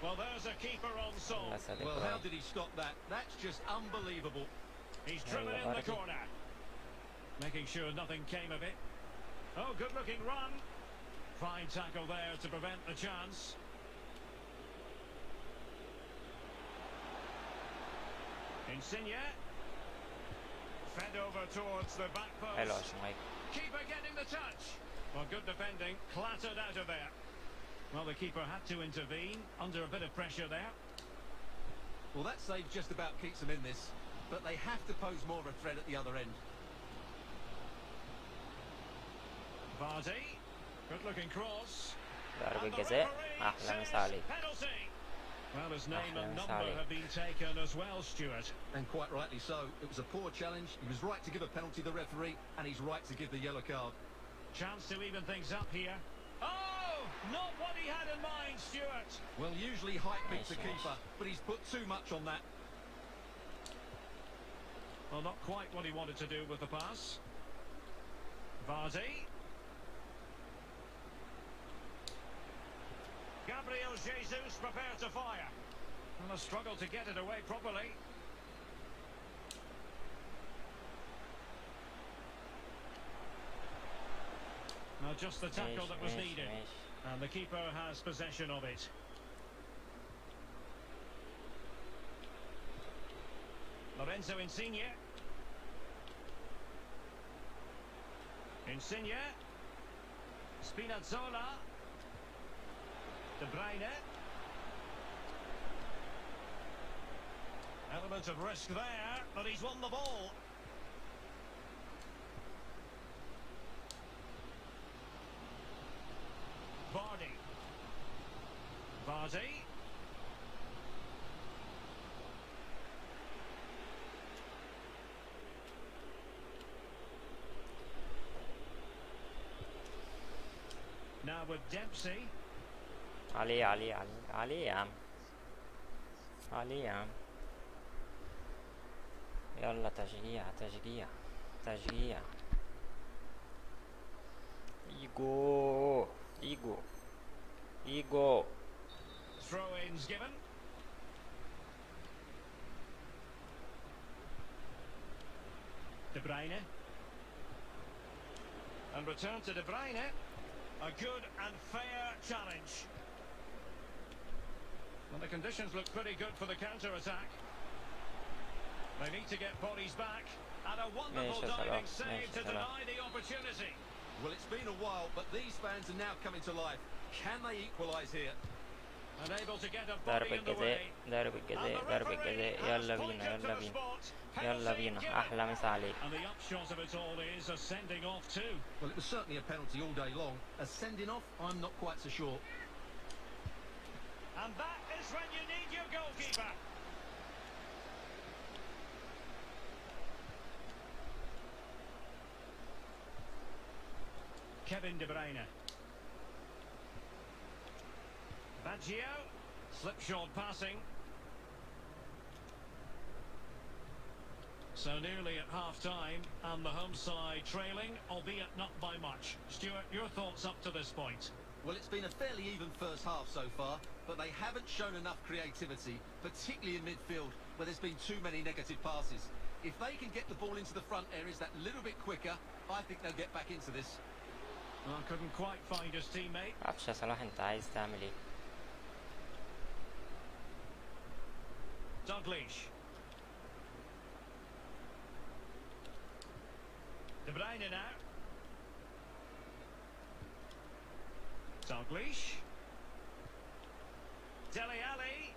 Well, there's a keeper on song.
خلص يا دي
Well, how
بروين.
did he stop that? That's just unbelievable.
He's driven in the
Vardy.
corner. Making sure nothing came of it. Oh, good looking run. Fine tackle there to prevent the chance. Insigne. Fed over towards the back
حلوة
post.
شمايكل.
Keeper getting the touch. Well, good defending. Clattered out of there. Well, the keeper had to intervene under a bit of pressure there.
Well, that save just about keeps them in this, but they have to pose more of a threat at the other end.
Vardy. Good looking cross.
ضربة
And the
جزاء.
referee
أحلى
says
مسا عليك.
penalty. Well, his name
أحلى
and
مسا
number
عليك.
have been taken as well, Stuart.
And quite rightly so. It was a poor challenge. He was right to give a penalty to the referee, and he's right to give the yellow card.
Chance to even things up here. Oh! Not what he had in mind, Stuart.
Well, usually height beats the
Nice, nice.
keeper, but he's put too much on that.
Well, not quite what he wanted to do with the pass. Vardy. Gabriel Jesus prepared to fire. And a struggle to get it away properly. Now just the tackle that was needed. And the keeper has possession of it. Lorenzo Insigne. Insigne. Spinazzola. De Bruyne. Element of risk there, but he's won the ball. Vardy. Vardy. Now with Dempsey.
عليه عليه عليه عليه يا عم. عليه يا عم. يلا تشجيع تشجيع تشجيع. ايجو ايجو ايجو.
Throw-ins given. De Bruyne. And return to De Bruyne. A good and fair challenge. Well, the conditions look pretty good for the counter-attack. They need to get bodies back. And a wonderful diving save to deny the opportunity.
Well, it's been a while, but these fans are now coming to life. Can they equalise here?
Unable to get a
ضربة
body in the
جزاء
way.
ضربة
And
جزاء
the
ضربة
referee
جزاء.
has
يلا بينا
pointed to
يلا
the
بينا
spot.
يلا
Penalty
بينا.
given.
أحلى مسا عليك.
And the upshot of it all is a sending off too.
Well, it was certainly a penalty all day long. A sending off, I'm not quite so sure.
And that is when you need your goalkeeper. Kevin De Bruyne. Baggio. Slipshod passing. So nearly at half-time, and the home side trailing, albeit not by much. Stuart, your thoughts up to this point?
Well, it's been a fairly even first half so far, but they haven't shown enough creativity, particularly in midfield, where there's been too many negative passes. If they can get the ball into the front areas that little bit quicker, I think they'll get back into this.
Well, couldn't quite find his teammate.
معرفش يا صلاح انت عايز تعمل ايه.
Dalglish. De Bruyne now. Dalglish. Dele Alli.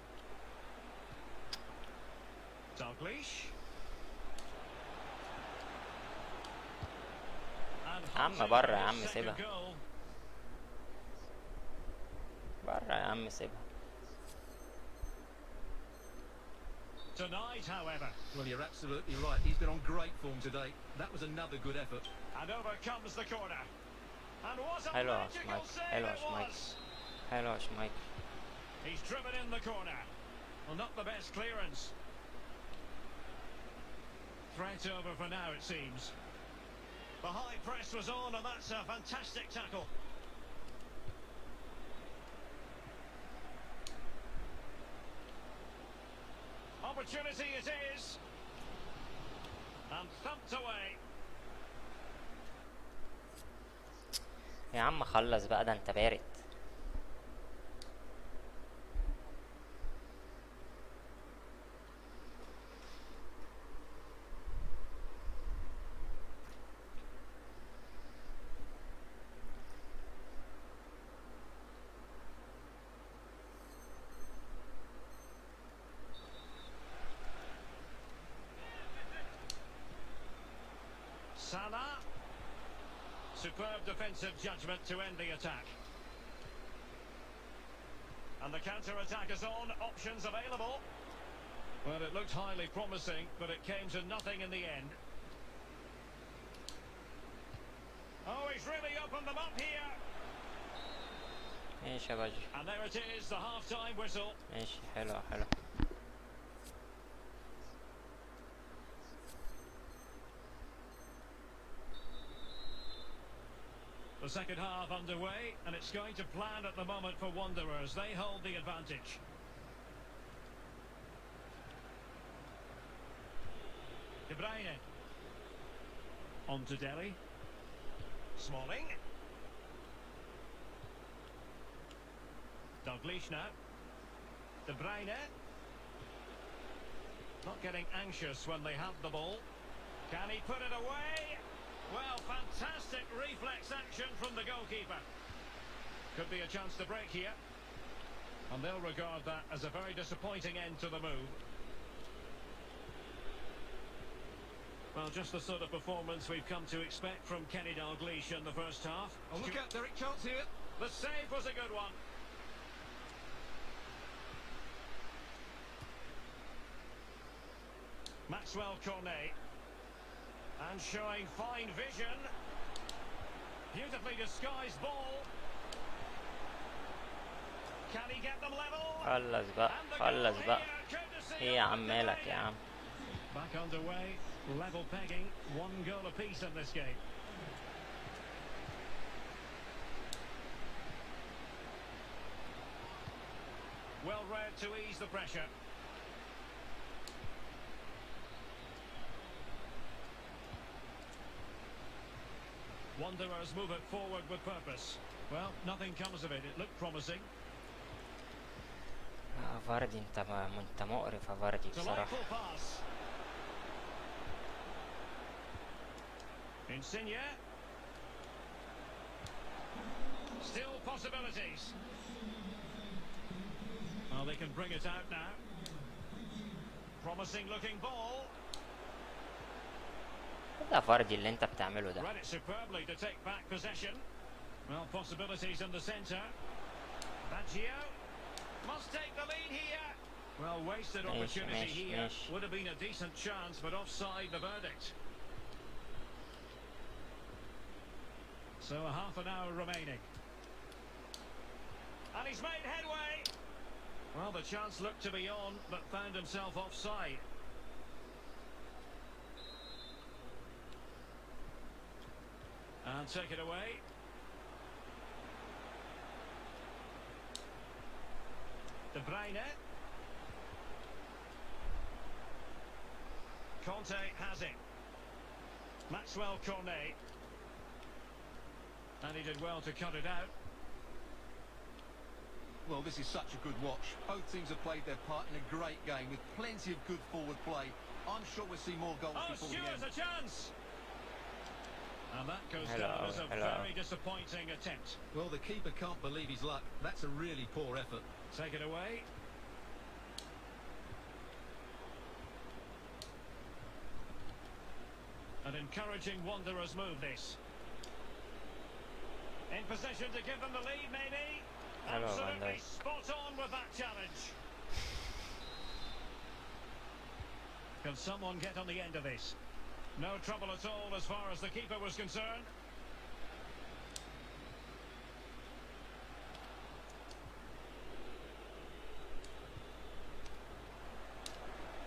Dalglish. And
عم
Hunting
برا يا
for
عم
his
سيبها.
second goal.
برا يا عم سيبها.
Tonight, however,
Well, you're absolutely right. He's been on great form today. That was another good effort.
and over comes the corner. And what a
حلو يا
magical
شمايك
save
حلو يا
it
شمايك
was.
حلو يا شمايك.
He's driven in the corner. Well, not the best clearance. Threat over for now, it seems. The high press was on, and that's a fantastic tackle. Opportunity it is. And thumped away.
يا عم خلص بقى ده انت بارد.
Salah. Superb defensive judgment to end the attack. And the counter-attack is on. Options available. Well, it looked highly promising, but it came to nothing in the end. Oh, he's really opened them up here.
ماشي يا باجي.
And there it is, the half-time whistle.
ماشي حلو حلو.
The second half underway, and it's going to plan at the moment for Wanderers. They hold the advantage. De Bruyne. On to Delhi. Smalling. Dalglish now. De Bruyne. Not getting anxious when they have the ball. Can he put it away? Well, fantastic reflex action from the goalkeeper. Could be a chance to break here. And they'll regard that as a very disappointing end to the move. Well, just the sort of performance we've come to expect from Kenny Dalglish in the first half.
Oh, look out, Derek, chance here.
The save was a good one. Maxwell Cornet. And showing fine vision. Beautifully disguised ball. Can he get them level?
خلص بقى
And the
خلص
goal
بقى.
here, courtesy
ايه يا
of
عم مالك يا عم.
Back underway, level pegging, one goal apiece in this game. Well read to ease the pressure. Wanderers move it forward with purpose. Well, nothing comes of it. It looked promising.
فاردي انت مقرف يا فاردي بصراحة.
Delightful pass. Insigne. Still possibilities. Well, they can bring it out now. Promising looking ball.
ده فاردي اللي انت بتعمله ده.
Read it superbly to take back possession. Well, possibilities in the centre. Baggio must take the lead here. Well, wasted opportunity here. Would have been a decent chance, but offside the verdict. So a half an hour remaining. And he's made headway. Well, the chance looked to be on, but found himself offside. And take it away. De Bruyne. Conte has it. Maxwell Cornet. And he did well to cut it out.
Well, this is such a good watch. Both teams have played their part in a great game with plenty of good forward play. I'm sure we'll see more goals
Oh,
before the
Stewart's
end.
a chance! And that goes down as a very disappointing attempt.
Well, the keeper can't believe his luck. That's a really poor effort.
Take it away. An encouraging Wanderers move, this. In position to give them the lead, maybe.
Hello,
Absolutely
Wanderers.
spot on with that challenge. Can someone get on the end of this? No trouble at all as far as the keeper was concerned.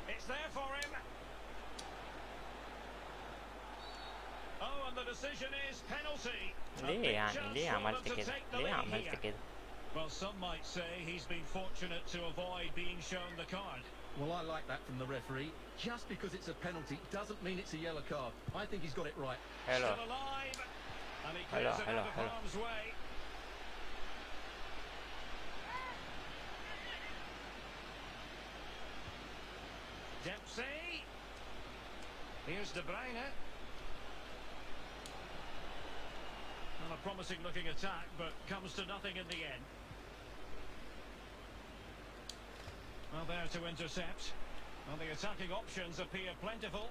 It's there for him. Oh, and the decision is penalty.
ليه يعني ليه عملت كده؟ ليه عملت كده؟
Well, some might say he's been fortunate to avoid being shown the card.
Well, I like that from the referee. Just because it's a penalty doesn't mean it's a yellow card. I think he's got it right.
Hello.
Still alive, and he clears it out of harm's way. Dempsey. Here's De Bruyne. Well, a promising looking attack, but comes to nothing in the end. Well, there to intercept. Well, the attacking options appear plentiful.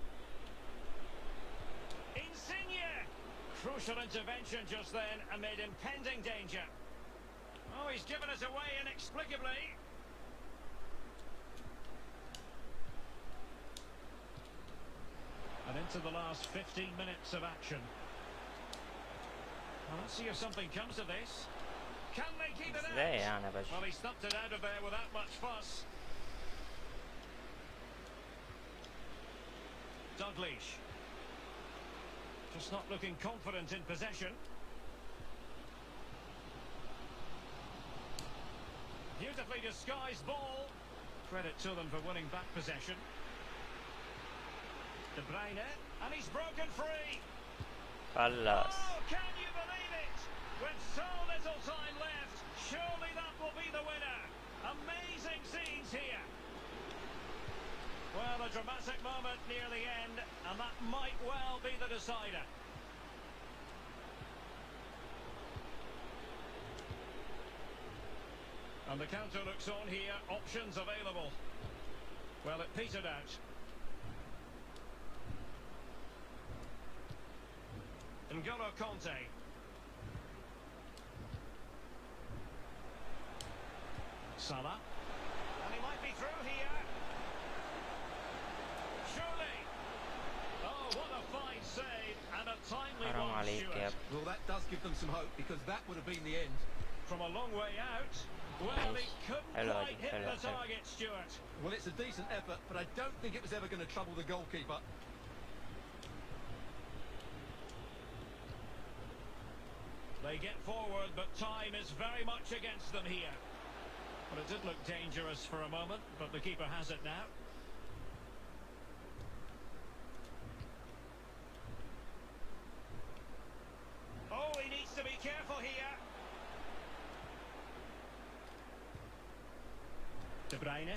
Insigne! Crucial intervention just then amid impending danger. Oh, he's given us away inexplicably. And into the last 15 minutes of action. Well, let's see if something comes of this. Can they keep it
ازاي
out?
يعني يا باشا؟
Well, he stumped it out of there without much fuss. Dalglish. Just not looking confident in possession. Beautifully disguised ball. Credit to them for winning back possession. De Bruyne, and he's broken free.
خلاص.
Oh, can you believe it? With so little time left, surely that will be the winner. Amazing scenes here. Well, a dramatic moment near the end, and that might well be the decider. And the counter looks on here, options available. Well, it petered out. N'Golo Kanté. Salah. And he might be through here. Surely. Oh, what a fine save and a timely
حرام
one,
عليك يا
Stuart.
ابني.
Well, that does give them some hope, because that would have been the end.
From a long way out. Well, he couldn't
Hello,
quite hit
hello,
the
hello.
target, Stuart.
Well, it's a decent effort, but I don't think it was ever going to trouble the goalkeeper.
They get forward, but time is very much against them here. Well, it did look dangerous for a moment, but the keeper has it now. Oh, he needs to be careful here. De Bruyne.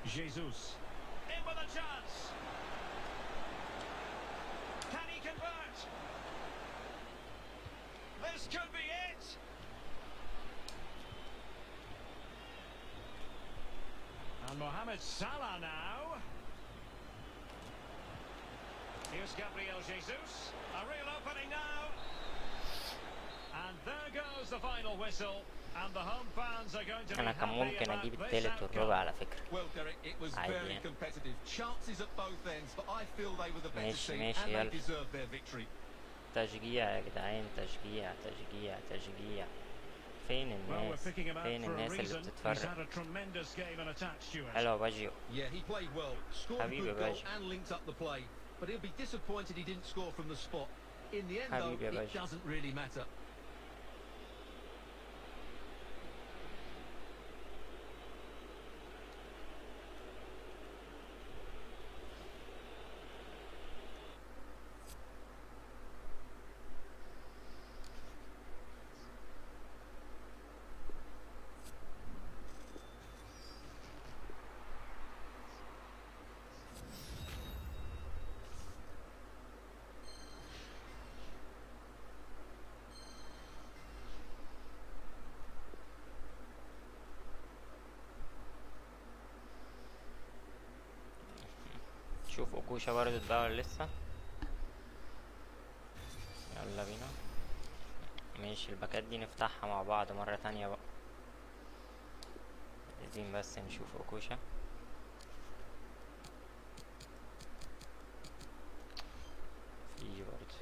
Jesus. In with a chance. Can he convert? This could be it. And Mohamed Salah now. Here's Gabriel Jesus. A real opening now. And there goes the final whistle. And the home fans are going to be
انا كان
happy
ممكن
about
اجيب
this
التالت
outcome.
والرابع على فكرة.
Well, Derek, it was
عادي
very
يعني.
competitive. Chances at both ends, but I feel they were the better
ماشي
team,
ماشي
and they
يلا.
deserved their victory.
تشجيع يا جدعان، تشجيع تشجيع تشجيع. فين
Well, we're
الناس؟
picking him out
فين
for a
الناس اللي
reason. He's
بتتفرج؟
had a tremendous game and attack, Stuart.
حلو يا باجيو.
Yeah, he played well, scored a
حبيبي
good
يا
goal
باشا.
and linked up the play. But he'll be disappointed he didn't score from the spot. In the end, though,
حبيبي يا
it
باشا.
doesn't really matter.
شوف اوكوشا برضه اتباع ولا لسه؟ يلا بينا. ماشي، الباكات دي نفتحها مع بعض مرة تانية بقى. عايزين بس نشوف اوكوشا. في برضه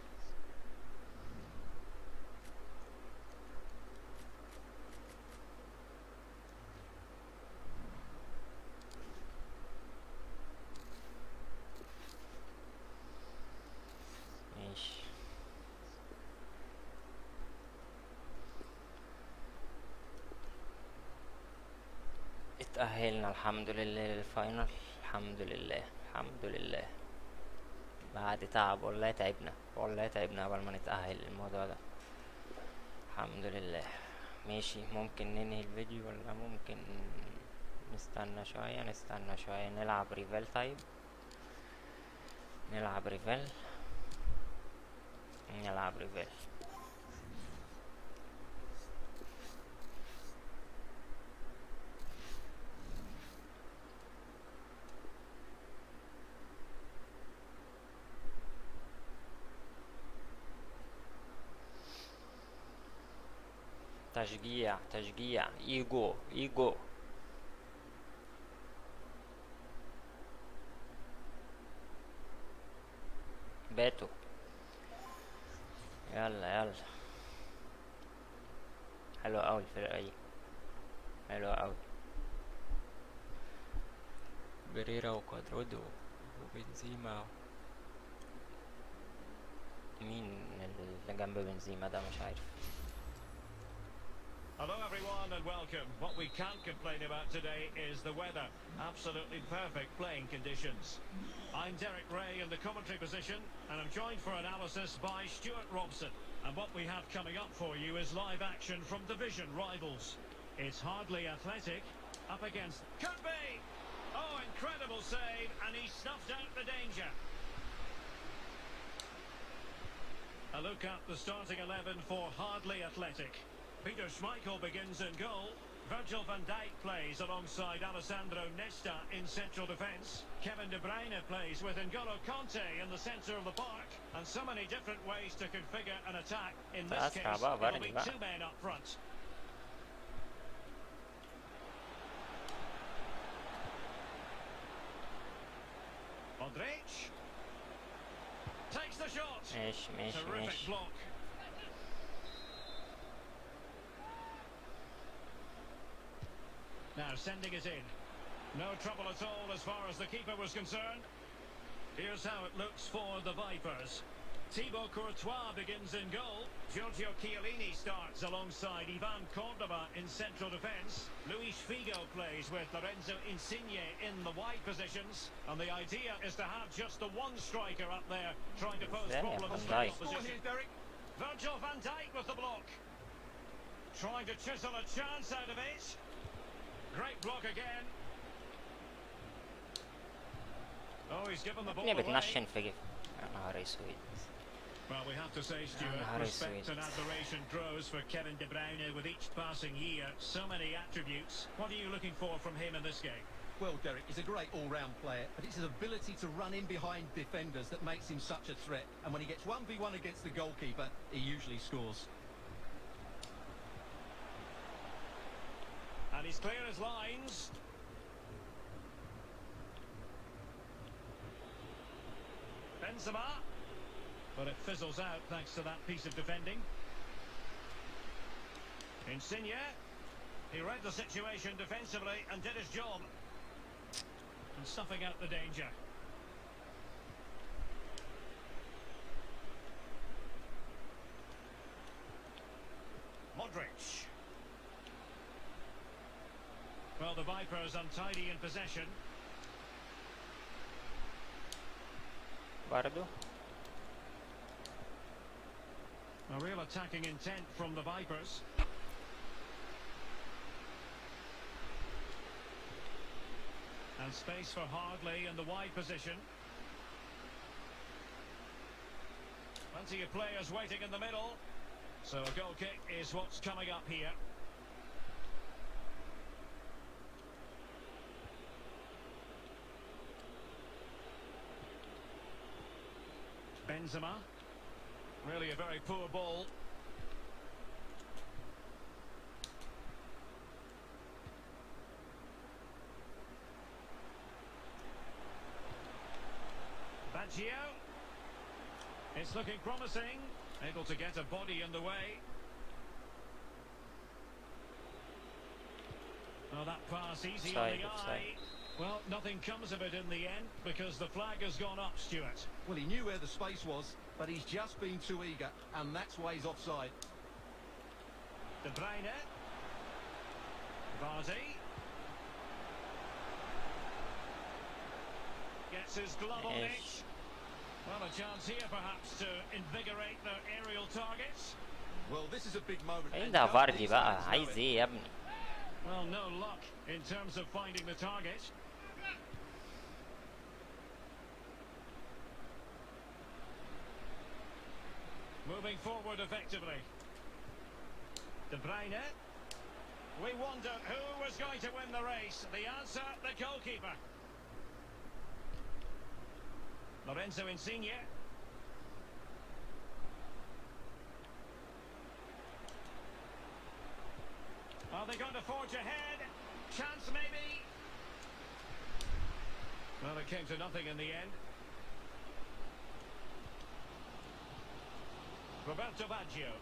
ماشي. اتأهلنا الحمد لله للفاينل. الحمد لله الحمد لله. بعد تعب، والله تعبنا والله تعبنا قبل ما نتأهل الموضوع ده. الحمد لله. ماشي، ممكن ننهي الفيديو ولا ممكن نستنى شوية؟ نستنى شوية، نلعب ريفال. طيب نلعب ريفال. نلعب ريفال. تشجيع تشجيع، ايجو ايجو. باتو. يلا يلا. حلوة أوي الفرقة دي، حلوة أوي. بريرا وكوادرودو وبنزيما. مين اللي جنب بنزيما ده؟ مش عارف.
Hello everyone and welcome. What we can't complain about today is the weather. Absolutely perfect playing conditions. I'm Derek Ray in the commentary position and I'm joined for analysis by Stuart Robson. And what we have coming up for you is live action from division rivals. It's Hardly Athletic up against Kirkby. Oh, incredible save, and he snuffed out the danger. A look at the starting 11 for Hardly Athletic. Peter Schmeichel begins in goal. Virgil van Dijk plays alongside Alessandro Nesta in central defence. Kevin De Bruyne plays with N'Golo Kanté in the centre of the park. And so many different ways to configure an attack. In this case, it'll be two men up front. Modric takes the shot. Terrific block. Now sending it in. No trouble at all as far as the keeper was concerned. Here's how it looks for the Vipers. Thibaut Courtois begins in goal. Giorgio Chiellini starts alongside Ivan Cordoba in central defence. Luis Figo plays with Lorenzo Insigne in the wide positions. And the idea is to have just the one striker up there trying to pose problems for the opposition. Virgil van Dijk with the block. Trying to chisel a chance out of it. Great block again. Oh, he's given the ball away. Well, we have to say, Stuart, respect and admiration grows for Kevin De Bruyne with each passing year. So many attributes. What are you looking for from him in this game?
Well, Derek, he's a great all-round player, but it's his ability to run in behind defenders that makes him such a threat. And when he gets 1v1 against the goalkeeper, he usually scores.
And he's clear as lines. Benzema. But it fizzles out thanks to that piece of defending. Insigne. He read the situation defensively and did his job. And snuffing out the danger. Modric. Well, the Vipers untidy in possession.
Bardo.
A real attacking intent from the Vipers. And space for Hardly in the wide position. Plenty of players waiting in the middle. So a goal kick is what's coming up here. Benzema. Really a very poor ball. Baggio. It's looking promising. Able to get a body in the way. Oh, that pass easy on the eye. Well, nothing comes of it in the end because the flag has gone up, Stuart.
Well, he knew where the space was, but he's just been too eager, and that's why he's offside.
De Bruyne. Vardy. Gets his glove on it. Well, a chance here perhaps to invigorate their aerial targets.
Well, this is a big moment.
ده فاردي بقى عايز ايه يا ابني؟
Well, no luck in terms of finding the target. Moving forward effectively. De Bruyne. We wonder who was going to win the race. The answer, the goalkeeper. Lorenzo Insigne. Are they going to forge ahead? Chance maybe? Well, it came to nothing in the end. Roberto Baggio.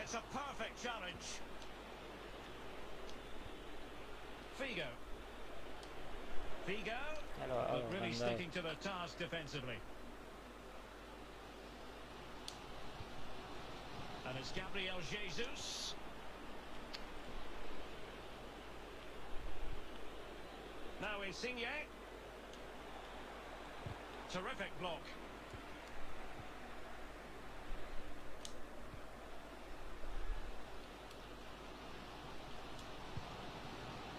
It's a perfect challenge. Figo. Figo.
حلوة
But
أوي
really
فان
sticking
دايك.
to the task defensively. And it's Gabriel Jesus. Now Insigne. Terrific block.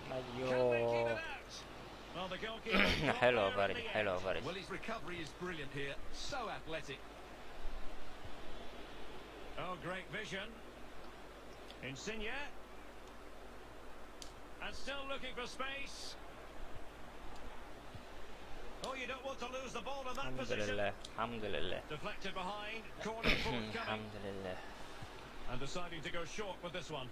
Can they keep it
أيوه.
out? Well, the goalkeeper.
حلوة فاري، حلوة فاري.
Well, his recovery is brilliant here. So athletic.
Oh, great vision. Insigne. And still looking for space. Oh, you don't want to lose the ball in that
الحمد
position.
لله الحمد لله
Deflected behind. Corner forthcoming.
الحمد لله.
And deciding to go short with this one.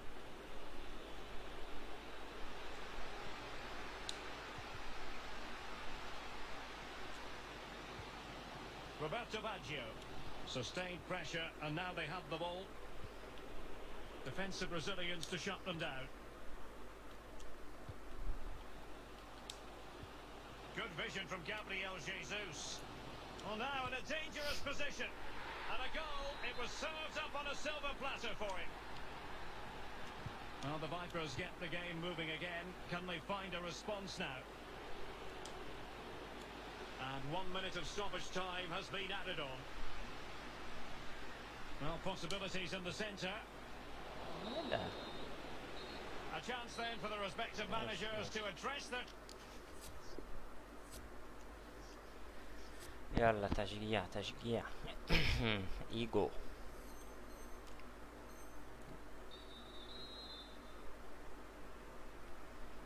Roberto Baggio. Sustained pressure, and now they have the ball. Defensive resilience to shut them down. Good vision from Gabriel Jesus. Well, now in a dangerous position. And a goal. It was served up on a silver platter for him. Well, the Vipers get the game moving again. Can they find a response now? And 1 minute of stoppage time has been added on. Well, possibilities in the centre.
لا.
A chance then for the respective managers to address their...
يلا تشجيع تشجيع. ايجو.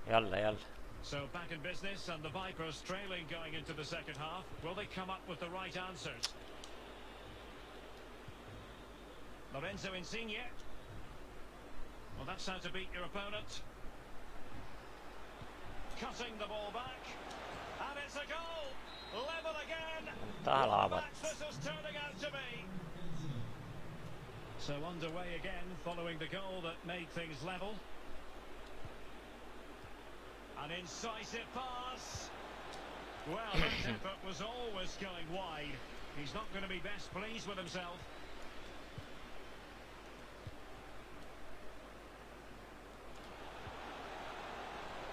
يلا يلا.
So back in business, and the Vipers trailing going into the second half. Will they come up with the right answers? Lorenzo Insigne. Well, that's how to beat your opponent. Cutting the ball back. And it's a goal! Level again!
انتهى
What a
العبط.
match this is turning out to be! So underway again, following the goal that made things level. An incisive pass. Well, that effort was always going wide. He's not going to be best pleased with himself.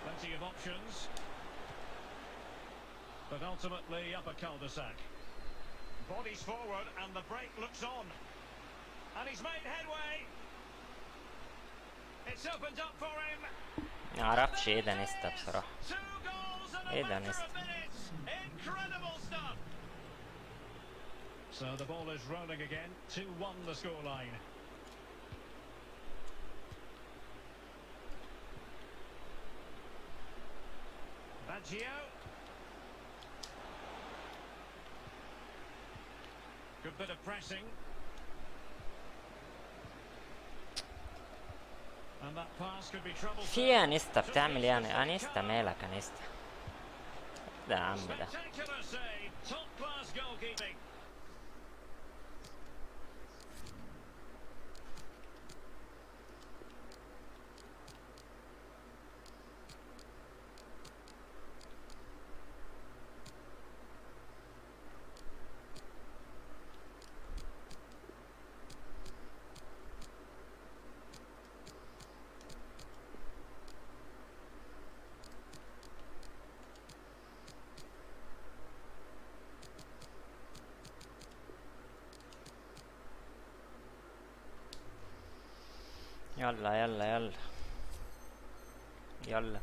Plenty of options. But ultimately up a cul-de-sac. Bodies forward and the break looks on. And he's made headway. It's opened up for him.
معرفش ايه ده نيستا بصراحة.
Two goals in a
ايه ده
matter
نيستا.
of minutes. Incredible stuff. So the ball is rolling again. 2-1 the scoreline. Baggio. Good bit of pressing. And that pass could be troublesome.
في يا انيستا بتعمل يعني انيستا مالك انيستا ده يا عم ده.
Spectacular save. Top class goalkeeping.
يلا يلا يلا يلا.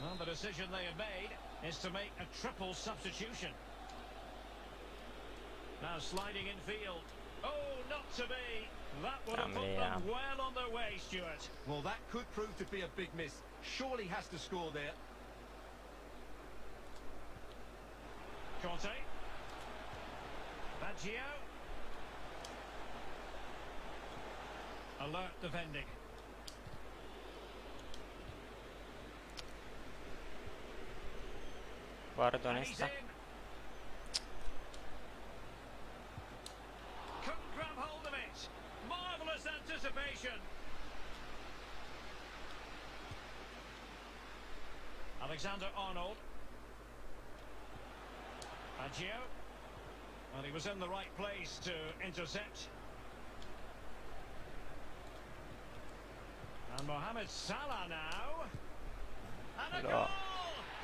Well, the decision they have made is to make a triple substitution. Now sliding in field. Oh, not to be. That would have put them well on their way, Stuart.
Well, that could prove to be a big miss. Surely has to score there.
Conte. Baggio. Alert defending.
برضه
And he's
نيستا.
in. Couldn't grab hold of it. Marvellous anticipation. Alexander-Arnold. Baggio. Well, he was in the right place to intercept. And Mohamed Salah now. And a goal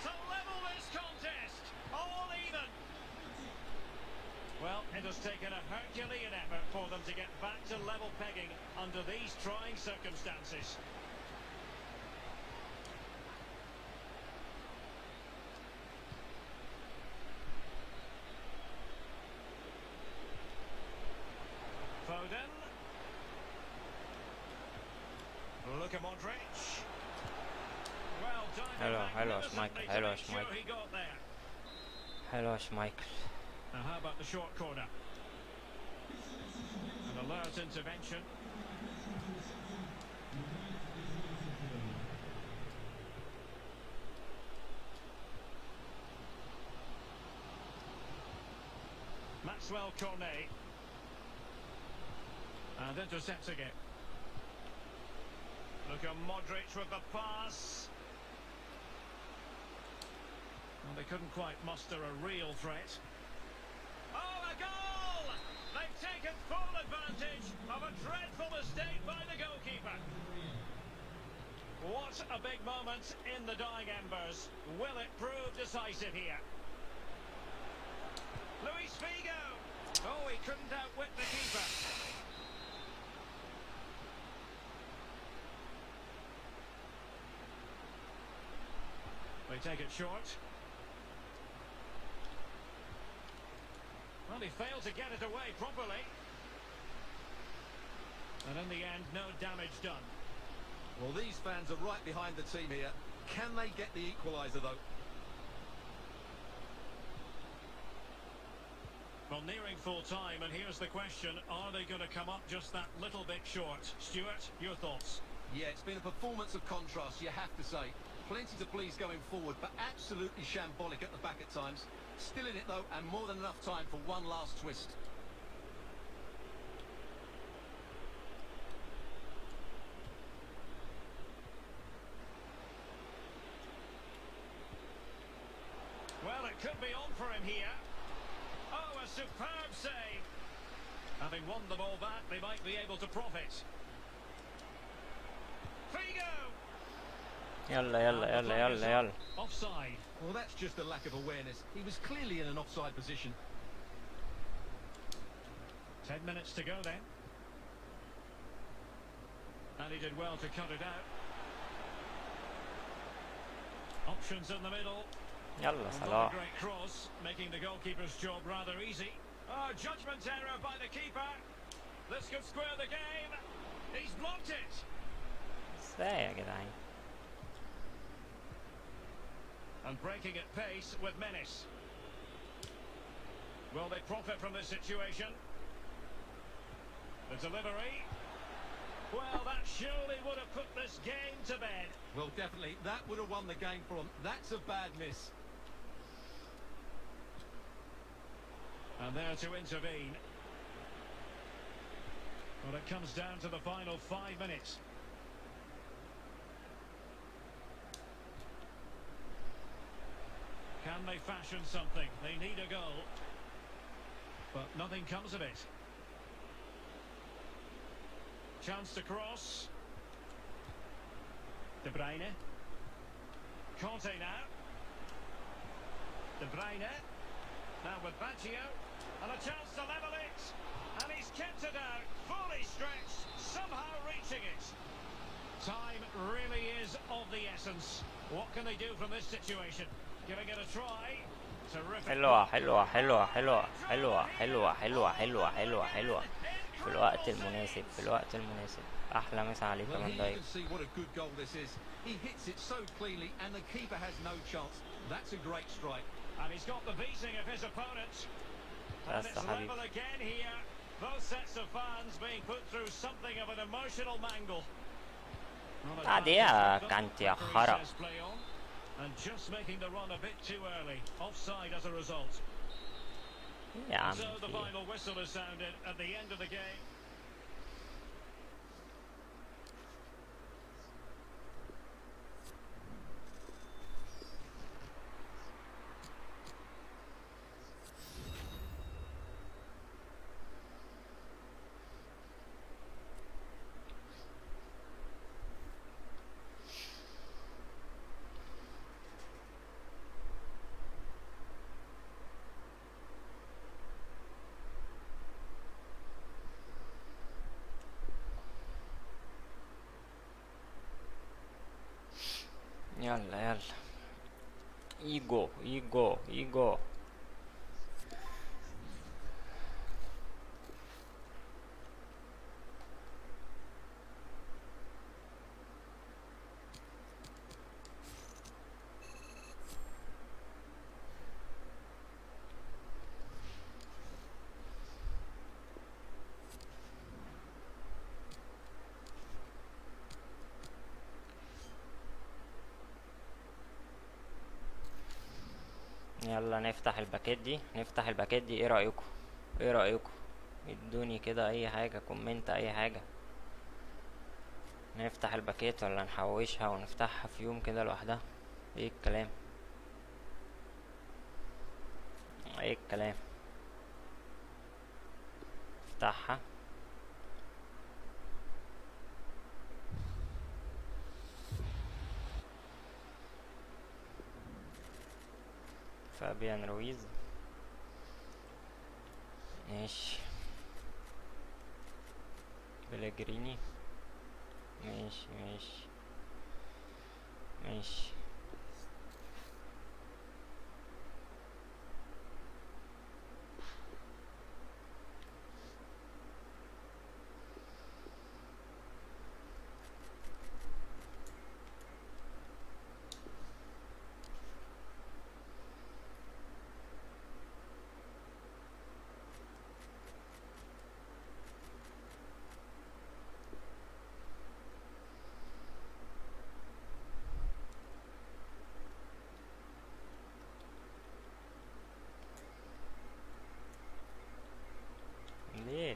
to level this contest. All even. Well, it has taken a Herculean effort for them to get back to level pegging under these trying circumstances. Foden. Luka Modric. Well done.
Hello, Schmeichel. Hello, Schmeichel.
He got there.
Hello, Schmeichel.
Now how about the short corner? An alert intervention. Maxwell Cornet. And intercepts again. Luka Modric with the pass. Well, they couldn't quite muster a real threat. Oh, a goal! They've taken full advantage of a dreadful mistake by the goalkeeper. What a big moment in the dying embers. Will it prove decisive here? Luis Figo. Oh, he couldn't outwit the keeper. They take it short. Well, he failed to get it away properly. And in the end, no damage done.
Well, these fans are right behind the team here. Can they get the equaliser, though?
Well, nearing full time, and here's the question. Are they going to come up just that little bit short? Stuart, your thoughts?
Yeah, it's been a performance of contrast, you have to say. Plenty to please going forward, but absolutely shambolic at the back at times. Still in it, though, and more than enough time for one last twist.
Well, it could be on for him here. Oh, a superb save. Having won the ball back, they might be able to profit. Figo!
يلا.
Offside.
Well, that's just a lack of awareness. He was clearly in an offside position.
10 minutes to go then. And he did well to cut it out. Options in the middle.
يلا
Not
صلاح.
a great cross, making the goalkeeper's job rather easy. Oh, judgment error by the keeper. This could square the game. He's blocked it.
ازاي يا جدعان؟
And breaking at pace with menace. Will they profit from this situation? The delivery. Well, that surely would have put this game to bed.
Well, definitely, that would have won the game for them. That's a bad miss.
And there to intervene. Well, it comes down to the final 5 minutes. Can they fashion something? They need a goal. But nothing comes of it. Chance to cross. De Bruyne. Conte now. De Bruyne. Now with Baggio. And a chance to level it. And he's kept it out. Fully stretched. Somehow reaching it. Time really is of the essence. What can they do from this situation? Giving it a try. Terrific.
حلوة حلوة حلوة حلوة حلوة حلوة حلوة حلوة حلوة حلوة في الوقت المناسب في الوقت المناسب. أحلى مسا عليك
Well,
من
here you
دايك.
can see what a good goal this is. He hits it so cleanly, and the keeper has no chance. That's a great strike.
And he's got the beating of his opponent. And
بس
it's
حبيبي.
level again here. Both sets of fans being put through something of an emotional mangle. Well,
عادي يا كانت يا خرا.
says play on. And just making the run a bit too early. Offside as a result.
يا عم
So the
في.
final whistle is sounded at the end of the game.
يلا يلا. ايجو ايجو ايجو. يلا نفتح الباكيت دي، نفتح الباكيت دي. ايه رأيكم؟ ايه رأيكم؟ ادوني كده اي حاجة، كومنت اي حاجة. نفتح الباكيت ولا نحوشها ونفتحها في يوم كده لوحدها؟ ايه الكلام؟ ايه الكلام؟ افتحها. فابيان رويز. ماشي. بلجريني. ماشي ماشي ماشي.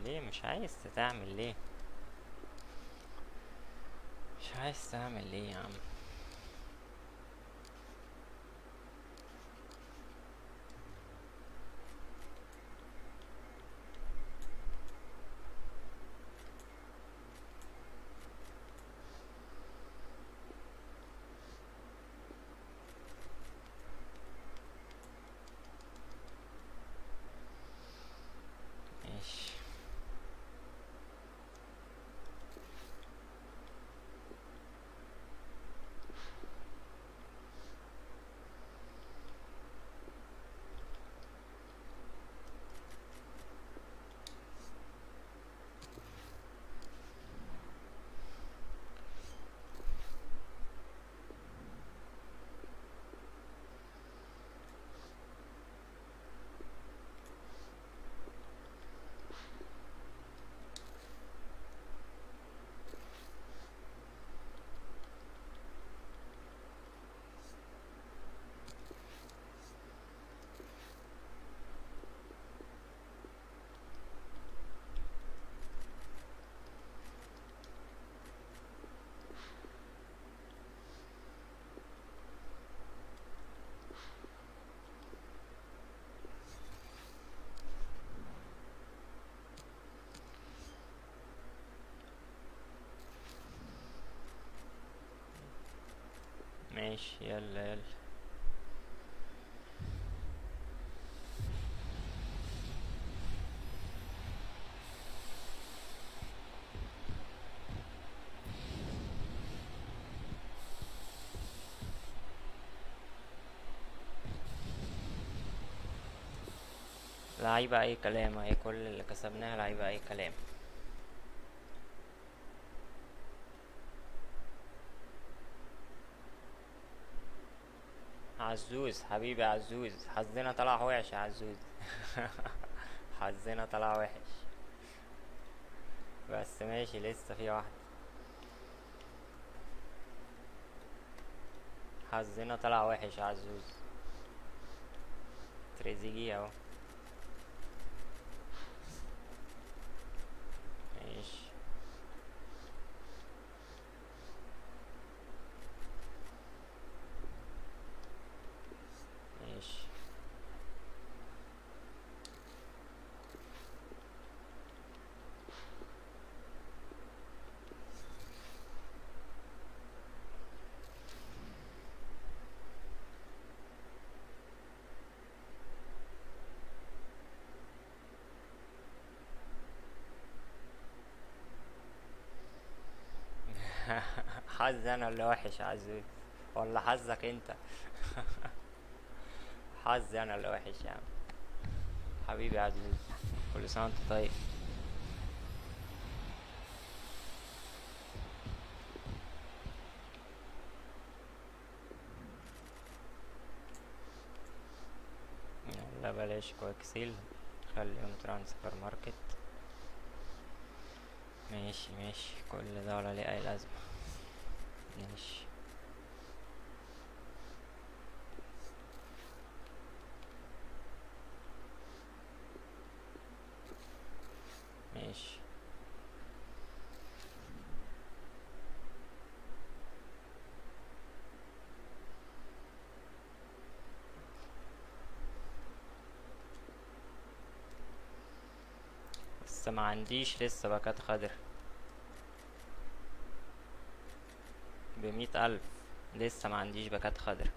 ليه مش عايز تعمل ليه؟ مش عايز تعمل ليه يا عم؟ ماشي. ماشي يلا يلا. لعيبة اي كلام اهي، كل اللي كسبناها لعيبة اي كلام. عزوز حبيبي عزوز، حظنا طلع وحش يا عزوز. حظنا طلع وحش. بس ماشي، لسه في واحدة. حظنا طلع وحش يا عزوز. تريزيجيه اهو. ماشي ماشي. حظ انا اللي وحش يا عزوز. ولا حظك انت؟ حظي انا اللي وحش يا عم. حبيبي يا عزوز، كل سنة وانت طيب. يلا بلاش كويكسيل، خليهم ترانسفير ماركت. ماشي ماشي، كل ده ولا ليه اي لازمة. ماشي ماشي. بس ما عنديش لسه باكات خضر ب100,000. لسه ما عنديش باكات خضر.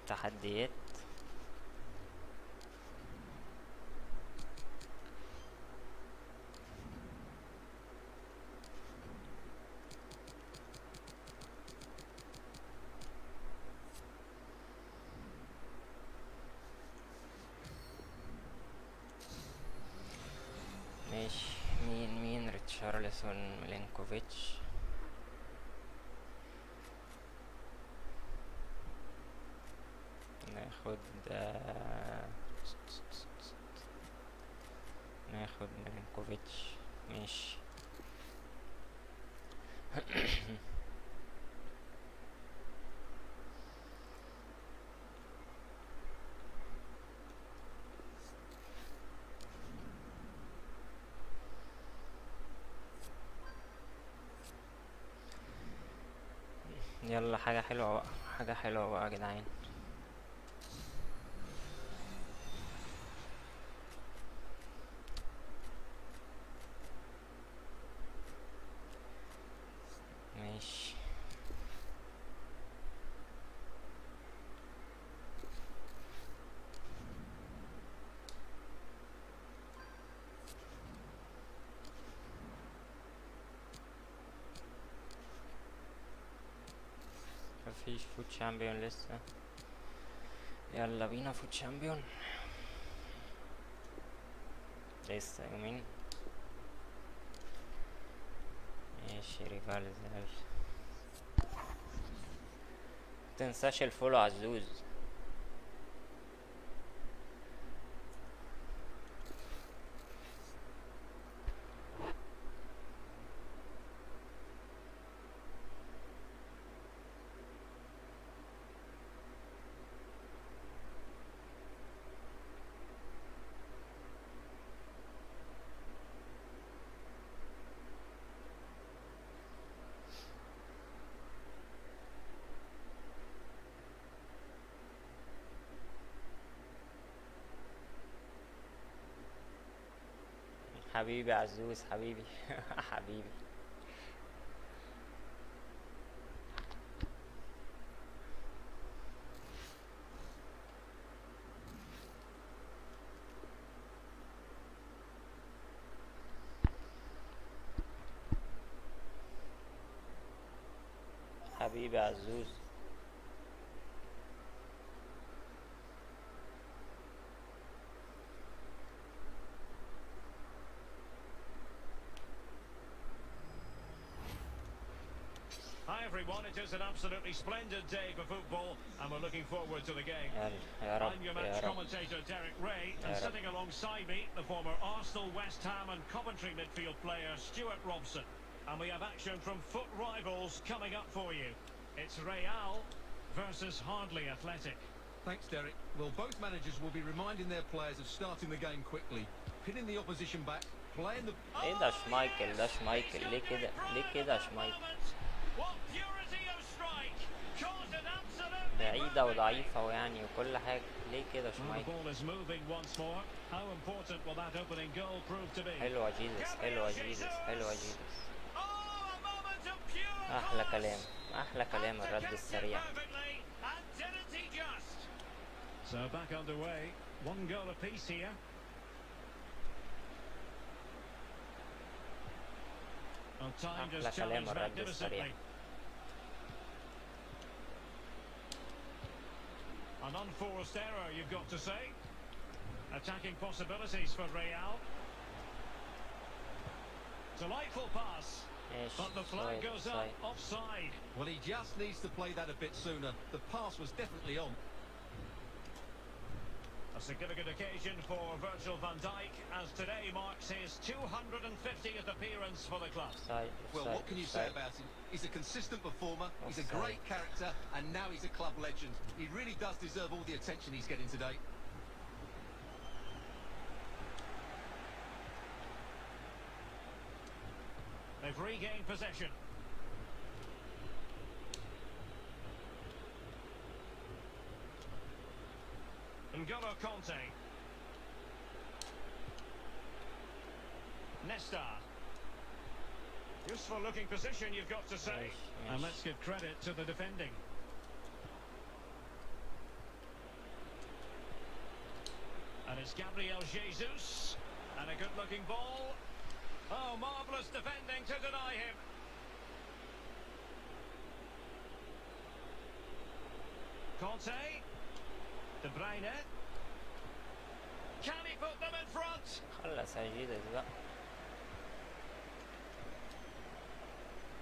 تحديات. ماشي. مين ريتشارلسون ميلينكوفيتش. ناخد ناخد ميلينكوفيتش. ماشي. يلا حاجة حلوة بقى، حاجة حلوة بقى يا جدعان. ماشي. مفيش فوت شامبيون لسه. يلا بينا فوت شامبيون. لسه يومين. ماشي ريفال زال. متنساش الفولو عزوز. حبيبي عزوز حبيبي. حبيبي. حبيبي عزوز.
Hi everyone, it is an absolutely splendid day for football and we're looking forward to the game.
يلا يا رب
I'm your
يا
match
رب.
commentator Derek Ray and
يا رب.
sitting alongside me the former Arsenal, West Ham and Coventry midfield player Stuart Robson. And we have action from foot rivals coming up for you. It's Real versus Hardley Athletic.
Thanks, Derek. Well, both managers will be reminding their players of starting the game quickly, pinning the opposition back, playing the...
ايه ده شمايكل؟ ده شمايكل ليه كده؟ ليه كده شمايكل؟
What purity of strike! Caught an absolutely
بعيدة وضعيفة ويعني وكل حاجة. ليه كده
Well, the
شمايكل؟
ball is moving once more. How important will that opening goal prove to be?
حلوة جيزس، حلوة جيزس، حلوة جيزس.
Oh, a moment of pure
أحلى
class.
كلام، أحلى كلام الرد
Defended
السريع.
perfectly, and didn't he just? So back underway. One goal apiece here. Well, timed
أحلى
his
كلام
challenge
الرد السريع.
magnificently. An unforced error, you've got to say. Attacking possibilities for Real. Delightful pass.
ماشي.
But the flag
offside
goes up
offside.
offside.
Well, he just needs to play that a bit sooner. The pass was definitely on.
A significant occasion for Virgil van Dijk as today marks his 250th appearance for the club.
offside
Well,
offside
what can you say
offside.
about him? He's a consistent performer, he's a
Offside.
great character, and now he's a club legend. He really does deserve all the attention he's getting today.
They've regained possession. N'Golo Conte. Nesta. Useful looking position, you've got to say.
ماشي
And
ماشي.
let's give credit to the defending. And it's Gabriel Jesus. And a good looking ball. Oh, marvellous defending to deny him. Conte. De Bruyne. Can he put them in front?
خلص هيجيدس بقى.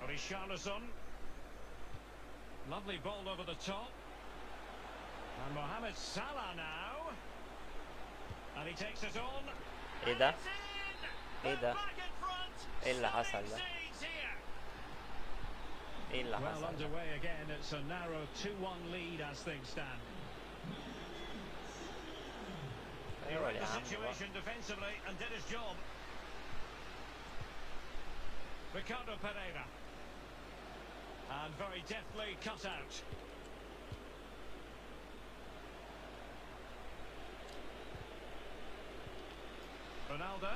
Richarlison. Lovely ball over the top. And Mohamed Salah now. And he takes it on.
ايه ده؟
It's in!
ايه ده؟
Back in front.
ايه اللي حصل
Stunning
ده؟
scenes here.
ايه اللي
Well,
حصل ده؟
underway again. It's a narrow 2-1 lead as things stand. He
ايوه
read
يا
the
عم بقى.
situation defensively and did his job. Ricardo Pereira. And very deftly cut out. Ronaldo.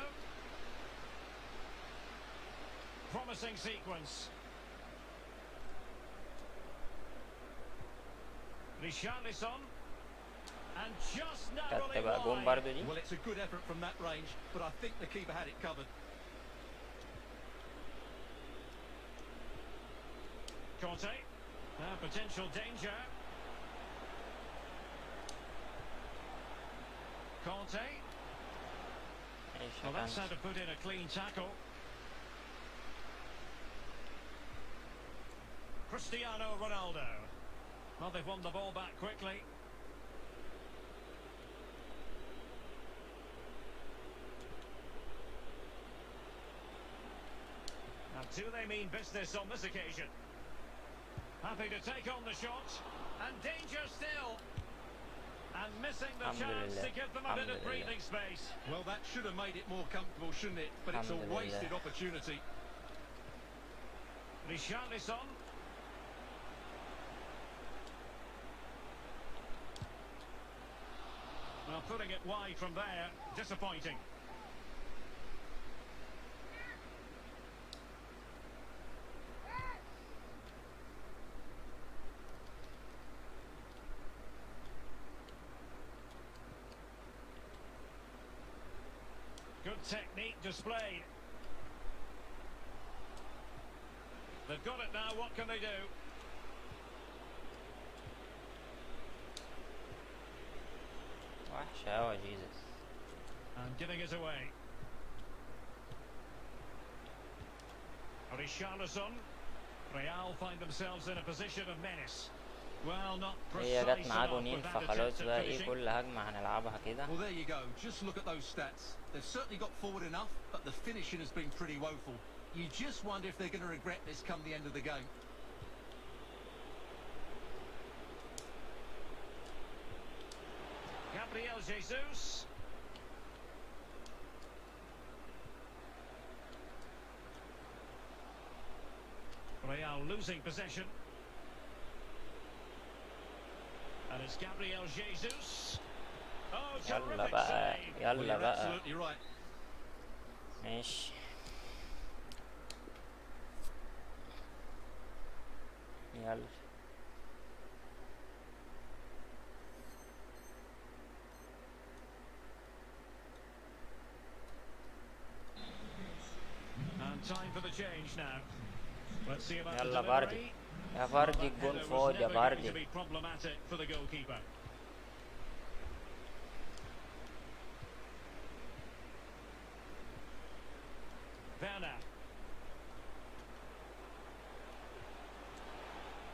Promising sequence. Richarlison. And just
كانت
narrowly
تبقى جون
wide.
برضه دي.
Well, it's a good effort from that range, but I think the keeper had it covered.
Conte. Potential danger. Conte.
ماشي
Well, that's how
كان.
to put in a clean tackle. Cristiano Ronaldo. Well, they've won the ball back quickly. Now, do they mean business on this occasion? Happy to take on the shot. And danger still. And missing the chance to give them a bit of breathing space.
Well, that should have made it more comfortable, shouldn't it? But it's a wasted opportunity.
Richarlison. Well, putting it wide from there, disappointing. Good technique displayed. They've got it now, what can they do?
وحشة أوي جيزس.
And giving it away. Richarlison. Real find themselves in a position of menace. Well, not
هي
precise
جت معاه
enough
جونين
with that
فخلاص
attempt at
بقى ايه
finishing.
كل هجمة هنلعبها كده.
Well, there you go. Just look at those stats. They've certainly got forward enough, but the finishing has been pretty woeful. You just wonder if they're going to regret this come the end of the game.
Gabriel Jesus. Real losing possession. And it's Gabriel Jesus. Oh,
يلا
terrific
بقى
save.
Well,
يلا
you're
بقى.
absolutely right.
ماشي. يلا.
And time for the change now. Let's see about the
يلا باردي
delivery.
يا
Well,
فاردي
that
الجون
header was
فاضي يا
never going to
باردي.
be problematic for the goalkeeper. Werner.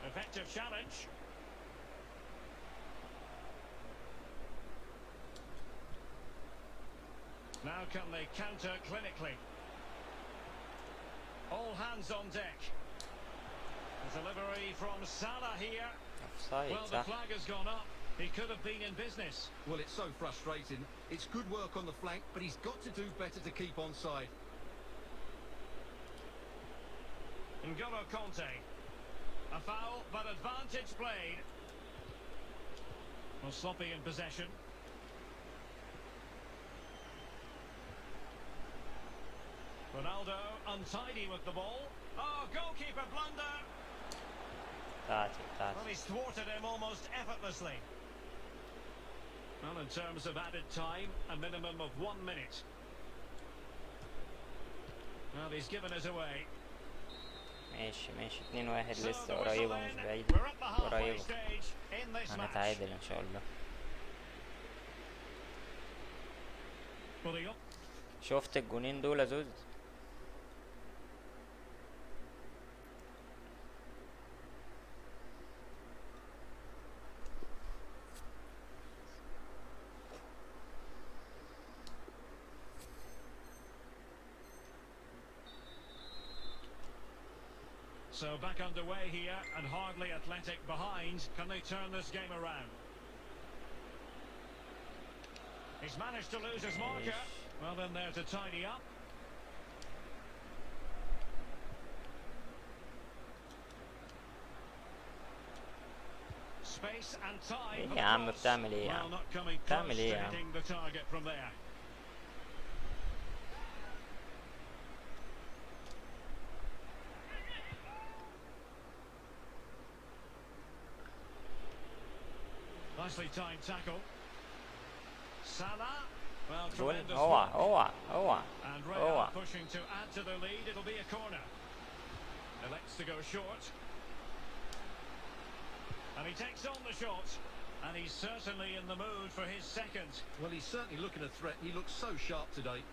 Effective challenge. Now can they counter clinically? All hands on deck. The delivery from Salah here.
اوفسايد
Well, the
صح.
flag has gone up. He could have been in business.
Well, it's so frustrating. It's good work on the flank, but he's got to do better to keep onside.
N'Golo Conte. A foul, but advantage played. Well, sloppy in possession. Ronaldo untidy with the ball. Oh, goalkeeper blunder.
بتاعتي
Well,
بتاعتي.
he's thwarted him almost effortlessly. Well, in terms of added time, a minimum of 1 minute. Well, he's given us away.
ماشي ماشي 2-1
So
لسه
the whistle
قريبة
then.
مش بعيدة.
We're at the halfway
قريبة.
stage in this match.
هنتعادل ان شاء الله.
Well, the
شفت الجونين دول يا زوز؟
So back underway here, and hardly Athletic behind. Can they turn this game around? He's managed to lose his marker. Well, then there to tidy up. Space and time.
إيه
for
يا
the
عم
cross.
بتعمل إيه يا
Well,
عم؟
not coming
بتعمل
close
إيه
to
يا عم؟
hitting the target from there. Nicely timed tackle. Salah. Well,
جون
tremendous
اوعى
work.
اوعى اوعى
And
اوعى.
Real pushing to add to the lead. It'll be a corner. Elects to go short. And he takes on the shot. And he's certainly in the mood for his second.
Well, he's certainly looking a threat. He looks so sharp today.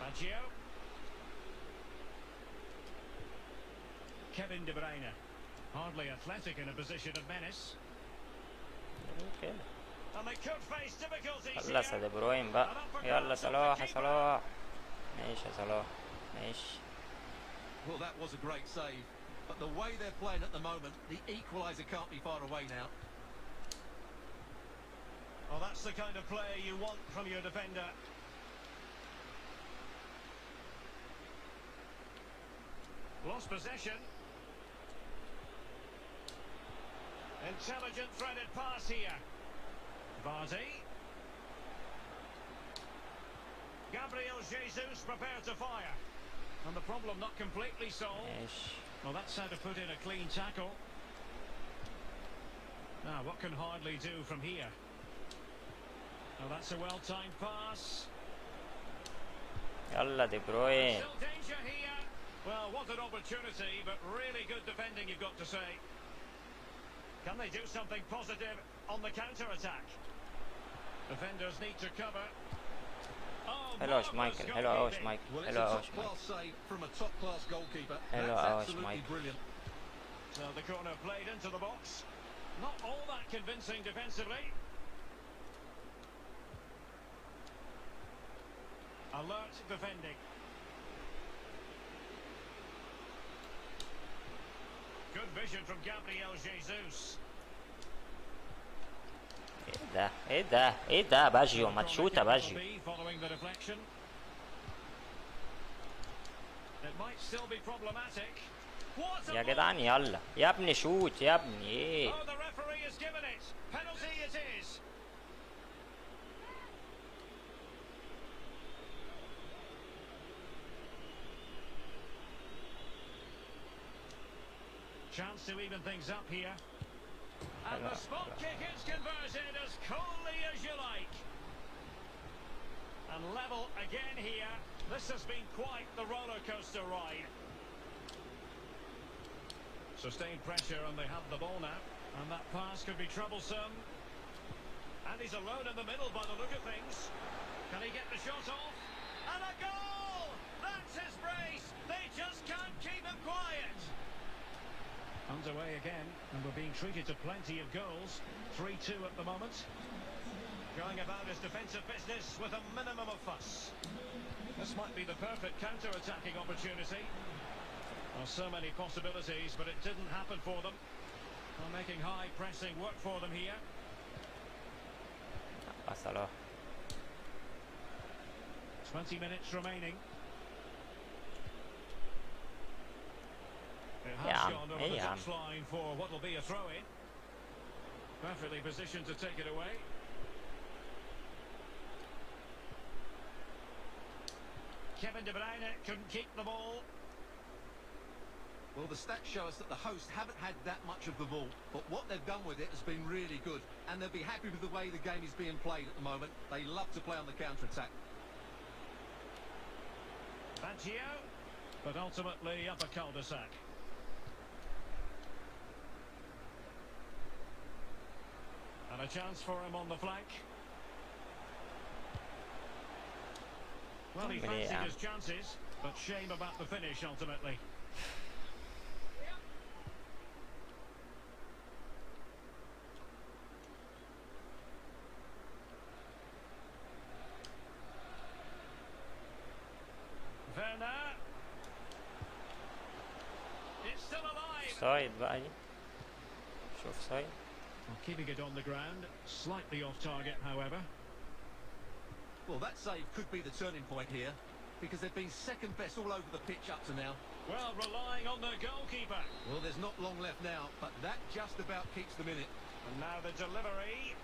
Baggio. Kevin De Bruyne. Hardly Athletic in a position of menace.
كده.
And they could face difficulties
خلص يا
here.
دي بروين بقى. يلا صلاح يا صلاح. ماشي يا صلاح ماشي.
Well, that was a great save. But the way they're playing at the moment, the equaliser can't be far away now.
Well, that's the kind of player you want from your defender. Lost possession. Intelligent threaded pass here. Vardy. Gabriel Jesus prepared to fire. And the problem not completely solved.
ماشي.
Well, that's how to put in a clean tackle. Now, what can Hardley do from here? Well, that's a well-timed pass.
يلا دي بروين.
Still danger here. Well, what an opportunity, but really good defending, you've got to say. Can they do something positive on the counter-attack? Defenders need to cover. Oh,
حلو يا
marvellous
شمايكل حلو قوي يا
goalkeeping.
شمايكل
Well, it's
حلو
a
قوي يا
top-class
شمايكل.
save from a top-class goalkeeper.
Hello,
That's
Ash,
absolutely
Mike.
brilliant.
So the corner played into the box. Not all that convincing defensively. Alert defending. Good vision from Gabriel Jesus.
ايه ده ايه ده ايه ده باجيو ما تشوت يا باجيو.
Following the deflection. It might still be problematic. What a
يا
block!
جدعان يلا يا ابني شوت يا ابني ايه.
Oh, the referee has given it. Penalty it is. Chance to even things up here. And the spot kick is converted as coolly as you like. And level again here. This has been quite the roller coaster ride. Sustained pressure and they have the ball now. And that pass could be troublesome. And he's alone in the middle by the look of things. Can he get the shot off? And a goal! That's his brace! They just can't keep him quiet. Underway again, and we're being treated to plenty of goals. 3-2 at the moment. Going about his defensive business with a minimum of fuss. This might be the perfect counter-attacking opportunity. Well, so many possibilities, but it didn't happen for them. Well, making high pressing work for them here.
Salah.
20 minutes remaining. It has
Yeah,
gone over the
yeah.
touchline for what will be a throw-in. Perfectly positioned to take it away. Kevin De Bruyne couldn't keep the ball.
Well, the stats show us that the hosts haven't had that much of the ball, but what they've done with it has been really good, and they'll be happy with the way the game is being played at the moment. They love to play on the counter-attack.
Fangio, but ultimately up a cul-de-sac. And a chance for him on the flank. Well, he fancied his chances, but shame about the finish ultimately. Werner. It's still alive.
سايد بقى دي. شوف سايد.
Well, keeping it on the ground, slightly off target, however.
Well, that save could be the turning point here, because they've been second best all over the pitch up to now.
Well, relying on the goalkeeper.
Well, there's not long left now, but that just about keeps them in it.
And now the delivery.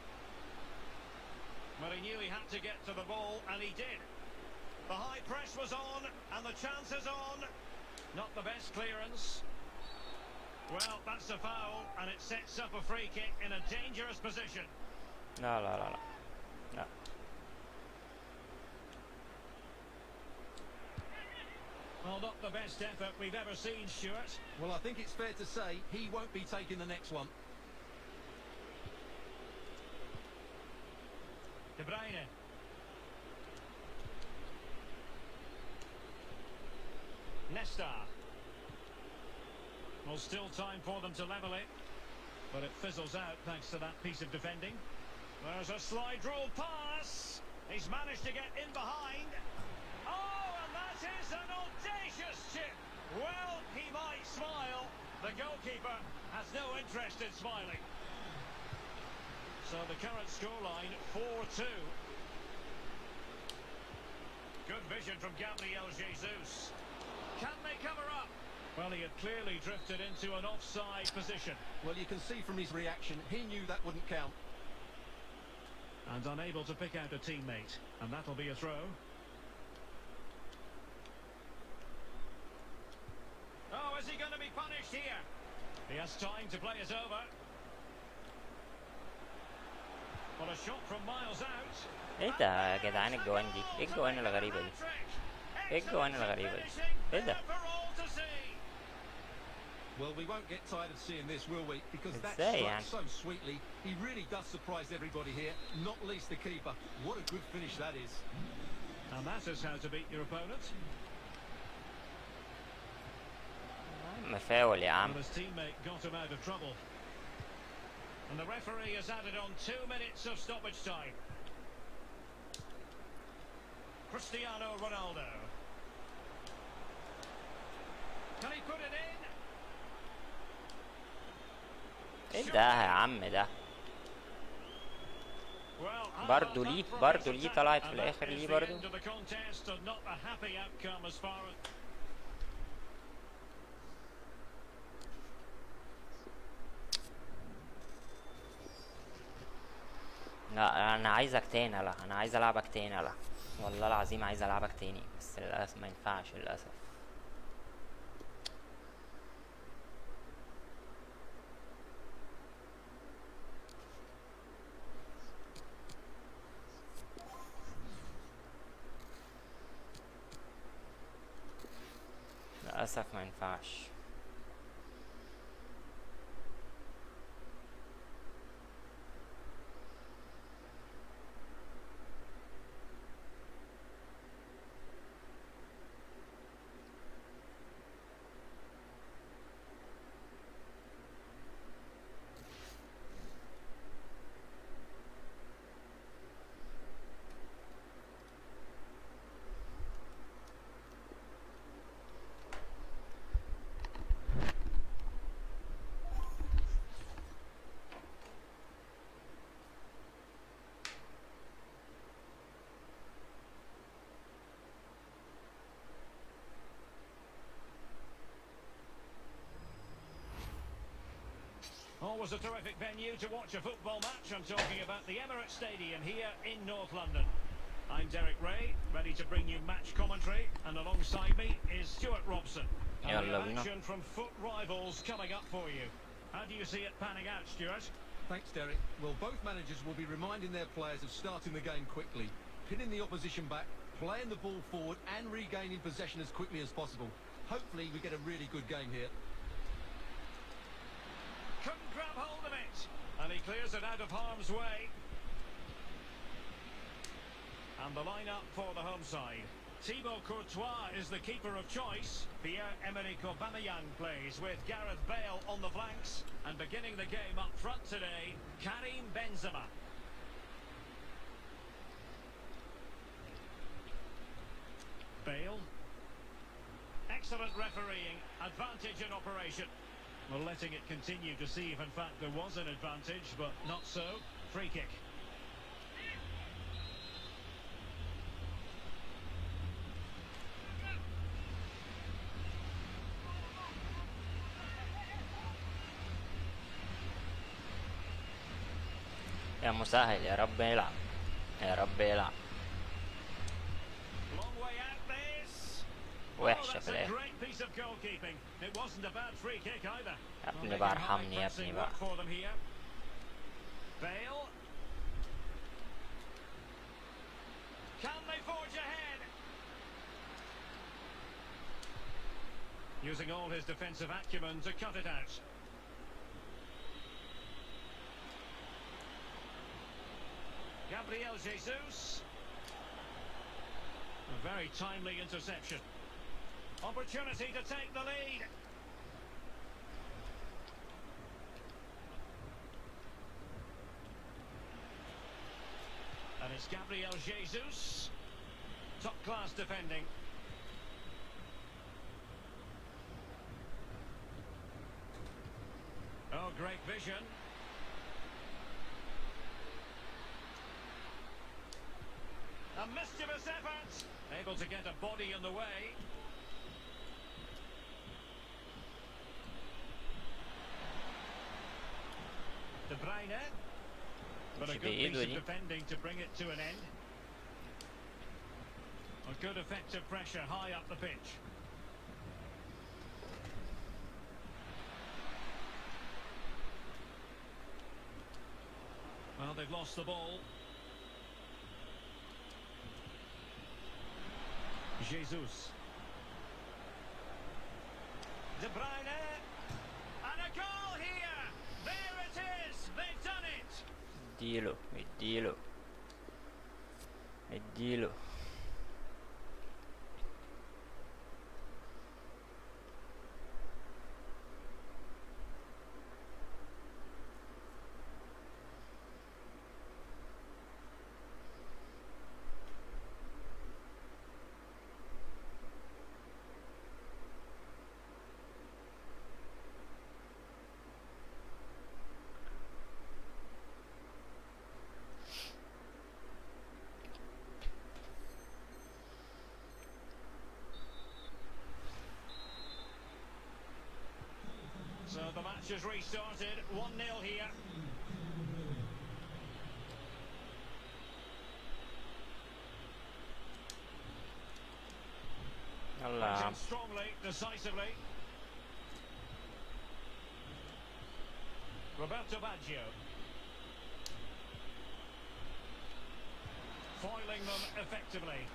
Well, he knew he had to get to the ball, and he did. The high press was on, and the chance is on. Not the best clearance. Well, that's a foul, and it sets up a free kick in a dangerous position.
لا لا لا لا. لا.
Well, not the best effort we've ever seen, Stuart.
Well, I think it's fair to say he won't be taking the next one.
De Bruyne. Nesta. Well, still time for them to level it, but it fizzles out thanks to that piece of defending. There's a slide rule pass. He's managed to get in behind. Oh, and that is an audacious chip. Well, he might smile. The goalkeeper has no interest in smiling. So the current scoreline, 4-2. Good vision from Gabriel Jesus. Can they cover up? Well, he had clearly drifted into an offside position.
Well, you can see from his reaction, he knew that wouldn't count.
And unable to pick out a teammate. And that'll be a throw. Oh, is he going to be punished here? He has time to play it over. Well, a shot from miles out.
ايه ده يا جدعان الجوان دي؟ ايه الجوان الغريبة دي؟ ايه الجوان الغريبة دي؟ ايه ده؟
Well, we won't get tired of seeing this, will we? Because that
ازاي
strikes
يعني؟
so sweetly. He really does surprise everybody here, not least the keeper. What a good finish that is.
And that is how to beat your opponent.
مفاول يا عم.
Well, his teammate got him out of trouble. And the referee has added on 2 minutes of stoppage time. Cristiano Ronaldo. Can he put it in?
ايه ده يا عم ده؟
Well,
برضو ليه طلعت في الآخر ليه برضو؟ لا انا عايزك تاني، لا انا عايز العبك تاني، لا والله العظيم عايز العبك تاني، بس للاسف ما ينفعش للاسف. للأسف ما ينفعش.
Always a terrific venue to watch a football match. I'm talking about the Emirates Stadium here in North London. I'm Derek Ray, ready to bring you match commentary, and alongside me is Stuart Robson. And we have action from foot rivals coming up for you. How do you see it panning out, Stuart?
Thanks, Derek. Well, both managers will be reminding their players of starting the game quickly, pinning the opposition back, playing the ball forward and regaining possession as quickly as possible. Hopefully we get a really good game here.
Couldn't grab hold of it, and he clears it out of harm's way. And the line-up for the home side. Thibaut Courtois is the keeper of choice. Pierre-Emerick Aubameyang plays with Gareth Bale on the flanks. And beginning the game up front today, Karim Benzema. Bale. Excellent refereeing, advantage in operation. Well, letting it continue to see if in fact there was an advantage, but not so. Free kick.
يا مسهل يا رب يلعب يا رب يلعب.
Long way out this.
وحشة
That's
في
a
الآخر.
great piece of goalkeeping. It wasn't a bad free kick either.
يا ابني
Well,
بقى
making
ارحمني يا
high
ابني
pressing
بقى.
work for them here. Bale. Can they forge ahead? Using all his defensive acumen to cut it out. Gabriel Jesus. A very timely interception. Opportunity to take the lead. And it's Gabriel Jesus. Top class defending. Oh, great vision. A mischievous effort. Able to get a body in the way. De Bruyne. But a good piece of defending to bring it to an end. A good effective pressure high up the pitch. Well, they've lost the ball. Jesus. De Bruyne. And a goal here. There it is. They've done it.
اديله اديله اديله.
So the match has restarted. 1-0 here.
يلا.
Action strongly, decisively. Roberto Baggio. Foiling them effectively.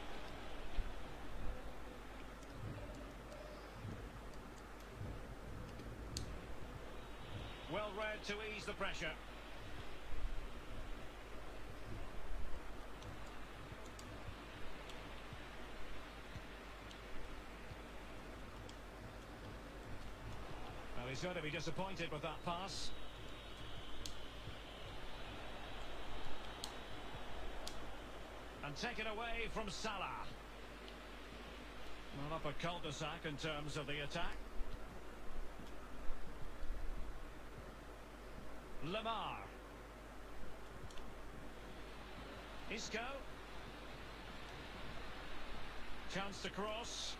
read to ease the pressure. Well, he's going to be disappointed with that pass. And taken away from Salah. Well, up a cul-de-sac in terms of the attack. Lamar. Isco. Chance to cross.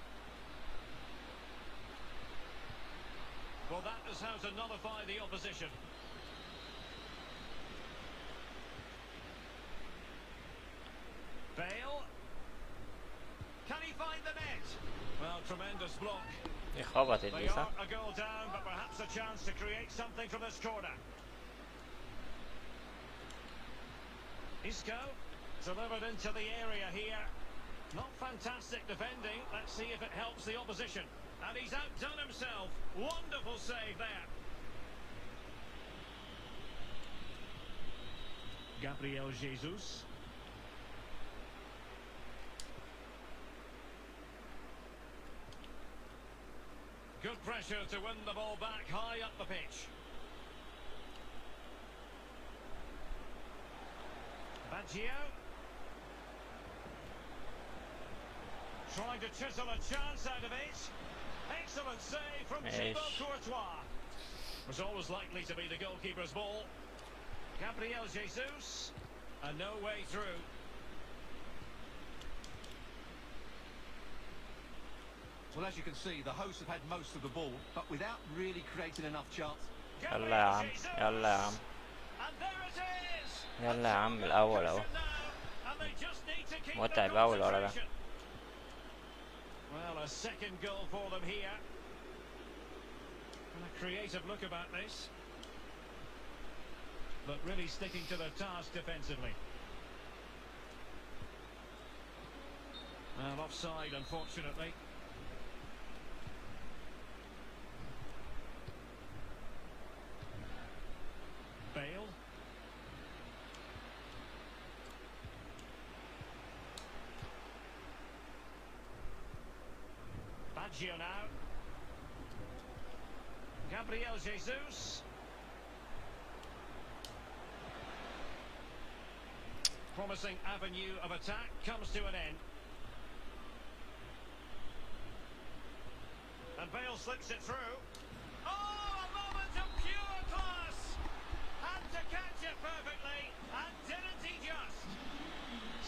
Well, that is how to nullify the opposition. Bale. Can he find the net? Well, tremendous block.
دي خبطت
They
دي صح؟
are a goal down, but perhaps a chance to create something from this corner. Isco delivered into the area here. Not fantastic defending. Let's see if it helps the opposition. And he's outdone himself. Wonderful save there. Gabriel Jesus. Good pressure to win the ball back high up the pitch. Baggio. Trying to chisel a chance out of it. Excellent save from Thibaut Courtois. Was always likely to be the goalkeeper's ball. Gabriel Jesus. And no way through.
Well, as you can see, the hosts have had most of the ball, but without really creating enough chance.
يلا يا عم يلا يا عم يلا يا عم الأول أهو متعب أول ورا ده.
Well, a second goal for them here. And a creative look about this. But really sticking to their task defensively. Well, offside, unfortunately. Bale. Baggio now. Gabriel Jesus. Promising avenue of attack comes to an end. And Bale slips it through. Oh, a moment of pure class! Had to catch it perfectly, and didn't he just?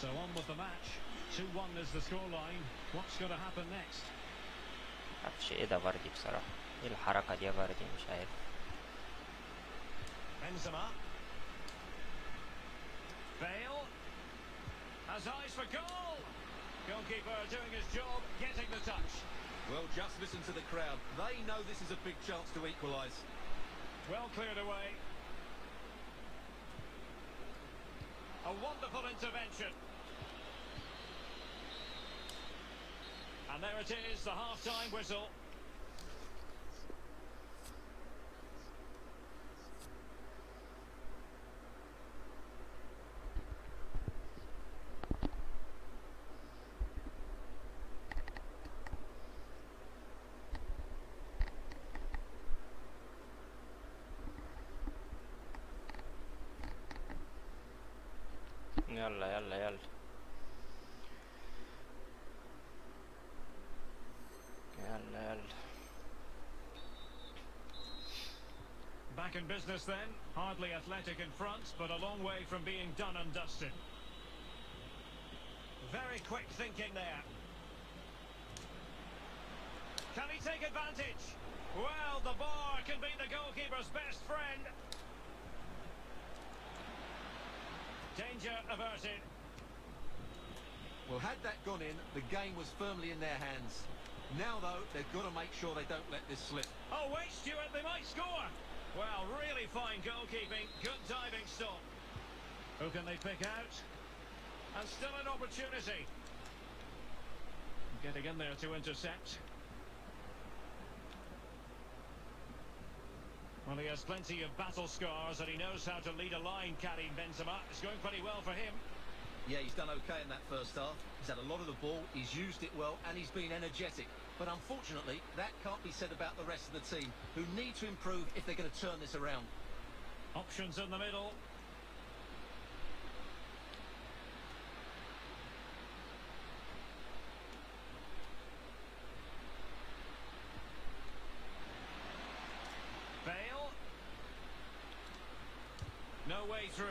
So on with the match. 2-1 is the scoreline. What's going to happen next?
معرفش ايه ده فاردي بصراحة. ايه الحركة دي يا فاردي مش عارف.
Benzema. Bale. Has eyes for goal. Goalkeeper doing his job, getting the touch.
Well, just listen to the crowd. They know this is a big chance to equalise.
Well cleared away. A wonderful intervention. And there it is, the half-time whistle.
يلا يلا يلا. يلا يلا.
Back in business then. Hardly athletic in front, but a long way from being done and dusted. Very quick thinking there. Can he take advantage? Well, the bar can be the goalkeeper's best friend. Danger averted.
Well, had that gone in, the game was firmly in their hands. Now, though, they've got to make sure they don't let this slip.
Oh, wait, Stuart, they might score. Well, really fine goalkeeping. Good diving stop. Who can they pick out? And still an opportunity. Getting in there to intercept. Well, he has plenty of battle scars and he knows how to lead a line, Karim Benzema. It's going pretty well for him.
Yeah, he's done okay in that first half. He's had a lot of the ball, he's used it well, and he's been energetic. But unfortunately, that can't be said about the rest of the team, who need to improve if they're going to turn this around.
Options in the middle. Bale. No way through.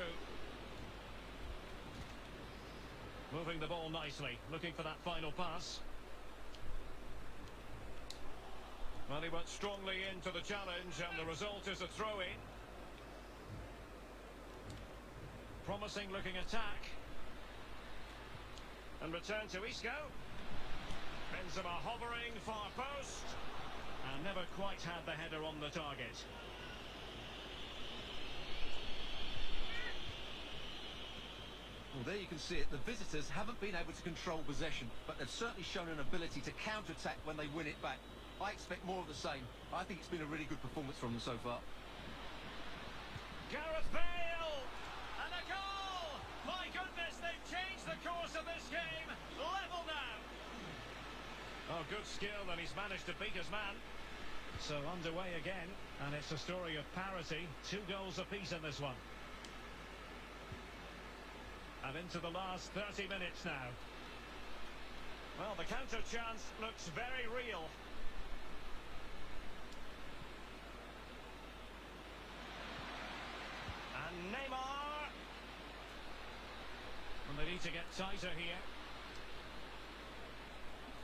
Moving the ball nicely, looking for that final pass. Well, he went strongly into the challenge, and the result is a throw-in. Promising looking attack. And return to Isco. Benzema hovering, far post. And never quite had the header on the target.
Well, there you can see it. The visitors haven't been able to control possession, but they've certainly shown an ability to counter-attack when they win it back. I expect more of the same. I think it's been a really good performance from them so far.
Gareth Bale! And a goal! My goodness, they've changed the course of this game. Level now. Oh, good skill, and he's managed to beat his man. So underway again, and it's a story of parity. 2 goals apiece in this one. And into the last 30 minutes now. Well, the counter chance looks very real. And Neymar. And they need to get tighter here.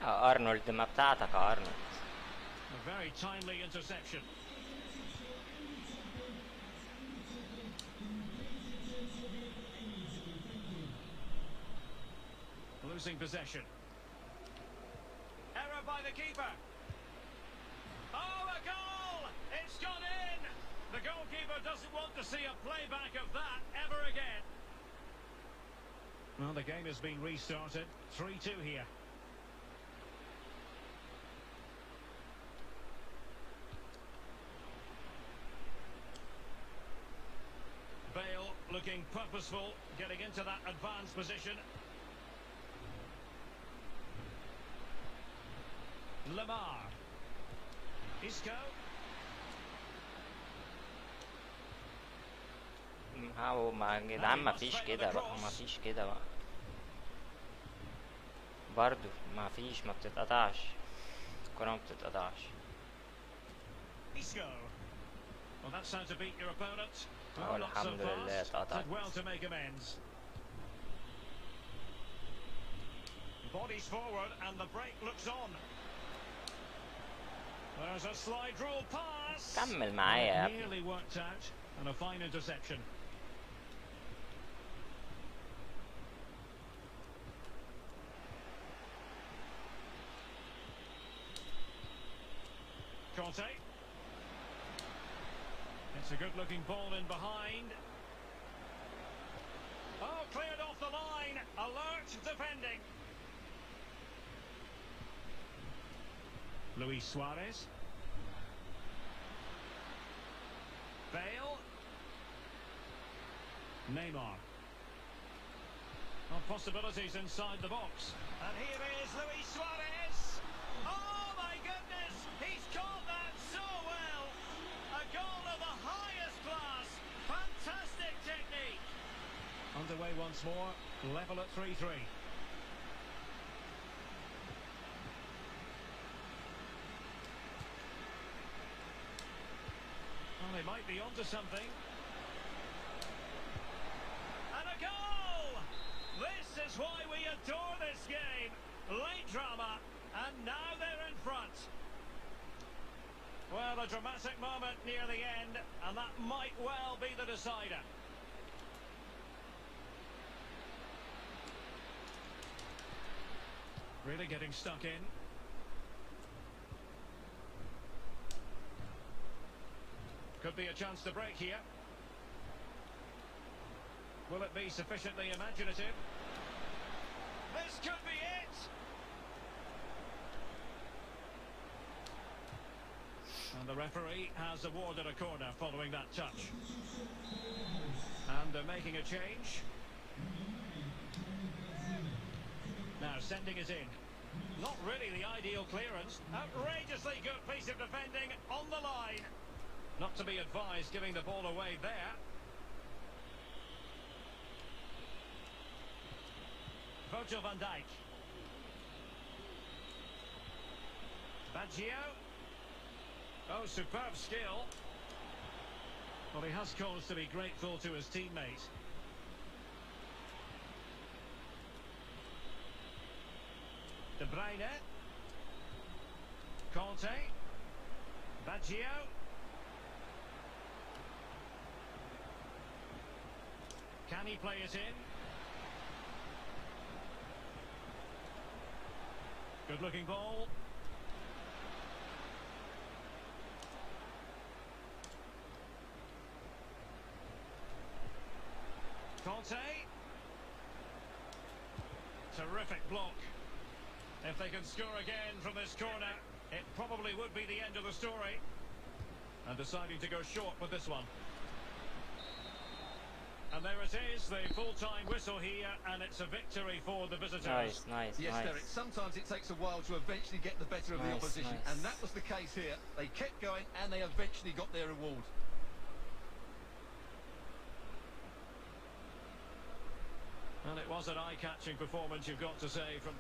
ارنولد ما بتاعتك يا ارنولد.
A very timely interception. Losing possession. Error by the keeper. Oh, a goal! It's gone in! The goalkeeper doesn't want to see a playback of that ever again. Well, the game has been restarted. 3-2 here. Bale looking purposeful, getting into that advanced position. Lamar. Isco.
هاو ما جدعان ما فيش كده بقى ما فيش كده بقى برضو ما فيش ما بتتقطعش الكرة ما بتتقطعش.
Isco. Well, that's how to beat your opponent.
Oh,
Not so
alhamdulillah,
fast.
اتقطعت.
Did well to make amends. Bodies forward and the break looks on. There's a slide rule pass.
كمل معايا يا ابني.
Nearly worked out and a fine interception. Conte. It's a good-looking ball in behind. Oh, cleared off the line. Alert defending. Luis Suarez. Bale. Neymar. Oh, possibilities inside the box. And here is Luis Suarez. Oh my goodness, he's caught that so well. A goal of the highest class. Fantastic technique. Underway once more, level at 3-3. Well, they might be onto something. And a goal! This is why we adore this game. Late drama, and now they're in front. Well, a dramatic moment near the end, and that might well be the decider. Really getting stuck in. Could be a chance to break here. Will it be sufficiently imaginative? This could be it! And the referee has awarded a corner following that touch. And they're making a change. Now sending it in. Not really the ideal clearance. Outrageously good piece of defending on the line. Not to be advised giving the ball away there. Virgil van Dijk. Baggio. Oh, superb skill. Well, he has cause to be grateful to his teammate. De Bruyne. Conte. Baggio. Can he play it in? Good looking ball. Conte. Terrific block. If they can score again from this corner, it probably would be the end of the story. And deciding to go short with this one. And there it is, the full-time whistle here, and it's a victory for the visitors.
Nice, nice,
Yes,
nice.
Derek, sometimes it takes a while to eventually get the better of the
Nice,
opposition,
nice.
and that was the case here. They kept going, and they eventually got their reward.
And it was an eye-catching performance, you've got to say, from...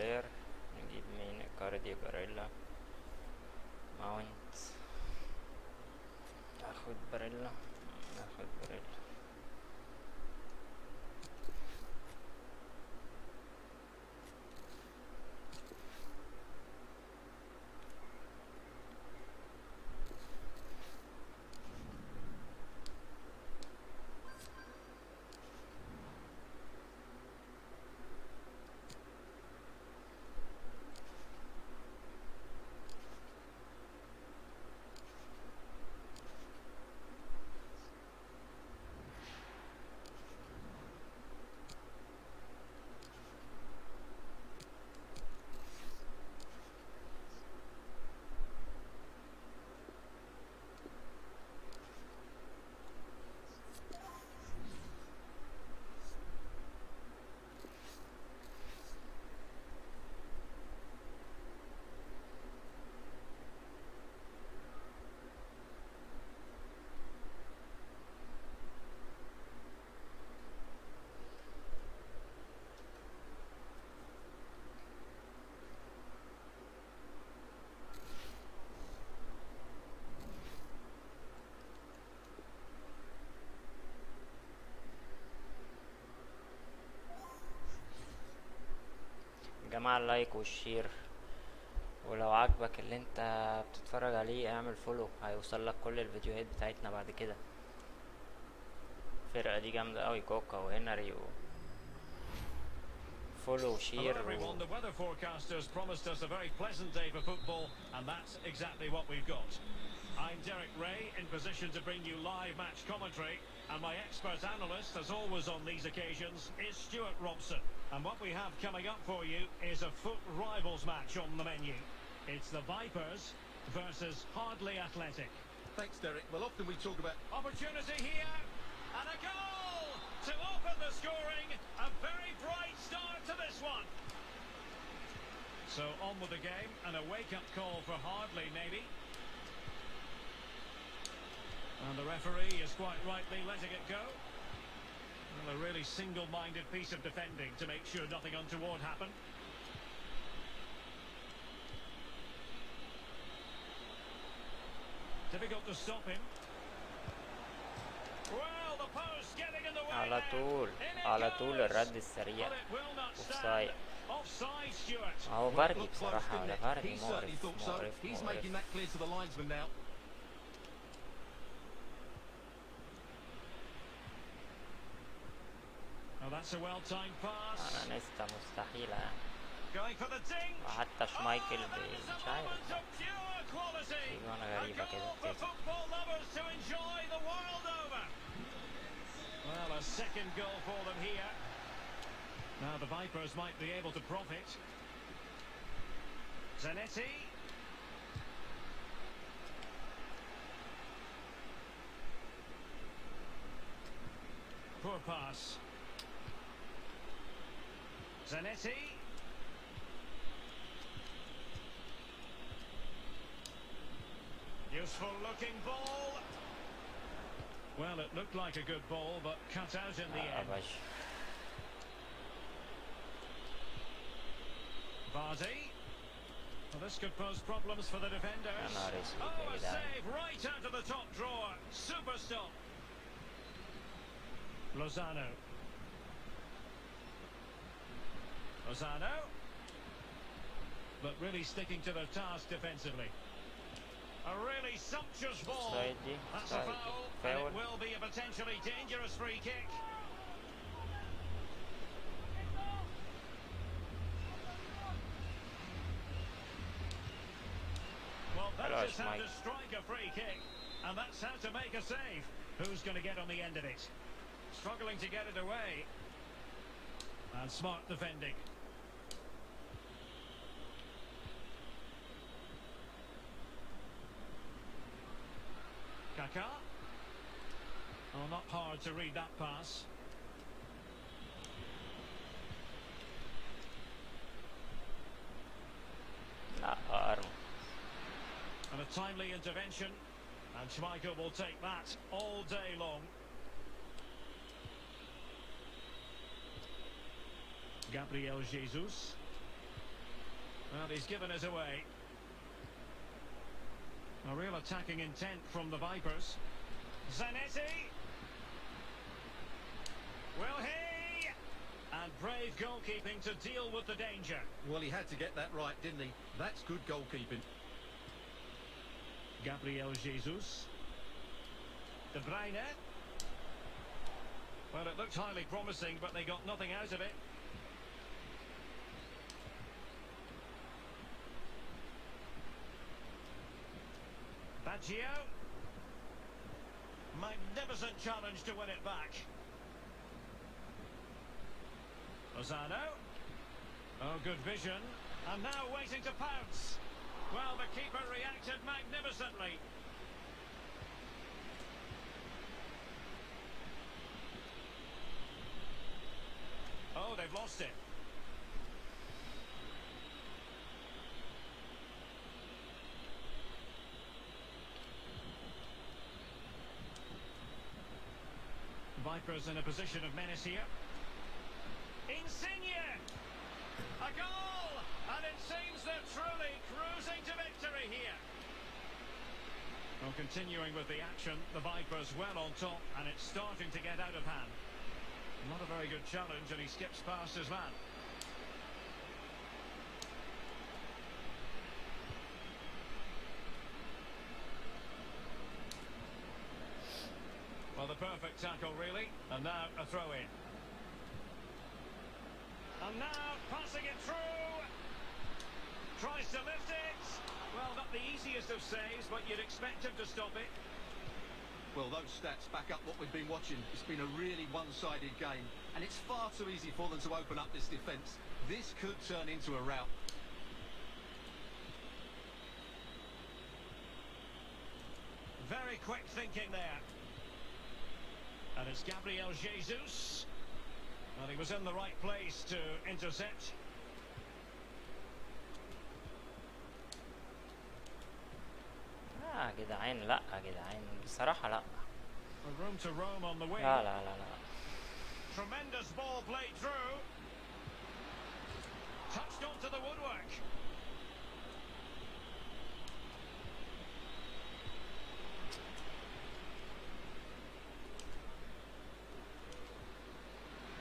سولير. نجيب مين؟ كاردي، باريلا، ماونت. ناخد باريلا. جماعة اللايك والشير، ولو عجبك اللي انت بتتفرج عليه اعمل فولو، هيوصلك كل الفيديوهات بتاعتنا بعد كده. الفرقة دي جامدة اوي، كوكا وهنري فولو وشير
Hello everyone, the weather forecasters promised us a very pleasant day for football, and that's exactly what we've got. I'm Derek Ray, in position to bring you live match commentary, and my expert analyst, as always on these occasions, is Stuart Robson. And what we have coming up for you is a foot rivals match on the menu. It's the Vipers versus Hardley Athletic.
Thanks, Derek. Well, often we talk about...
Opportunity here, and a goal to open the scoring. A very bright start to this one. So on with the game, and a wake-up call for Hardley, maybe. And the referee is quite rightly letting it go. Well, a really single-minded piece of defending to make sure nothing untoward happened. Difficult to stop him. Well, the post getting in the way.
على طول الرد السريع. اوفسايد.
Offside, Stuart.
هو
Well, it
فاردي
looked close,
بصراحة،
didn't
ولا
it?
فاردي
He certainly thought so. He's making that clear to the linesman now.
Oh, that's a well-timed pass.
انا نستا مستحيلة يعني.
Going for the dink.
وحتى شمايكل مش عارف،
Moment of pure quality.
في وانا
A
غريبة كده
goal for
بتظهر.
football lovers to enjoy the world over. Well, a second goal for them here. Now the Vipers might be able to profit. Zanetti. Poor pass. Zanetti. Useful looking ball. Well, it looked like a good ball, but cut out in the end.
أبش.
Vardy. Well, this could pose problems for the defenders.
أنا ريسك
Oh,
يا
a
جدعان.
save right out of the top drawer. Super stop. Lozano. But really sticking to their task defensively. A really sumptuous ball.
Offside دي.
That's a
offside.
foul, and
فاول.
it will be a potentially dangerous free kick. Well, that's just how to strike a free kick, and that's how to make a save. Who's going to get on the end of it? Struggling to get it away. And smart defending. Kaká. Oh, not hard to read that pass.
لا أرمى.
And a timely intervention. And Schmeichel will take that all day long. Gabriel Jesus. And he's given it away. A real attacking intent from the Vipers. Zanetti. Will he? And brave goalkeeping to deal with the danger.
Well, he had to get that right, didn't he? That's good goalkeeping.
Gabriel Jesus. De Bruyne. Well, it looked highly promising, but they got nothing out of it. Baggio. Magnificent challenge to win it back. Lozano. Oh, good vision. And now waiting to pounce. Well, the keeper reacted magnificently. Oh, they've lost it. Vipers in a position of menace here. Insigne! A goal! And it seems they're truly cruising to victory here. Well, continuing with the action, the Vipers well on top, and it's starting to get out of hand. Not a very good challenge, and he skips past his man. Well, the perfect tackle, really. And now a throw-in. And now passing it through. Tries to lift it. Well, not the easiest of saves, but you'd expect him to stop it.
Well, those stats back up what we've been watching. It's been a really one-sided game, and it's far too easy for them to open up this defence. This could turn into a rout.
Very quick thinking there. And it's Gabriel Jesus. Well, he was in the right place to intercept.
يا جدعان لا يا جدعان بصراحة لا.
A room to roam on the wing.
لا لا لا لا.
Tremendous ball played through. Touched onto the woodwork.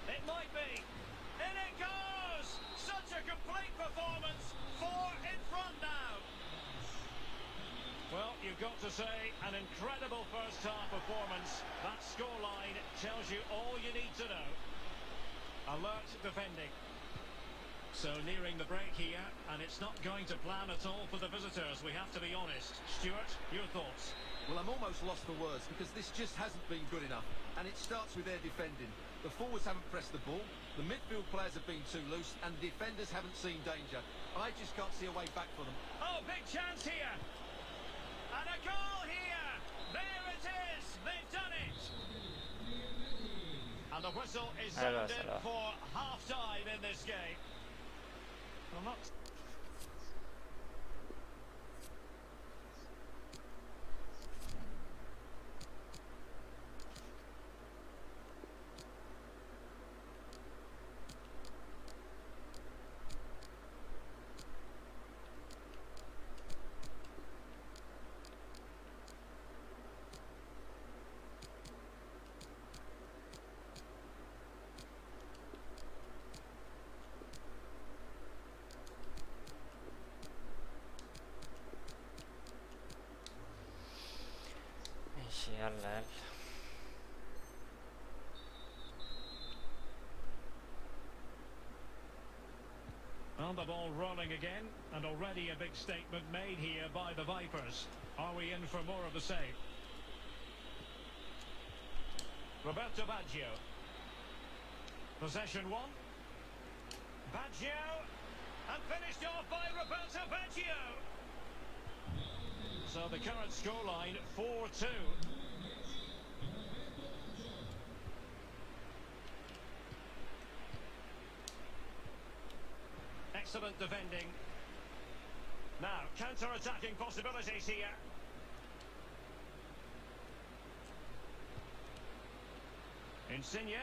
It might be. In it goes! Such a complete performance. 4 in front now. Well, you've got to say, an incredible first-half performance. That scoreline tells you all you need to know. Alert defending. So nearing the break here, and it's not going to plan at all for the visitors, we have to be honest. Stuart, your thoughts?
Well, I'm almost lost for words because this just hasn't been good enough. And it starts with their defending. The forwards haven't pressed the ball, the midfield players have been too loose, and the defenders haven't seen danger. I just can't see a way back for them.
Oh, big chance here! And a goal here! There it is! They've done it! And the whistle is sounded for half-time in this game. Well, not...
ماشي يلا يلا.
On the ball rolling again, and already a big statement made here by the Vipers. Are we in for more of the same? Roberto Baggio. Possession one. Baggio. And finished off by Roberto Baggio. So the current scoreline, 4-2. Excellent defending. Now, counter-attacking possibilities here. Insigne.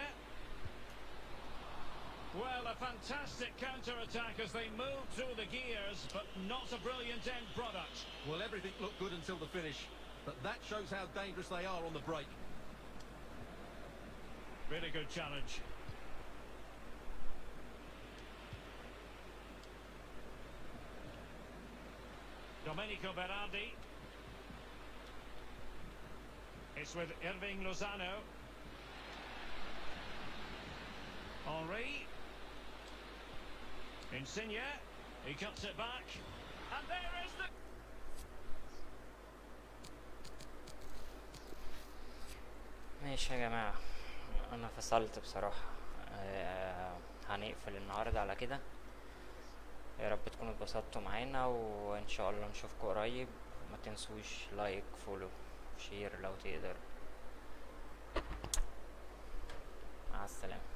Well, a fantastic counter-attack as they move through the gears, but not a brilliant end product.
Well, everything looked good until the finish, but that shows how dangerous they are on the break.
Really good challenge. Domenico Berardi. It's with Irving Lozano. Henry. Insigne. He cuts it back. And there is the...
ماشي يا جماعة، انا فصلت بصراحة. هنقفل النهاردة على كده. يا رب تكونوا اتبسطتوا معانا، وان شاء الله نشوفكم قريب. ما تنسوش لايك، فولو، شير لو تقدر. مع السلامة.